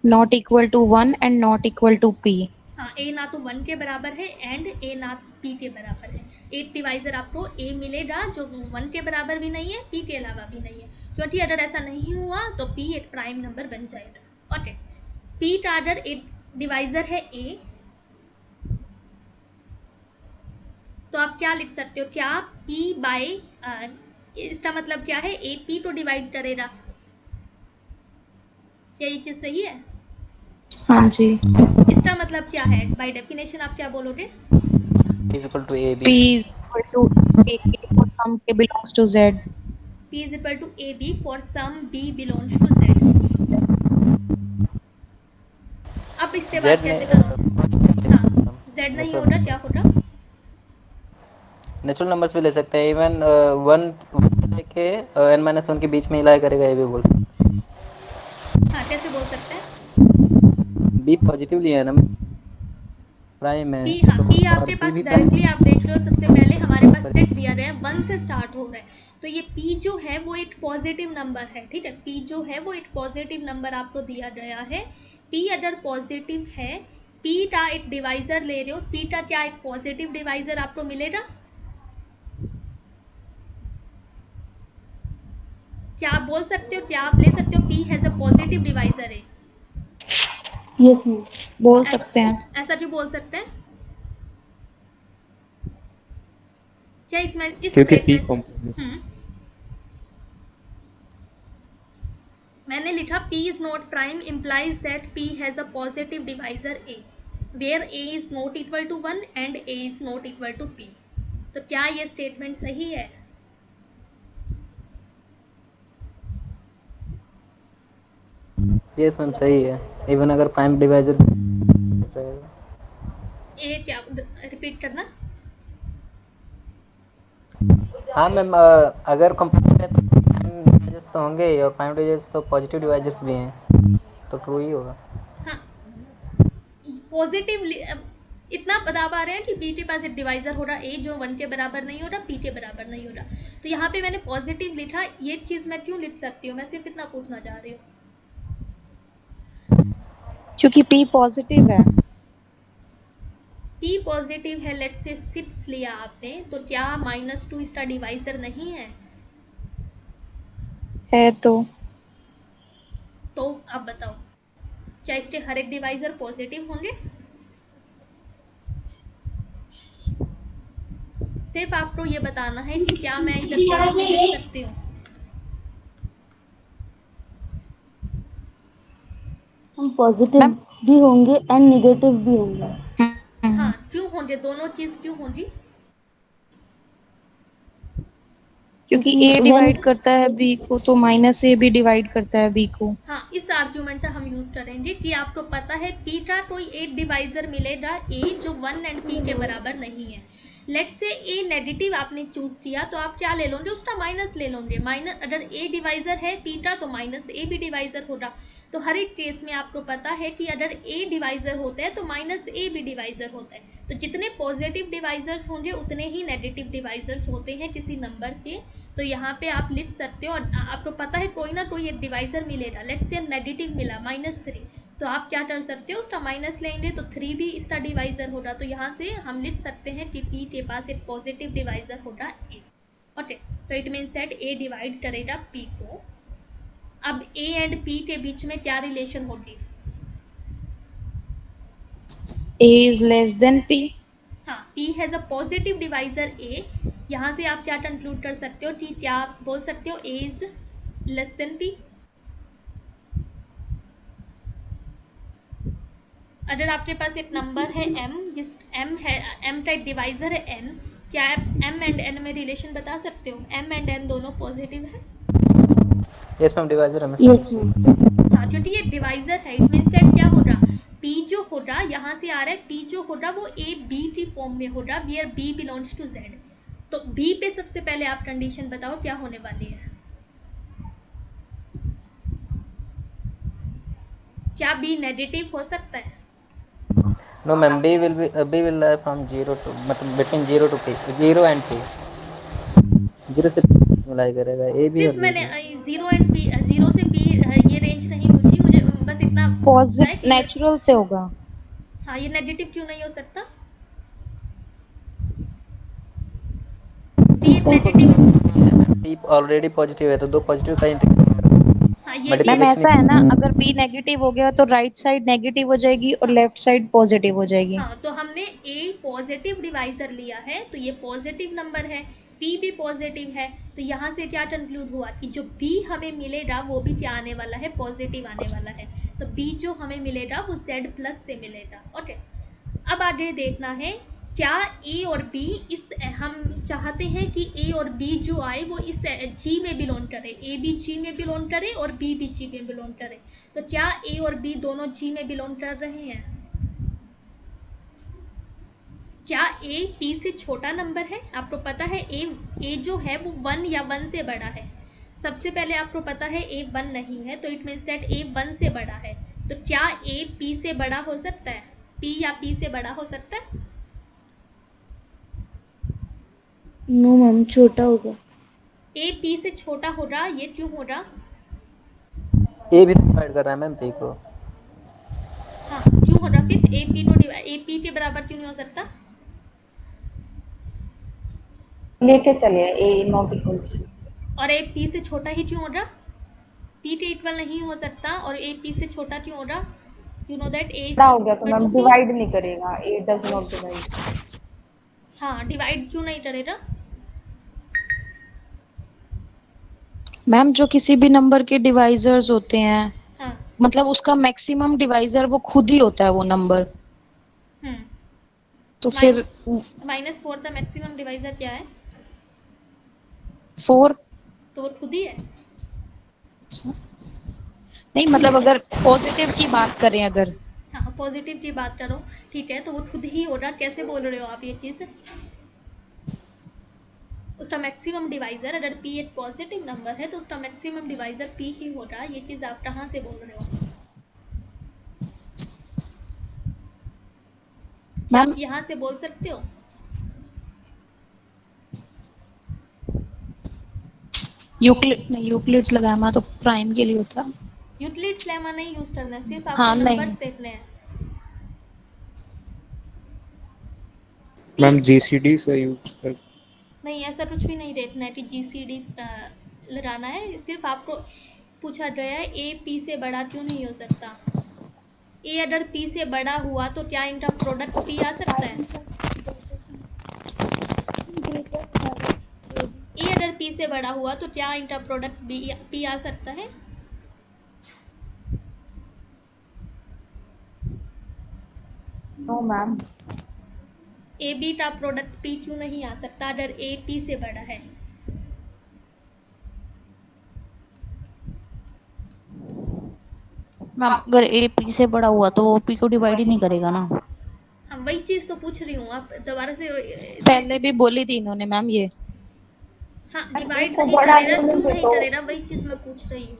Not equal to 1 and not equal to P। हाँ, A ना तो 1 के बराबर है एंड A ना P के बराबर है। एक डिवाइजर आपको A मिलेगा जो 1 के बराबर भी नहीं है, P के अलावा भी नहीं है, क्योंकि अगर ऐसा नहीं हुआ तो P एक प्राइम नंबर बन जाएगा। ओके, P का अगर एक डिवाइजर है A तो आप क्या लिख सकते हो? क्या P बाय इसका मतलब क्या है? A P को डिवाइड करेगा। क्या ये चीज़ सही है? हाँ जी। इसका मतलब क्या है? बाय डेफिनेशन आप क्या बोलोगे? P is equal to AB. P is equal to AK for some K belongs to Z. P is equal to AB for some B belongs to Z। अब इसके बाद कैसे करोगे? हाँ, Z नहीं होगा, क्या होगा? नेचुरल नंबर्स भी ले सकते हैं, इवन 1 के n-1 के बीच में ही लाया करेगा, ये भी बोल सकते हैं। हाँ, कैसे बोल सकते हैं? B पॉजिटिवली है ना, प्राइम है। P, हाँ, P आपके पास डायरेक्टली आप देख लो, सबसे पहले हमारे पास सेट दिया गया है 1 से स्टार्ट हो रहा है, तो ये P जो है वो एक पॉजिटिव नंबर है। ठीक है, P जो है वो एक पॉजिटिव नंबर आपको दिया गया है। P अगर पॉजिटिव है, P का एक डिवाइजर ले रहे हो, P का क्या एक पॉजिटिव डिवाइजर आपको मिलेगा? क्या आप बोल सकते हो? क्या आप ले सकते हो P has a positive divisor है? यस मैम, बोल सकते हैं। ऐसा क्यों बोल सकते हैं? क्या इसमें इस क्योंकि P स्टेटमेंट मैंने लिखा P is not prime implies that P has a positive divisor A where A is not equal to 1 and A is not equal to P। तो क्या ये स्टेटमेंट सही है? यस मैम, सही है, इवन अगर प्राइम डिवाइजर रहेगा। ये क्या रिपीट करना? हाँ मैम, अगर कंप्यूटर है तो प्राइम डिवाइजर्स तो होंगे ही, और प्राइम डिवाइजर्स तो पॉजिटिव डिवाइजर्स भी हैं, तो ट्रू ही होगा। हाँ, पॉजिटिव इतना बता पा रहे हैं कि बी के पास एक डिवाइजर हो रहा ए जो 1 के बराबर नहीं हो रहा, पी के बराबर नहीं हो रहा। तो यहाँ पे मैंने पॉजिटिव लिखा, ये चीज़ मैं क्यों लिख सकती हूँ, मैं सिर्फ इतना पूछना चाह रही हूँ। क्योंकि पी पॉजिटिव है। पी पॉजिटिव है, लेट्स से 6 लिया आपने, तो क्या -2 इसका डिवाइजर नहीं है? है तो अब बताओ, क्या इसके हर एक डिवाइजर पॉजिटिव होंगे? सिर्फ आपको ये बताना है कि क्या मैं इधर पॉजिटिव लिख सकती हूँ। हम पॉजिटिव भी होंगे एंड नेगेटिव भी होंगे। हाँ, क्यों होंगे, दोनों चीज क्यों होंगी? क्योंकि ए डिवाइड करता है बी को, तो -a भी डिवाइड करता है बी को। हाँ, इस आर्ग्यूमेंट का हम यूज करेंगे कि आपको पता है पी का कोई एक डिवाइजर मिलेगा ए जो 1 एंड पी के बराबर नहीं है। लेट्स से ए नेगेटिव आपने चूज किया, तो आप क्या ले लोगे, उसका माइनस ले लोगे। माइनस, अगर ए डिवाइजर है पी का तो -a भी डिवाइजर होगा। तो हर एक केस में आपको पता है कि अगर ए डिवाइजर होता है तो -a भी डिवाइजर होता है। तो जितने पॉजिटिव डिवाइजर्स होंगे उतने ही नेगेटिव डिवाइजर्स होते हैं किसी नंबर के। तो यहाँ पे आप लिख सकते हो, और आपको पता है कोई ना कोई एक डिवाइजर मिलेगा। लेट्स से नेगेटिव मिला -3, तो आप क्या कर सकते हो, उसका माइनस लेंगे तो 3 भी इसका डिवाइजर होगा। तो यहाँ से हम लिख सकते हैं कि पी के पास एक पॉजिटिव डिवाइजर होगा ए। ओके, तो it means that A divide करेगा पी को। अब ए एंड पी के बीच में क्या रिलेशन होगी? A is less than P। हाँ, P has a positive divisor A। यहाँ से आप क्या कंक्लूड कर सकते हो कि क्या आप बोल सकते हो A is less than P? अगर आपके पास एक नंबर है m, जिस m है, m का एक डिवाइजर है n, क्या आप m एंड n में रिलेशन बता सकते हो? m एंड n दोनों पॉजिटिव है? यस मैम, डिवाइजर हमेशा हाँ, क्योंकि ये डिवाइजर है, इट मीन्स दैट क्या होगा, P जो होगा, यहाँ से आ रहा है P जो होगा वो A B की फॉर्म में होगा, where B belongs to Z। तो B पे सबसे पहले आप कंडीशन बताओ क्या होने वाली है। क्या B नेगेटिव हो सकता है? No ma'am, B will from 0 to, मतलब between 0 to P, 0 and P, 0 से मिलाई करेगा ए भी। सिर्फ मैंने 0 एंड P, 0 से P ये रेंज नहीं पूछी मुझे, बस इतना पॉजिटिव है कि नेचुरल से होगा। हाँ, ये नेगेटिव क्यों नहीं हो सकता? P ऑलरेडी पॉजिटिव है, तो दो पॉजिटिव का इंटीग्रेशन। मैम ऐसा है ना, अगर P नेगेटिव हो गया तो राइट साइड नेगेटिव हो जाएगी और लेफ्ट साइड पॉजिटिव हो जाएगी। हाँ, तो हमने A पॉजिटिव डिवाइजर लिया है, तो ये पॉजिटिव नंबर है, P भी पॉजिटिव है। तो यहाँ से क्या कंक्लूड हुआ कि जो B हमें मिलेगा वो भी क्या आने वाला है, पॉजिटिव आने वाला है। तो B जो हमें मिलेगा वो Z प्लस से मिलेगा। ओके, अब आगे देखना है क्या A और B, इस हम चाहते हैं कि A और B जो आए वो इस G में बिलोंग करे, A भी G में बिलोंग करे और B भी G में बिलोंग करे। तो क्या A और B दोनों G में बिलोंग कर रहे हैं? क्या A P से छोटा नंबर है? आपको पता है A जो है वो 1 या 1 से बड़ा है। सबसे पहले आपको पता है A 1 नहीं है, तो इट मीन्स दैट A 1 से बड़ा है। तो क्या A P से बड़ा हो सकता है? P या P से बड़ा हो सकता है? नो मैम, छोटा होगा। A P से छोटा होगा, ये क्यों होगा? ए भी डिवाइड कर रहा है मैम P को। हाँ, क्यों होगा फिर? A P के बराबर क्यों नहीं हो सकता? लेके चलिए A नॉट इक्वल टू, और A P से छोटा ही क्यों होगा? P के इक्वल नहीं हो सकता और A P से छोटा क्यों होगा? You know that A is बड़ा हो गया तो equal ma'am to P। Divide नहीं करेगा, A डज नॉट डिवाइड। हाँ, डिवाइड क्यों नहीं करेगा? मैम जो किसी भी नंबर के डिवाइजर्स होते हैं, हाँ, मतलब उसका मैक्सिमम डिवाइजर वो खुद ही होता है वो नंबर। तो फिर -4 का मैक्सिमम डिवाइजर क्या है? 4। तो वो खुद ही है। नहीं, मतलब अगर पॉजिटिव की बात करें, अगर हाँ, पॉजिटिव की बात करो, ठीक है, तो वो खुद ही होगा। कैसे बोल रहे हो आप ये चीज़? उसका मैक्सिमम डिवाइजर, अगर P एक पॉजिटिव नंबर है तो उसका मैक्सिमम डिवाइजर P ही होगा। ये चीज़ आप कहाँ से बोल रहे हो? क्या मैम आप यहाँ से बोल सकते हो? यूक्लिड नहीं, यूक्लिड्स लगाना तो प्राइम के लिए होता है। यूक्लिड्स लेमा नहीं यूज करना है, सिर्फ आपको हाँ नहीं, नंबर्स देखने हैं। मैम जीसीडी से यूज कर। नहीं, ऐसा कुछ भी नहीं देखना है कि जीसीडी लगाना है, सिर्फ आपको पूछा गया है ए पी से बड़ा क्यों नहीं हो सकता। ए अगर पी से बड़ा हुआ तो क्या इनका प्रोडक्ट पी आ सकता है? ए अगर पी से बड़ा हुआ तो क्या इनका प्रोडक्ट पी आ सकता है? No ma'am. ए बी का प्रोडक्ट पी क्यों नहीं आ सकता अगर ए पी से बड़ा है? मैम अगर ए पी से बड़ा हुआ तो वो पी को डिवाइड ही नहीं करेगा ना। हाँ, वही चीज़ तो पूछ रही हूँ, आप दोबारा से पहले भी बोली थी इन्होंने मैम ये। हाँ, ए डिवाइड को नहीं बड़ा करेगा, लेने क्यों के नहीं तो करेगा, वही चीज़ मैं पूछ रही हूँ।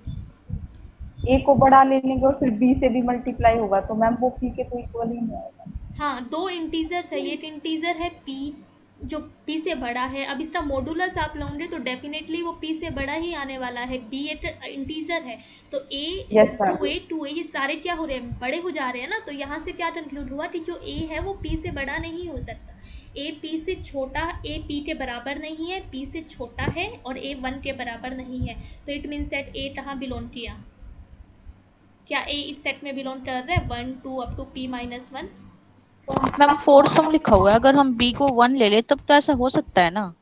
ए को बड़ा ले लेंगे और फिर बी से भी मल्टीप्लाई होगा तो मैम वो पी के तो इक्वल ही नहीं आएगा। हाँ, दो इंटीजर्स है, एक इंटीजर है पी जो पी से बड़ा है। अब इसका मॉडुलस आप लोगे तो डेफिनेटली वो पी से बड़ा ही आने वाला है। बी एक इंटीजर है तो ए यस मैम। टू ए ये सारे क्या हो रहे हैं, बड़े हो जा रहे हैं ना। तो यहाँ से क्या कंक्लूड हुआ कि जो ए है वो पी से बड़ा नहीं हो सकता। ए पी से छोटा, ए पी के बराबर नहीं है, पी से छोटा है और ए 1 के बराबर नहीं है। तो इट मीन्स दैट ए कहाँ बिलोंग किया? क्या ए इस सेट में बिलोंग कर रहा है 1 2 up to p minus 1? Ma'am four sum लिखा हुआ है, अगर हम बी को 1 ले ले तब तो ऐसा हो सकता है ना।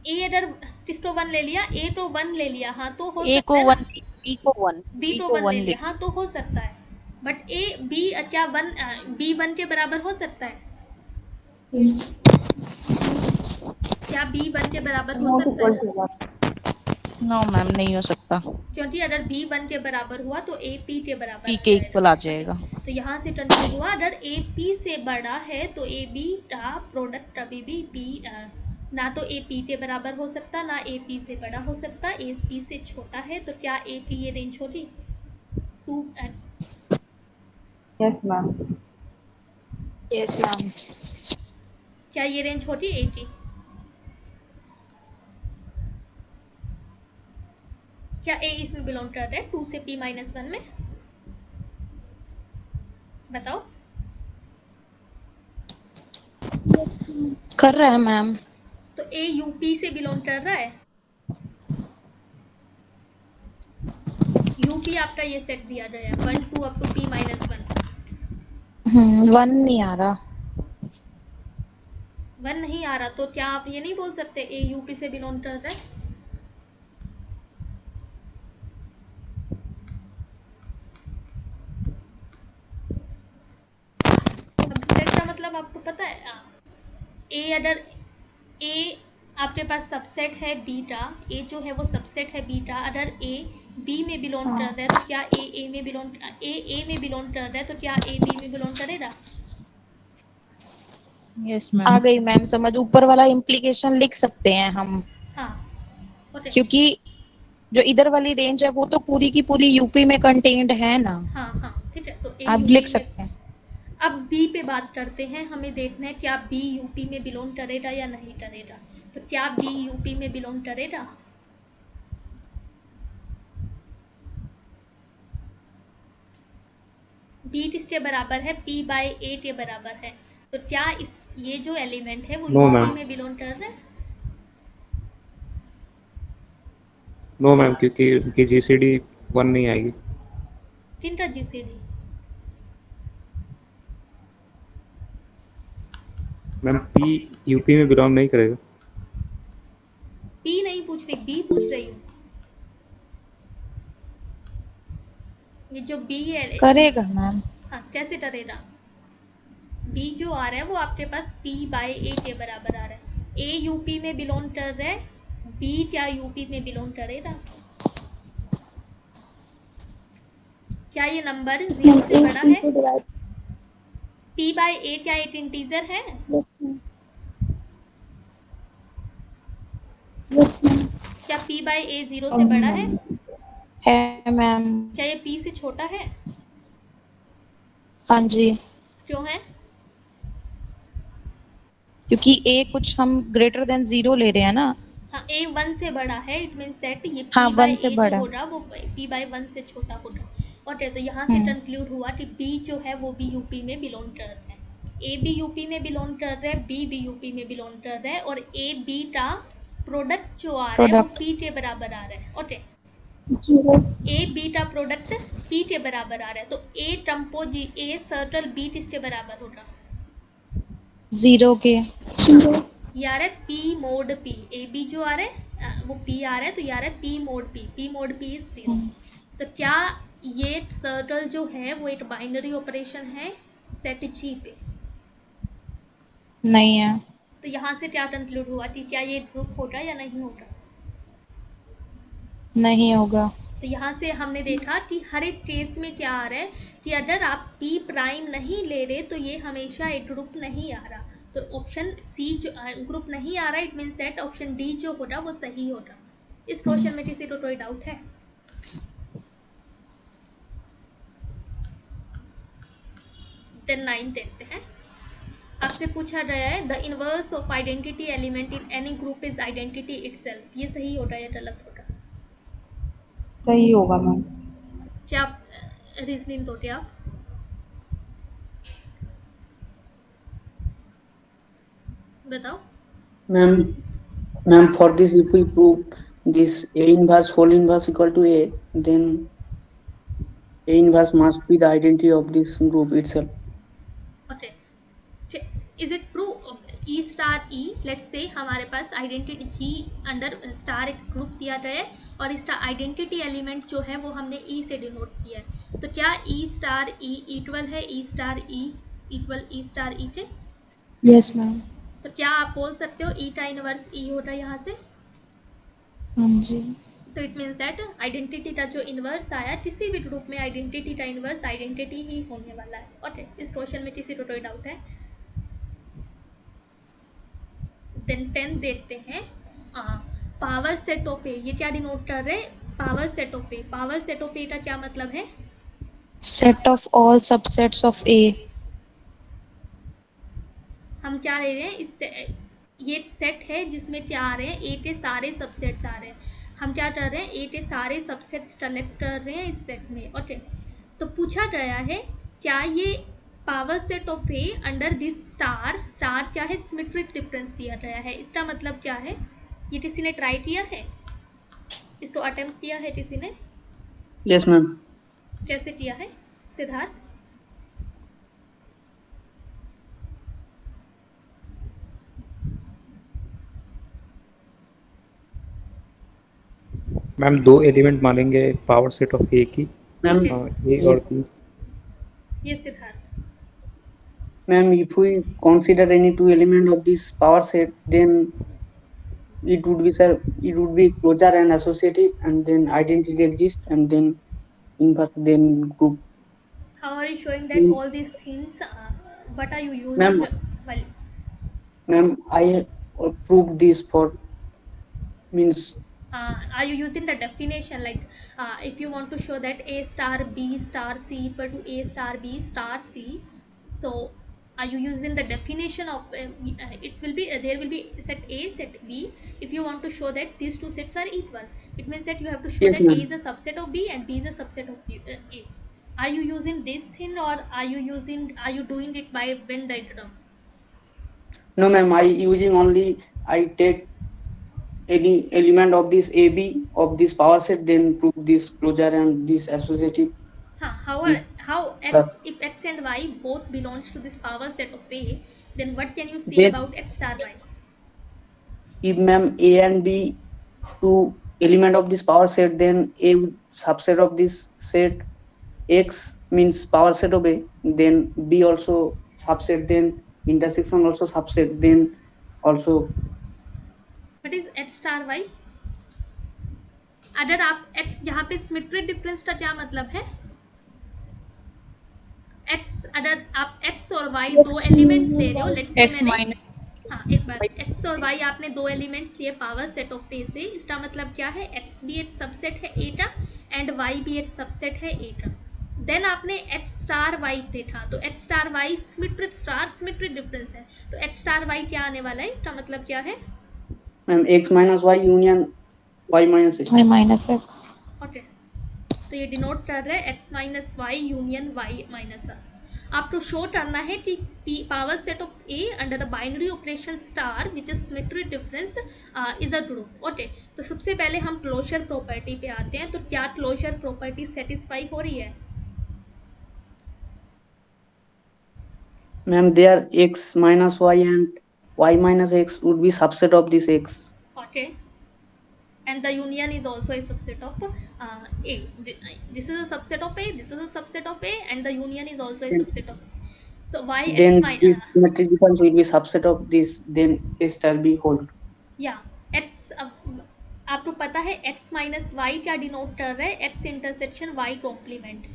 ए अगर किसको 1 ले लिया, ए तो 1 ले लिया, हाँ तो हो ए सकता को है ना। 1, बी को 1, बी बी तो को 1 ले 1 ले। लिया, हाँ तो हो सकता है। बट ए बी क्या 1 बी 1 के बराबर हो सकता है? क्या बी 1 के बराबर हो नॉट सकता इक्वल है? टू नो मैम नहीं हो सकता, क्योंकि अगर बी 1 के बराबर हुआ तो ए पी के बराबर पी आ के जाएगा। इक्वल आ जाएगा। तो यहाँ से कंक्लूड हुआ अगर ए पी से बड़ा है तो ए बी का प्रोडक्ट कभी भी पी ना तो ए पी के बराबर हो सकता, ना ए पी से बड़ा हो सकता। ए पी से छोटा है तो क्या ए की ये रेंज होगी 2? Yes ma'am. Yes ma'am. क्या ये रेंज होती 80? क्या ए इसमें बिलोंग करता है 2 से p माइनस 1 में? बताओ। कर रहा है मैम। तो ए यूपी से बिलोंग कर रहा है। यूपी आपका ये सेट दिया गया है 1 2 अप टू p माइनस 1। 1 नहीं आ रहा। 1 नहीं आ रहा तो क्या आप ये नहीं बोल सकते ए यूपी से बिलोंग कर रहा है? अब सेट का मतलब आपको पता है। ए अगर ए आपके पास सबसेट है बीटा, ए जो है वो सबसेट है बीटा। अगर ए बी में बिलोंग कर रहा है तो क्या ए में बिलोंग ए में बिलोंग कर रहा है तो क्या ए बी में बिलोंग करेगा? यस आ मैम। गई मैम समझ, ऊपर वाला इम्प्लीकेशन लिख सकते हैं हम, हाँ ओके। क्योंकि जो इधर वाली रेंज है वो तो पूरी की पूरी यूपी में कंटेन्ड है ना। हाँ हाँ ठीक है, तो ए आप यूपी लिख में। सकते हैं। अब बी पे बात करते हैं, हमें देखना है क्या बी यूपी में बिलोंग करेगा या नहीं करेगा। तो क्या बी यूपी में बिलोंग करेगा? बी किसके बराबर है? p बाय ए के बराबर है। तो क्या इस ये जो एलिमेंट है वो नो यूपी मैम। में बिलोंग कर रहा है? नो मैम, क्योंकि उनकी जीसीडी 1 नहीं आएगी। किनका जीसीडी? मैम पी यूपी में बिलोंग नहीं करेगा। पी नहीं पूछ रही, बी पूछ रही हूँ। ये जो बी है करेगा मैम। हाँ कैसे करेगा? बी जो आ रहा है वो आपके पास p बाय ए के बराबर आ रहा है। ए यूपी में बिलोंग कर रहा है, बी क्या यूपी में बिलोंग करेगा? क्या ये नंबर 0 से बड़ा है? p बाय ए क्या एक इंटीजर है? क्या p बाय ए 0 से बड़ा है? है मैम। क्या ये p से छोटा है? हाँ जी, क्यों है? क्योंकि ए कुछ हम ग्रेटर देन 0 ले रहे हैं ना। हाँ, ए 1 से बड़ा है, इट मीन्स दैट ये हाँ, p बाय 1 से ए जो बड़ा। हो रहा वो p बाय 1 से छोटा हो रहा। ओके, तो यहाँ से हम्म, कंक्लूड हुआ कि b जो है वो भी यूपी में बिलोंग कर रहा है, ए भी यूपी में बिलोंग कर रहा है, बी भी यूपी में बिलोंग कर रहा है, और ए बीटा प्रोडक्ट जो आ रहा है वो प्रोडक्ट p के बराबर आ रहा है। ओके, जीरो ए बीटा प्रोडक्ट p के बराबर आ रहा है, तो ए ट्रम्पोजी ए सर्टल बी किसके बराबर होगा? 0 के। जीरो ये आ रहा है p mod p, A B जो आ रहा है वो p आ रहा है, तो ये आ रहा है p मोड p इज 0। हम्म, तो क्या ये सर्कल जो है वो एक बाइनरी ऑपरेशन है सेट जी पे? नहीं है। तो यहाँ से क्या कंक्लूड हुआ कि क्या ये ग्रुप होगा या नहीं होगा? नहीं होगा। तो यहाँ से हमने देखा कि हर एक केस में क्या आ रहा है कि अगर आप p प्राइम नहीं ले रहे तो ये हमेशा एक ग्रुप नहीं आ रहा। तो ऑप्शन सी जो ग्रुप नहीं आ रहा, it means that option D जो होगा वो सही होगा। इस क्वेश्चन में किसी को कोई डाउट है? देन 9 देखते हैं। आपसे पूछा गया है the inverse of identity element in any group is identity itself. ये सही होगा या गलत होगा? सही होगा मैम। क्या रीजनिंग दोगे आप? बताओ। Ma'am, for this, if we prove this A inverse whole inverse equal to A, then A inverse must be the identity of this group itself. Okay. Is it true? E star E, let's say हमारे पास identity G under star एक group दिया गया है और इसका identity element जो है वो हमने E से डिनोट किया है। तो क्या E स्टार E इक्वल है E star E equal E star E के? Yes ma'am. तो क्या आप बोल सकते हो E का इनवर्स E हो रहा है यहाँ से? हाँ जी। तो इट मीन्स दैट आइडेंटिटी का जो इनवर्स आया किसी भी ग्रुप में आइडेंटिटी का इनवर्स आइडेंटिटी ही होने वाला है। ओके, इस क्वेश्चन में किसी को कोई डाउट है? देन 10 देखते हैं। पावर सेट ऑफ ए, ये क्या डिनोट कर रहे हैं? Power set of A. Power set of A का क्या मतलब है? Set of all subsets of A. हम क्या ले रहे हैं इससे? ये एक सेट है जिसमें क्या आ रहे हैं? ए के सारे सबसेट्स आ रहे हैं। हम क्या कर रहे हैं? ए के सारे सबसेट्स कलेक्ट कर रहे हैं इस सेट में। ओके, तो पूछा गया है क्या ये power set of A under this star, star क्या है? सिमेट्रिक डिफरेंस दिया गया है। इसका मतलब क्या है? ये किसी ने ट्राई किया है? इसको अटेम्प्ट किया है किसी ने? Yes, ma'am. कैसे किया है सिद्धार्थ? मैम 2 एलिमेंट मानेंगे पावर सेट ऑफ ए की, Ma'am, ए और बी। ये Siddharth. ma'am, if we consider any two element of this power set, then it would be, sir, it would be closure and associative, and then identity exists, and then inverse, then group. How are you showing that all these things? What are you using? Ma'am, Well, ma'am, I proved this for means. are you using the definition like if you want to show that a star b star c equal to a star b star c, so are you using the definition of it will be there will be set a set b. If you want to show that these two sets are equal, it means that you have to show Yes, that a ma'am. is a subset of b and b is a subset of a. Are you using this thing or are you doing it by Venn diagram? No, ma'am, I take any element of this AB of this power set, then prove this closure and this associative. How x, if x and y both belongs to this power set of A, then what can you say Then about x star y? if ma'am A and B two element of this power set, then A subset of this set X means power set of A, then B also subset, then intersection also subset, then also. What is x star y? अगर आप x यहाँ पे symmetric difference का क्या मतलब है? x अगर आप x और y दो एलिमेंट्स ले रहे हो, लेट्स से एक्स मैंने माइनस। हाँ एक बार x और y आपने दो एलिमेंट्स लिए पावर सेट ऑफ A से, इसका मतलब क्या है? x भी एक सबसेट है A का एंड y भी एक सबसेट है A का। देन आपने एच स्टार वाई देखा, तो H star Y symmetric difference है, तो एच स्टार वाई क्या आने वाला है, इसका मतलब क्या है ma'am x minus Y union y minus X. y minus X. Okay, तो ये डिनोट कर रहा है x minus Y union y minus X. आपको शो करना है कि power set of A under the binary operation star which is symmetric difference is a group. Okay, तो सबसे पहले हम क्लोजर प्रॉपर्टी पे आते हैं, तो क्या क्लोजर प्रॉपर्टी सेटिस्फाई हो रही है? Ma'am, there x minus y and y minus x would be subset of this x. Okay, and the union is also a subset of A. This is a subset of A, this is a subset of A, and the union is also a subset of A. So y x Then minus this symmetric difference will be subset of this, then S shall be whole. या x, आपको पता है x minus Y क्या denote कर रहा है, x intersection y complement.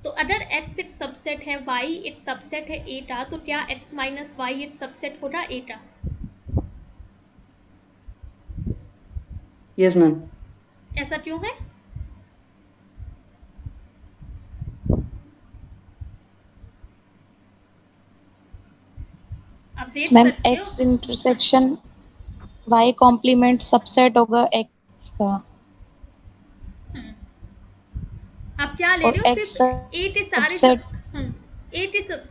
तो अगर x एक सबसेट है, y एक सबसेट है A का, तो क्या x माइनस वाई एक सबसेट होगा A का? Yes, ma'am. ऐसा क्यों है? आप देख मैम सकते हो x intersection y complement subset होगा x का, आप क्या ले और रहे हो, x सिर्फ A के सारे सबसेट A के सब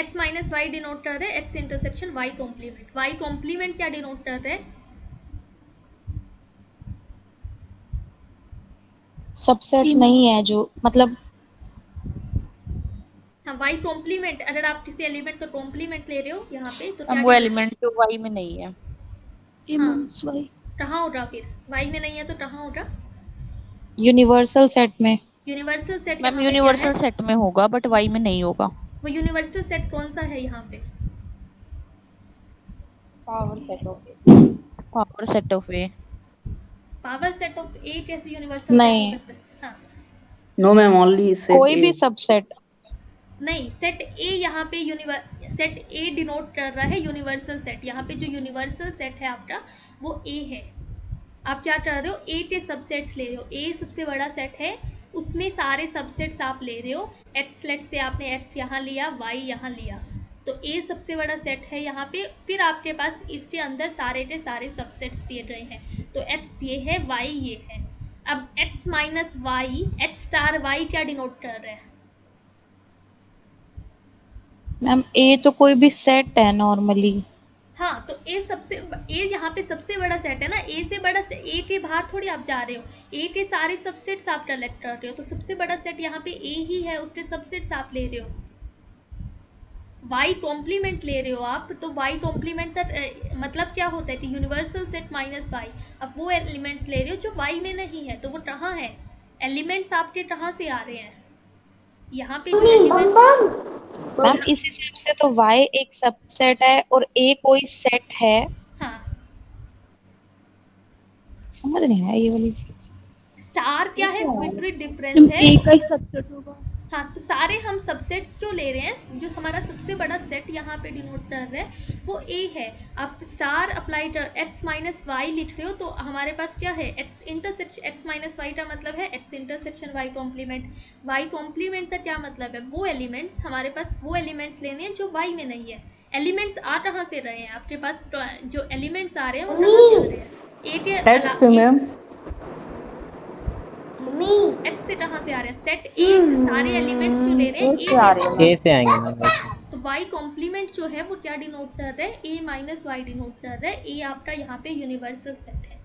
x माइनस वाई डिनोट कर रहे हैं x intersection y complement. y complement क्या डिनोट कर रहे हैं? सबसेट नहीं है जो, मतलब हाँ, y कॉम्प्लीमेंट, अगर आप किसी एलिमेंट का कॉम्प्लीमेंट ले रहे हो यहाँ पे, तो क्या हम वो डिनोट? एलिमेंट जो y में नहीं है। हाँ, कहाँ होगा फिर? y में नहीं है तो कहाँ होगा? यूनिवर्सल सेट में। यूनिवर्सल सेट मैम यहाँ पे क्या है? यूनिवर्सल सेट में होगा बट y में नहीं होगा। वो यूनिवर्सल सेट कौन सा है यहाँ पे? Power set of power set of A. Power set of A कैसे यूनिवर्सल सेट हो नहीं, सकता है? हाँ, No, ma'am, only set कोई A. भी सबसेट। नहीं, सेट ए यहाँ पे सेट ए डिनोट कर रहा है यूनिवर्सल सेट। यहाँ पे जो यूनिवर्सल सेट है आपका वो ए है। आप क्या कर रहे हो, ए के सबसेट्स ले रहे हो। ए सबसे बड़ा सेट है, उसमें सारे सबसेट्स आप ले रहे हो। एक्स लेट से आपने एक्स यहाँ लिया, वाई यहाँ लिया, तो ए सबसे बड़ा सेट है यहाँ पे। फिर आपके पास इसके अंदर सारे के सारे सबसेट्स दिए गए हैं, तो एक्स ये है, वाई ये है। अब X minus Y, X star Y क्या डिनोट कर रहे हैं? मैम ए तो कोई भी सेट है नॉर्मली। हाँ, तो ए यहाँ पे सबसे बड़ा सेट है ना। ए से बड़ा से ए के बाहर थोड़ी आप जा रहे हो, ए के सारे सबसेट्स आप कलेक्ट कर रहे हो, तो सबसे बड़ा सेट यहाँ पे ए ही है, उसके सबसेट्स आप ले रहे हो। वाई कॉम्प्लीमेंट ले रहे हो आप, तो वाई कॉम्प्लीमेंट का मतलब क्या होता है कि यूनिवर्सल सेट माइनस वाई। अब वो एलिमेंट्स ले रहे हो जो वाई में नहीं है, तो वो कहाँ है? एलिमेंट्स आपके कहाँ से आ रहे हैं? यहाँ पे जो एलिमेंट्स, मैम इस हिसाब से तो y एक सबसेट है और a कोई सेट है। हाँ, समझ नहीं आया ये वाली चीज। स्टार क्या है? सिमेट्रिक डिफरेंस है। एक का ही सबसेट होगा। हाँ, तो सारे हम सबसेट्स जो ले रहे हैं, जो हमारा सबसे बड़ा सेट यहाँ पे डिनोट कर रहे हैं वो ए है। आप स्टार अप्लाई कर एक्स माइनस वाई लिख रहे हो, तो हमारे पास क्या है? X intersection, X minus Y का मतलब है X intersection Y complement. Y complement का क्या मतलब है? वो एलिमेंट्स, हमारे पास वो एलिमेंट्स लेने हैं जो वाई में नहीं है। एलिमेंट्स आ कहाँ से रहे हैं आपके पास? जो एलिमेंट्स आ रहे हैं वो कहाँ से आ रहे हैं? ए के X से मैम एक्स से कहाँ से आ रहे हैं? सेट ए, सारे एलिमेंट्स जो ले रहे हैं ए आ रही है ए से आएंगे मैम वैसे। तो y कॉम्प्लीमेंट जो है वो क्या डिनोट कर रहा है? a माइनस वाई डिनोट कर रहा है। a आपका यहाँ पे यूनिवर्सल सेट है।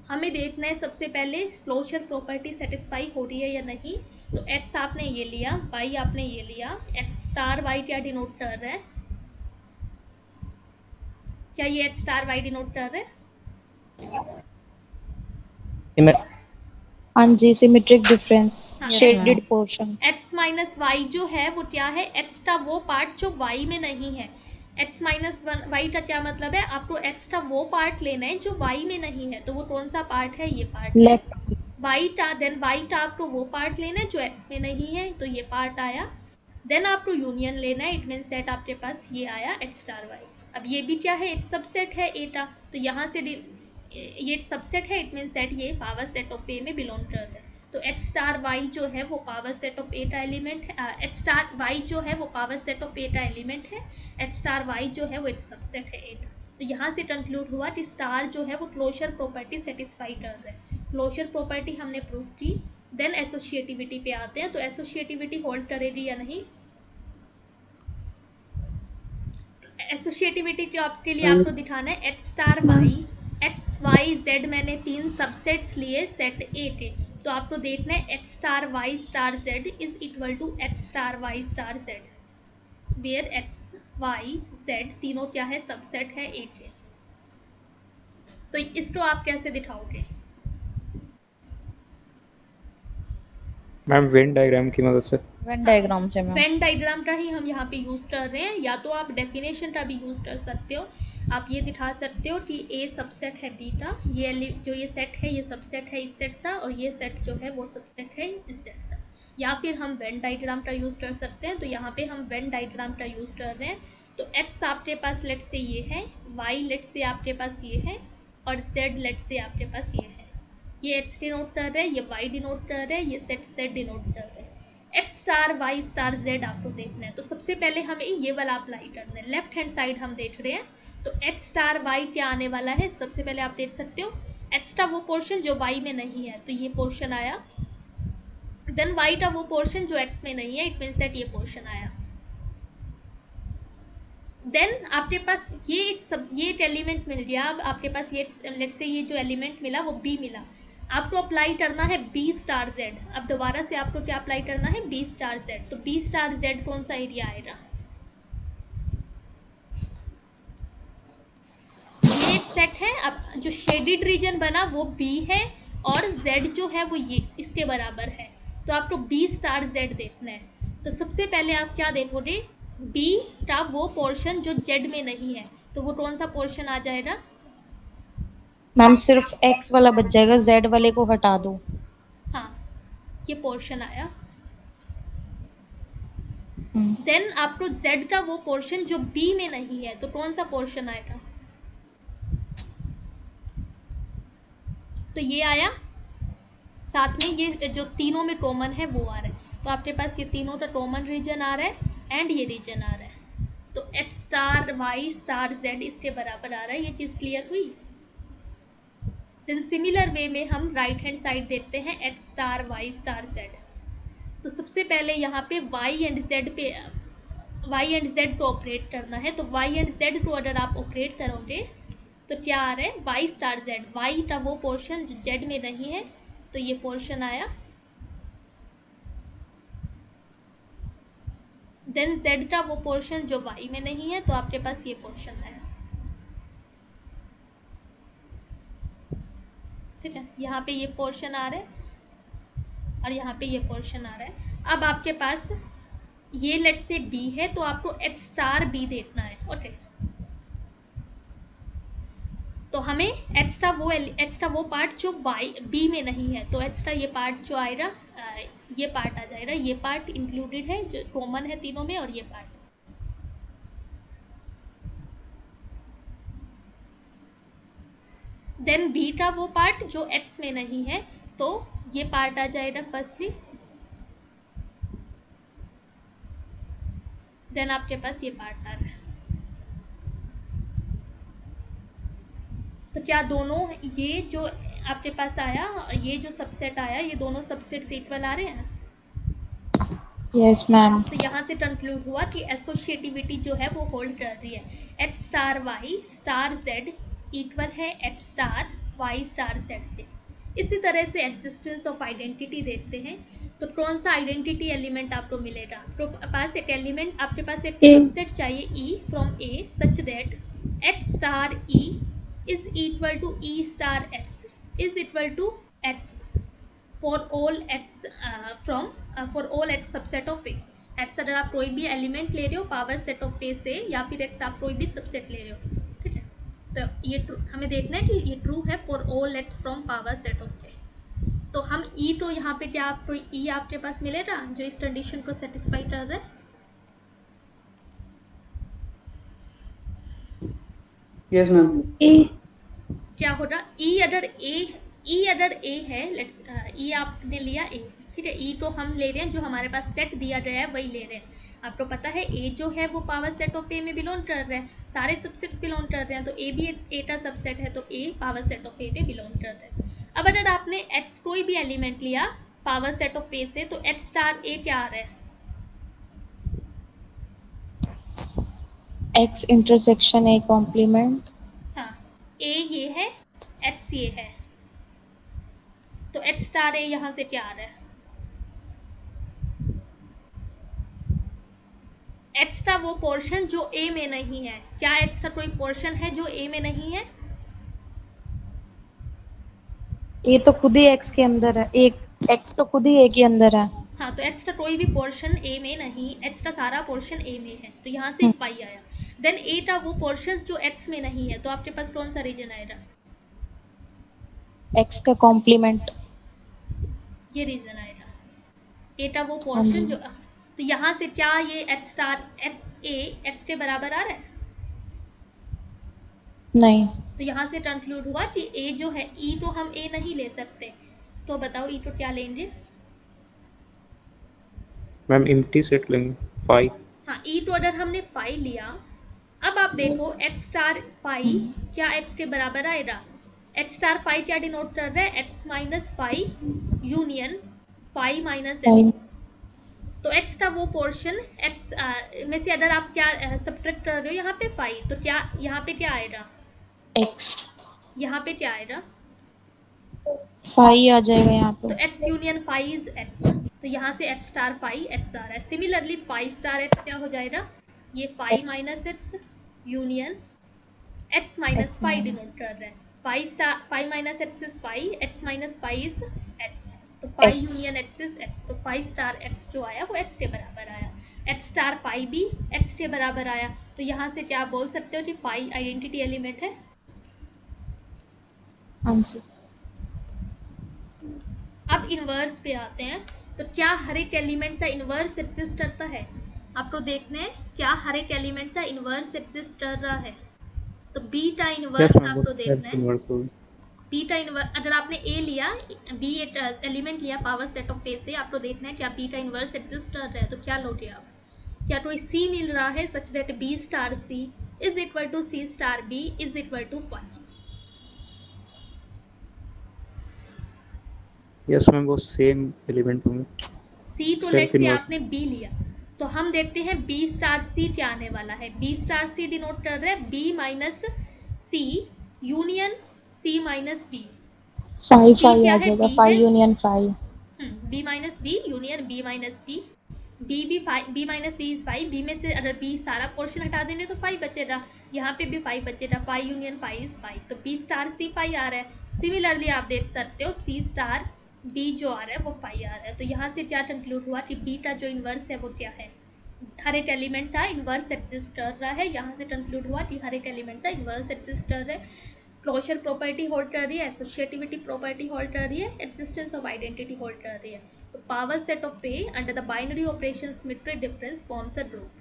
हमें देखना है सबसे पहले क्लोजर प्रॉपर्टी सेटिस्फाई हो रही है या नहीं। तो x आपने ये लिया, y आपने ये लिया, x स्टार y क्या डिनोट कर रहा है? क्या ये x स्टार y डिनोट कर रहा है? हाँ जी, सिमेट्रिक डिफरेंस, हाँ, shaded portion. x minus Y जो है वो क्या है? x का वो पार्ट जो y में नहीं है। x माइनस वाई का क्या मतलब है? आपको x का वो पार्ट लेना है जो y में नहीं है, तो वो कौन सा पार्ट है? ये पार्ट है लेफ्ट y का। देन y का आपको वो पार्ट लेना है जो x में नहीं है, तो ये पार्ट आया। देन आपको यूनियन लेना है, इट मीन सेट आपके पास ये आया x स्टार वाई। अब ये भी क्या है? एक सबसेट है ए का, तो यहाँ से ये एक सबसेट है, इट मीन सेट ये पावर सेट ऑफ ए में बिलोंग कर रहा है। तो एच स्टार वाई जो है वो power set of Etah element है, एच स्टार वाई जो है वो power set of Etah element है, एच स्टार वाई जो है वो इट्स सबसेट है एटा। तो यहाँ से कंक्लूड हुआ कि स्टार जो है वो क्लोजर प्रॉपर्टी सेटिस्फाई कर रहा है। क्लोजर प्रॉपर्टी हमने प्रूव की। देन एसोसिएटिविटी पे आते हैं, तो एसोसिएटिविटी होल्ड करेगी या नहीं। एसोसिएटिविटी जो आपके लिए आपको दिखाना है H star Y, X Y Z, मैंने 3 सबसेट्स लिए सेट ए के, तो आपको देखना है H star Y star Z is equal to H star Y star Z, where X Y Z तीनों क्या है, सबसेट है ए के। तो इसको आप कैसे दिखाओगे? मैम वेन डायग्राम की मदद से। वेन डायग्राम से मैम। वेन डायग्राम का ही हम यहाँ पे यूज़ कर रहे हैं, या तो आप डेफिनेशन का भी यूज़ कर सकते हो। आप ये दिखा सकते हो कि ए सबसेट है बी का, ये जो ये सेट है ये सबसेट है इस सेट का, और ये सेट जो है वो सबसेट है इस सेट का। या फिर हम वेन डायग्राम का यूज़ कर सकते हैं। तो यहाँ पे हम वेन डायग्राम का यूज़ कर रहे हैं। तो एक्स आपके पास लेट से ये है, वाई लेट से आपके पास ये है, और जेड लेट से आपके पास ये है। ये एक्स डिनोट कर रहे हैं, ये वाई डिनोट कर रहे हैं, ये सेट सेट डिनोट कर रहे हैं। X star Y star Z आपको देखना है। तो सबसे पहले हमें ये वाला अप्लाई करना है। लेफ्ट हैंड साइड हम देख रहे हैं, तो एक्स स्टार वाई क्या आने वाला है, सबसे पहले आप देख सकते हो एक्स का वो पोर्शन जो वाई में नहीं है, तो ये पोर्शन आया। देन वाई का वो पोर्शन जो एक्स में नहीं है, इट मीन्स दैट ये पोर्शन आया। देन आपके पास ये एक एलिमेंट मिल गया। अब आपके पास ये लेट से ये जो एलिमेंट मिला वो बी मिला, आपको अप्लाई करना है बी स्टार जेड। अब दोबारा से आपको क्या अप्लाई करना है, बी स्टार जेड। तो बी स्टार जेड कौन सा एरिया आएगा, ये एक सेट है। अब जो शेडिड रीजन बना वो बी है, और जेड जो है वो ये इसके बराबर है। तो आपको बी स्टार जेड देखना है। तो सबसे पहले आप क्या देखोगे, बी का वो पोर्शन जो जेड में नहीं है, तो वो कौन सा पोर्शन आ जाएगा। मैम सिर्फ एक्स वाला बच जाएगा, जेड वाले को हटा दो। हाँ, ये पोर्शन आया। देन आपको जेड का वो पोर्शन जो बी में नहीं है, तो कौन सा पोर्शन आएगा, तो ये आया। साथ में ये जो तीनों में कॉमन है वो आ रहा है। तो आपके पास ये तीनों का कॉमन रीजन आ रहा है एंड ये रीजन आ रहा है। तो X star Y star Z इसके बराबर आ रहा है। ये चीज़ क्लियर हुई। देन सिमिलर वे में हम राइट हैंड साइड देखते हैं X star Y star Z. तो सबसे पहले यहाँ पे वाई एंड जेड को ऑपरेट करना है। तो वाई एंड जेड को अगर आप ऑपरेट करोगे तो क्या आ रहा है, वाई स्टार जेड, वाई का वो पोर्शन जो जेड में नहीं है, तो ये पोर्शन आया। देन जेड का वो पोर्शन जो वाई में नहीं है, तो आपके पास ये पोर्शन आया। ठीक है, यहाँ पे ये पोर्शन आ रहा है और यहाँ पे ये पोर्शन आ रहा है। अब आपके पास ये लेट से बी है, तो आपको एच स्टार बी देखना है। ओके, तो हमें एच का वो पार्ट जो वाई बी में नहीं है, तो एच का ये पार्ट जो आएगा, ये पार्ट आ जाएगा। ये पार्ट इंक्लूडेड है जो कॉमन है तीनों में, और ये पार्ट। देन बी का वो पार्ट जो एक्स में नहीं है, तो ये पार्ट आ जाएगा फर्स्टली। देन आपके पास ये पार्ट आ रहा है। तो क्या दोनों ये जो आपके पास आया और ये जो सबसेट आया, ये दोनों सबसेट इक्वल आ रहे हैं। Yes ma'am. तो यहाँ से कंक्लूड हुआ कि एसोसिएटिविटी जो है वो होल्ड कर रही है। H star Y star Z equal है H star Y star Z से। इसी तरह से एग्जिस्टेंस ऑफ आइडेंटिटी देखते हैं। तो कौन सा आइडेंटिटी एलिमेंट आपको मिलेगा, तो पास एक एलिमेंट, आपके पास एक सबसेट चाहिए E from A such that X star E is equal to E star X is equal to X for all X from for all X subset of A. X अगर आप कोई भी element ले रहे हो power set of ए से, या फिर एक्स आप कोई भी सबसेट ले रहे हो, ठीक है। तो ये हमें देखना है कि ये ट्रू है for all X from power set of A. तो हम ई तो यहाँ पे क्या आपको ई आपके पास मिलेगा जो इस कंडीशन को सेटिस्फाई कर रहा है। Yes ma'am. क्या होगा, ई अगर ए ई अगर ए है, लेट्स ई आपने लिया ए, ठीक है, ई तो हम ले रहे हैं जो हमारे पास सेट दिया गया है वही ले रहे हैं। आपको पता है ए जो है वो पावर सेट ऑफ ए में बिलोंग कर रहा है, सारे सबसेट्स बिलोंग कर रहे हैं, तो ए भी ए का सबसेट है, तो ए पावर सेट ऑफ ए में बिलोंग कर रहा है। अब अगर आपने एच कोई भी एलिमेंट लिया पावर सेट ऑफ ए से, तो एच स्टार ए क्या आ रहा है? X intersection A complement. हाँ, ए ये है, एच ये है, तो एच स्टार ए यहाँ से क्या आ रहा है? एच का वो पोर्शन जो ए में नहीं है, क्या एच का कोई पोर्शन है जो ए में नहीं है? ए तो खुद ही एक्स के अंदर है, एक एक्स तो खुद ही ए के अंदर है। हाँ, तो एच का कोई भी पोर्शन ए में नहीं, एच का सारा पोर्शन ए में है, तो यहाँ से पाई आया। देन ए का वो पोर्शन जो एच में नहीं है, तो आपके पास कौन सा रीजन आएगा? एक्स का कॉम्प्लीमेंट, ये रीजन आएगा, ए का वो पोर्शन जो, तो यहाँ से क्या ये H star H A H के बराबर आ रहा है? नहीं। तो यहाँ से कंक्लूड हुआ कि ए जो है, ई तो हम ए नहीं ले सकते, तो बताओ ई तो क्या लेंगे? मैम एम्प्टी सेट लेंगे, फाई। हाँ, ई तो अगर हमने फाई लिया, अब आप देखो एच स्टार फाई क्या एच के बराबर आएगा? एच स्टार फाई क्या डिनोट कर रहा है? H minus phi union phi minus X. तो एच का वो पोर्शन एच में से अगर आप क्या सब्ट्रैक्ट कर रहे हो यहाँ पे फाई, तो क्या यहाँ पे क्या आएगा? एक्स। यहाँ पे क्या आएगा? फाई आ जाएगा यहाँ तो H union phi is X, तो यहाँ से एच स्टार फाई एक्स आ रहा है। सिमिलरली फाई स्टार एक्स क्या हो जाएगा? ये phi minus X union X minus phi denote कर रहा है। Phi star phi minus X is phi, X minus phi is X, तो phi union X is X, तो फाई स्टार एक्स जो आया वो एक्स के बराबर आया। एच स्टार फाई भी एक्स के बराबर आया, तो यहाँ से क्या बोल सकते हो कि फाई आइडेंटिटी एलिमेंट है? हाँ जी। अब इन्वर्स पे आते हैं, तो क्या हर एक एलिमेंट का इन्वर्स एग्जिस्ट करता है? आपको देखना है क्या हर एक एलिमेंट का इन्वर्स एग्जिस्ट कर रहा है, तो बी का इन्वर्स आपको देखना है। बी का इन्वर्स अगर आपने ए लिया, बी एलिमेंट लिया पावर सेट ऑफ ए से, आपको देखना है क्या बी का इन्वर्स एग्जिस्ट कर रहा है, तो क्या लोगे आप? क्या कोई सी मिल रहा है such that B star C is equal to C star B is equal to 5? Yes ma'am, वो सेम एलिमेंट होंगे। सी तो लेट से आपने बी लिया, तो हम देखते हैं बी स्टार सी क्या आने वाला है। बी स्टार सी डिनोट कर रहा है B minus C union C minus B. Phi phi आ जाएगा, phi union phi. B minus B union B minus B, B five, B minus B is 5, B में से अगर बी सारा पोर्शन हटा देंगे तो 5 बचेगा, यहाँ पे भी 5 बचेगा, 5 यूनियन 5 इज 5, तो बी स्टार सी 5 आ रहा है। सिमिलरली आप देख सकते हो सी स्टार बी जो आ रहा है वो 5 आ रहा है, तो यहाँ से क्या कंक्लूड हुआ कि बी का जो इन्वर्स है वो क्या है? हर एक एलिमेंट का इन्वर्स एग्जिस्ट कर रहा है। यहाँ से कंक्लूड हुआ कि हर एक एलिमेंट का इन्वर्स एग्जिस्ट कर रहा है, क्लोजर प्रॉपर्टी होल्ड कर रही है, एसोसिएटिविटी प्रॉपर्टी होल्ड कर रही है, एग्जिस्टेंस ऑफ आइडेंटिटी होल्ड कर रही है। तो power set of A under the binary operation symmetry difference forms a group.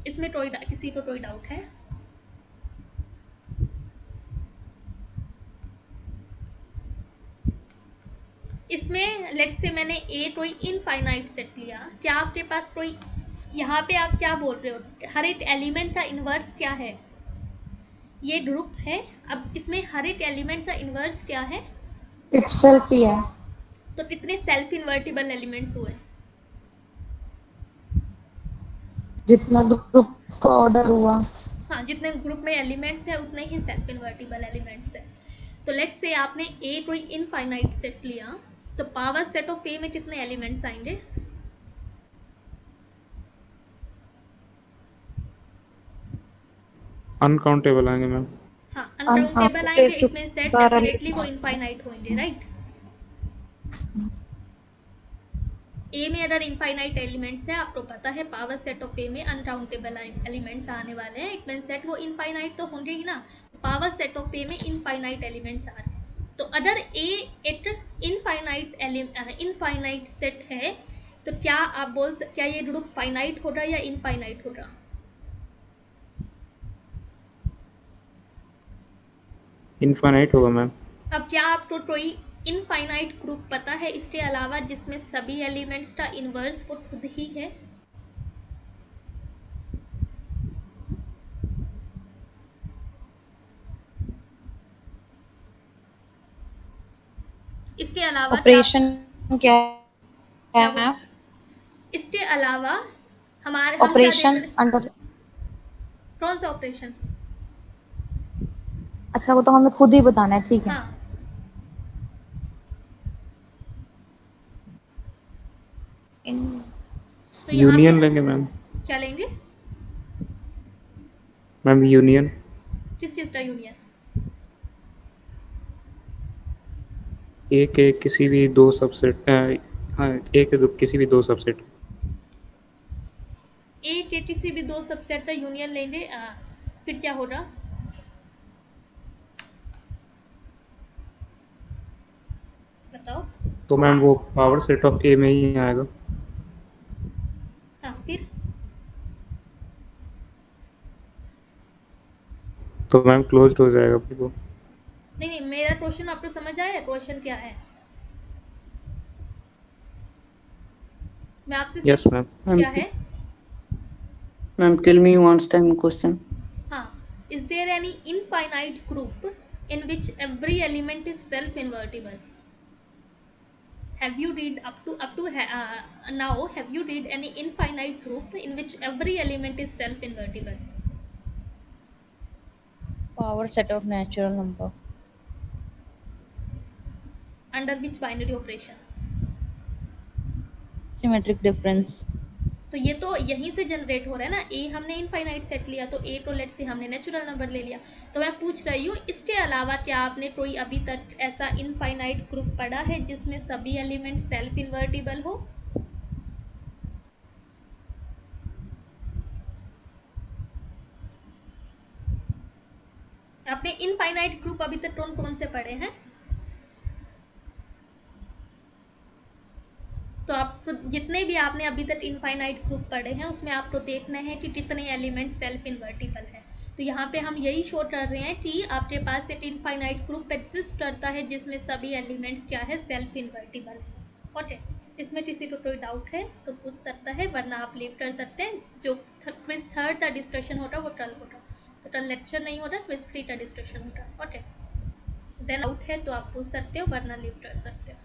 इसमें किसी को कोई डाउट है? इसमें लेट्स से मैंने ए कोई इनफाइनाइट सेट लिया, क्या आपके पास कोई, यहाँ पे आप क्या बोल रहे हो, हर एक एलिमेंट का इन्वर्स क्या है? ये ग्रुप है, अब इसमें हर एक एलिमेंट का इन्वर्स क्या है? इटसेल्फ ही है। तो कितने सेल्फ इन्वर्टिबल एलिमेंट्स हुए? जितना ग्रुप का ऑर्डर हुआ। हाँ, जितने ग्रुप में एलिमेंट्स हैं उतने ही सेल्फ इन्वर्टिबल एलिमेंट्स हैं। तो लेट्स से आपने ए कोई इनफाइनाइट सेट लिया, तो पावर सेट ऑफ ए में कितने एलिमेंट्स आएंगे? अनकाउंटेबल आएंगे मैम। हाँ, अनकाउंटेबल आएंगे, इट मींस दैट डेफिनेटली वो इनफाइनाइट होंगे, राइट? ए में अगर इनफाइनाइट एलिमेंट्स है, आपको पता है पावर सेट ऑफ ए में अनकाउंटेबल एलिमेंट्स आने वाले हैं, इट मींस दैट वो इनफाइनाइट तो होंगे ही ना। पावर सेट ऑफ ए में इनफाइनाइट एलिमेंट्स आ रहे हैं, तो अगर ए एक इनफाइनाइट सेट है, तो क्या आप क्या ये ग्रुप फाइनाइट होगा या इनफाइनाइट होगा? इनफाइनाइट होगा मैम। अब क्या आपको कोई इनफाइनाइट ग्रुप पता है इसके अलावा जिसमें सभी एलिमेंट्स का इनवर्स वो खुद ही है? इसके अलावा ऑपरेशन क्या क्या है? इसके अलावा हमारे हम क्या ऑपरेशन देख रहे? अंडर कौन सा ऑपरेशन? अच्छा, वो तो हमें खुद ही बताना है, ठीक है। हाँ, तो यहाँ यूनियन पे लेंगे मैम। क्या लेंगे? Ma'am union. किस चीज का यूनियन? ए के किसी भी दो सबसेट, हाँ ए के किसी भी दो सबसेट। ए के किसी भी दो सबसेट का यूनियन लेंगे, फिर क्या होगा? बताओ। तो मैम वो पावर सेट ऑफ ए में ही आएगा। हाँ, फिर तो मैम क्लोज्ड हो जाएगा फिर वो। नहीं, मेरा क्वेश्चन आपको समझ आया? क्वेश्चन क्या है? मैं आपसे यस सिर्फ मैम। क्या है? Ma'am, tell me once time question. हाँ, is there any infinite group in which every element is self-invertible? Have you read up to now? Have you read any infinite group in which every element is self-invertible? Power set of natural number. Under which binary operation? Symmetric difference. तो ये तो यहीं से generate हो रहा है ना। ए हमने इनफाइनाइट सेट लिया तो ए को लेट से हमने नेचुरल नंबर ले लिया। तो मैं पूछ रही हूँ इसके अलावा क्या आपने कोई अभी तक ऐसा इनफाइनाइट ग्रुप पढ़ा है जिसमें सभी एलिमेंट सेल्फ इन्वर्टिबल हो? आपने इनफाइनाइट ग्रुप अभी तक कौन कौन से पढ़े हैं? तो आपको जितने भी आपने अभी तक इनफाइनाइट ग्रुप पढ़े हैं उसमें आपको देखना है कि कितने एलिमेंट सेल्फ इन्वर्टिबल है। तो यहाँ पे हम यही शो कर रहे हैं कि आपके पास एक इनफाइनाइट ग्रुप एग्जिस्ट करता है जिसमें सभी एलिमेंट्स क्या है, सेल्फ इन्वर्टिबल है। ओके, इसमें किसी को कोई डाउट है तो पूछ सकता है, वरना आप लीव कर सकते हैं। जो क्विज 3 का डिस्कशन होगा वो कल होगा, तो कल लेक्चर नहीं होगा, क्विज 3 का डिस्कशन होगा। ओके, देन डाउट है तो आप पूछ सकते हो, वरना लीव कर सकते हो।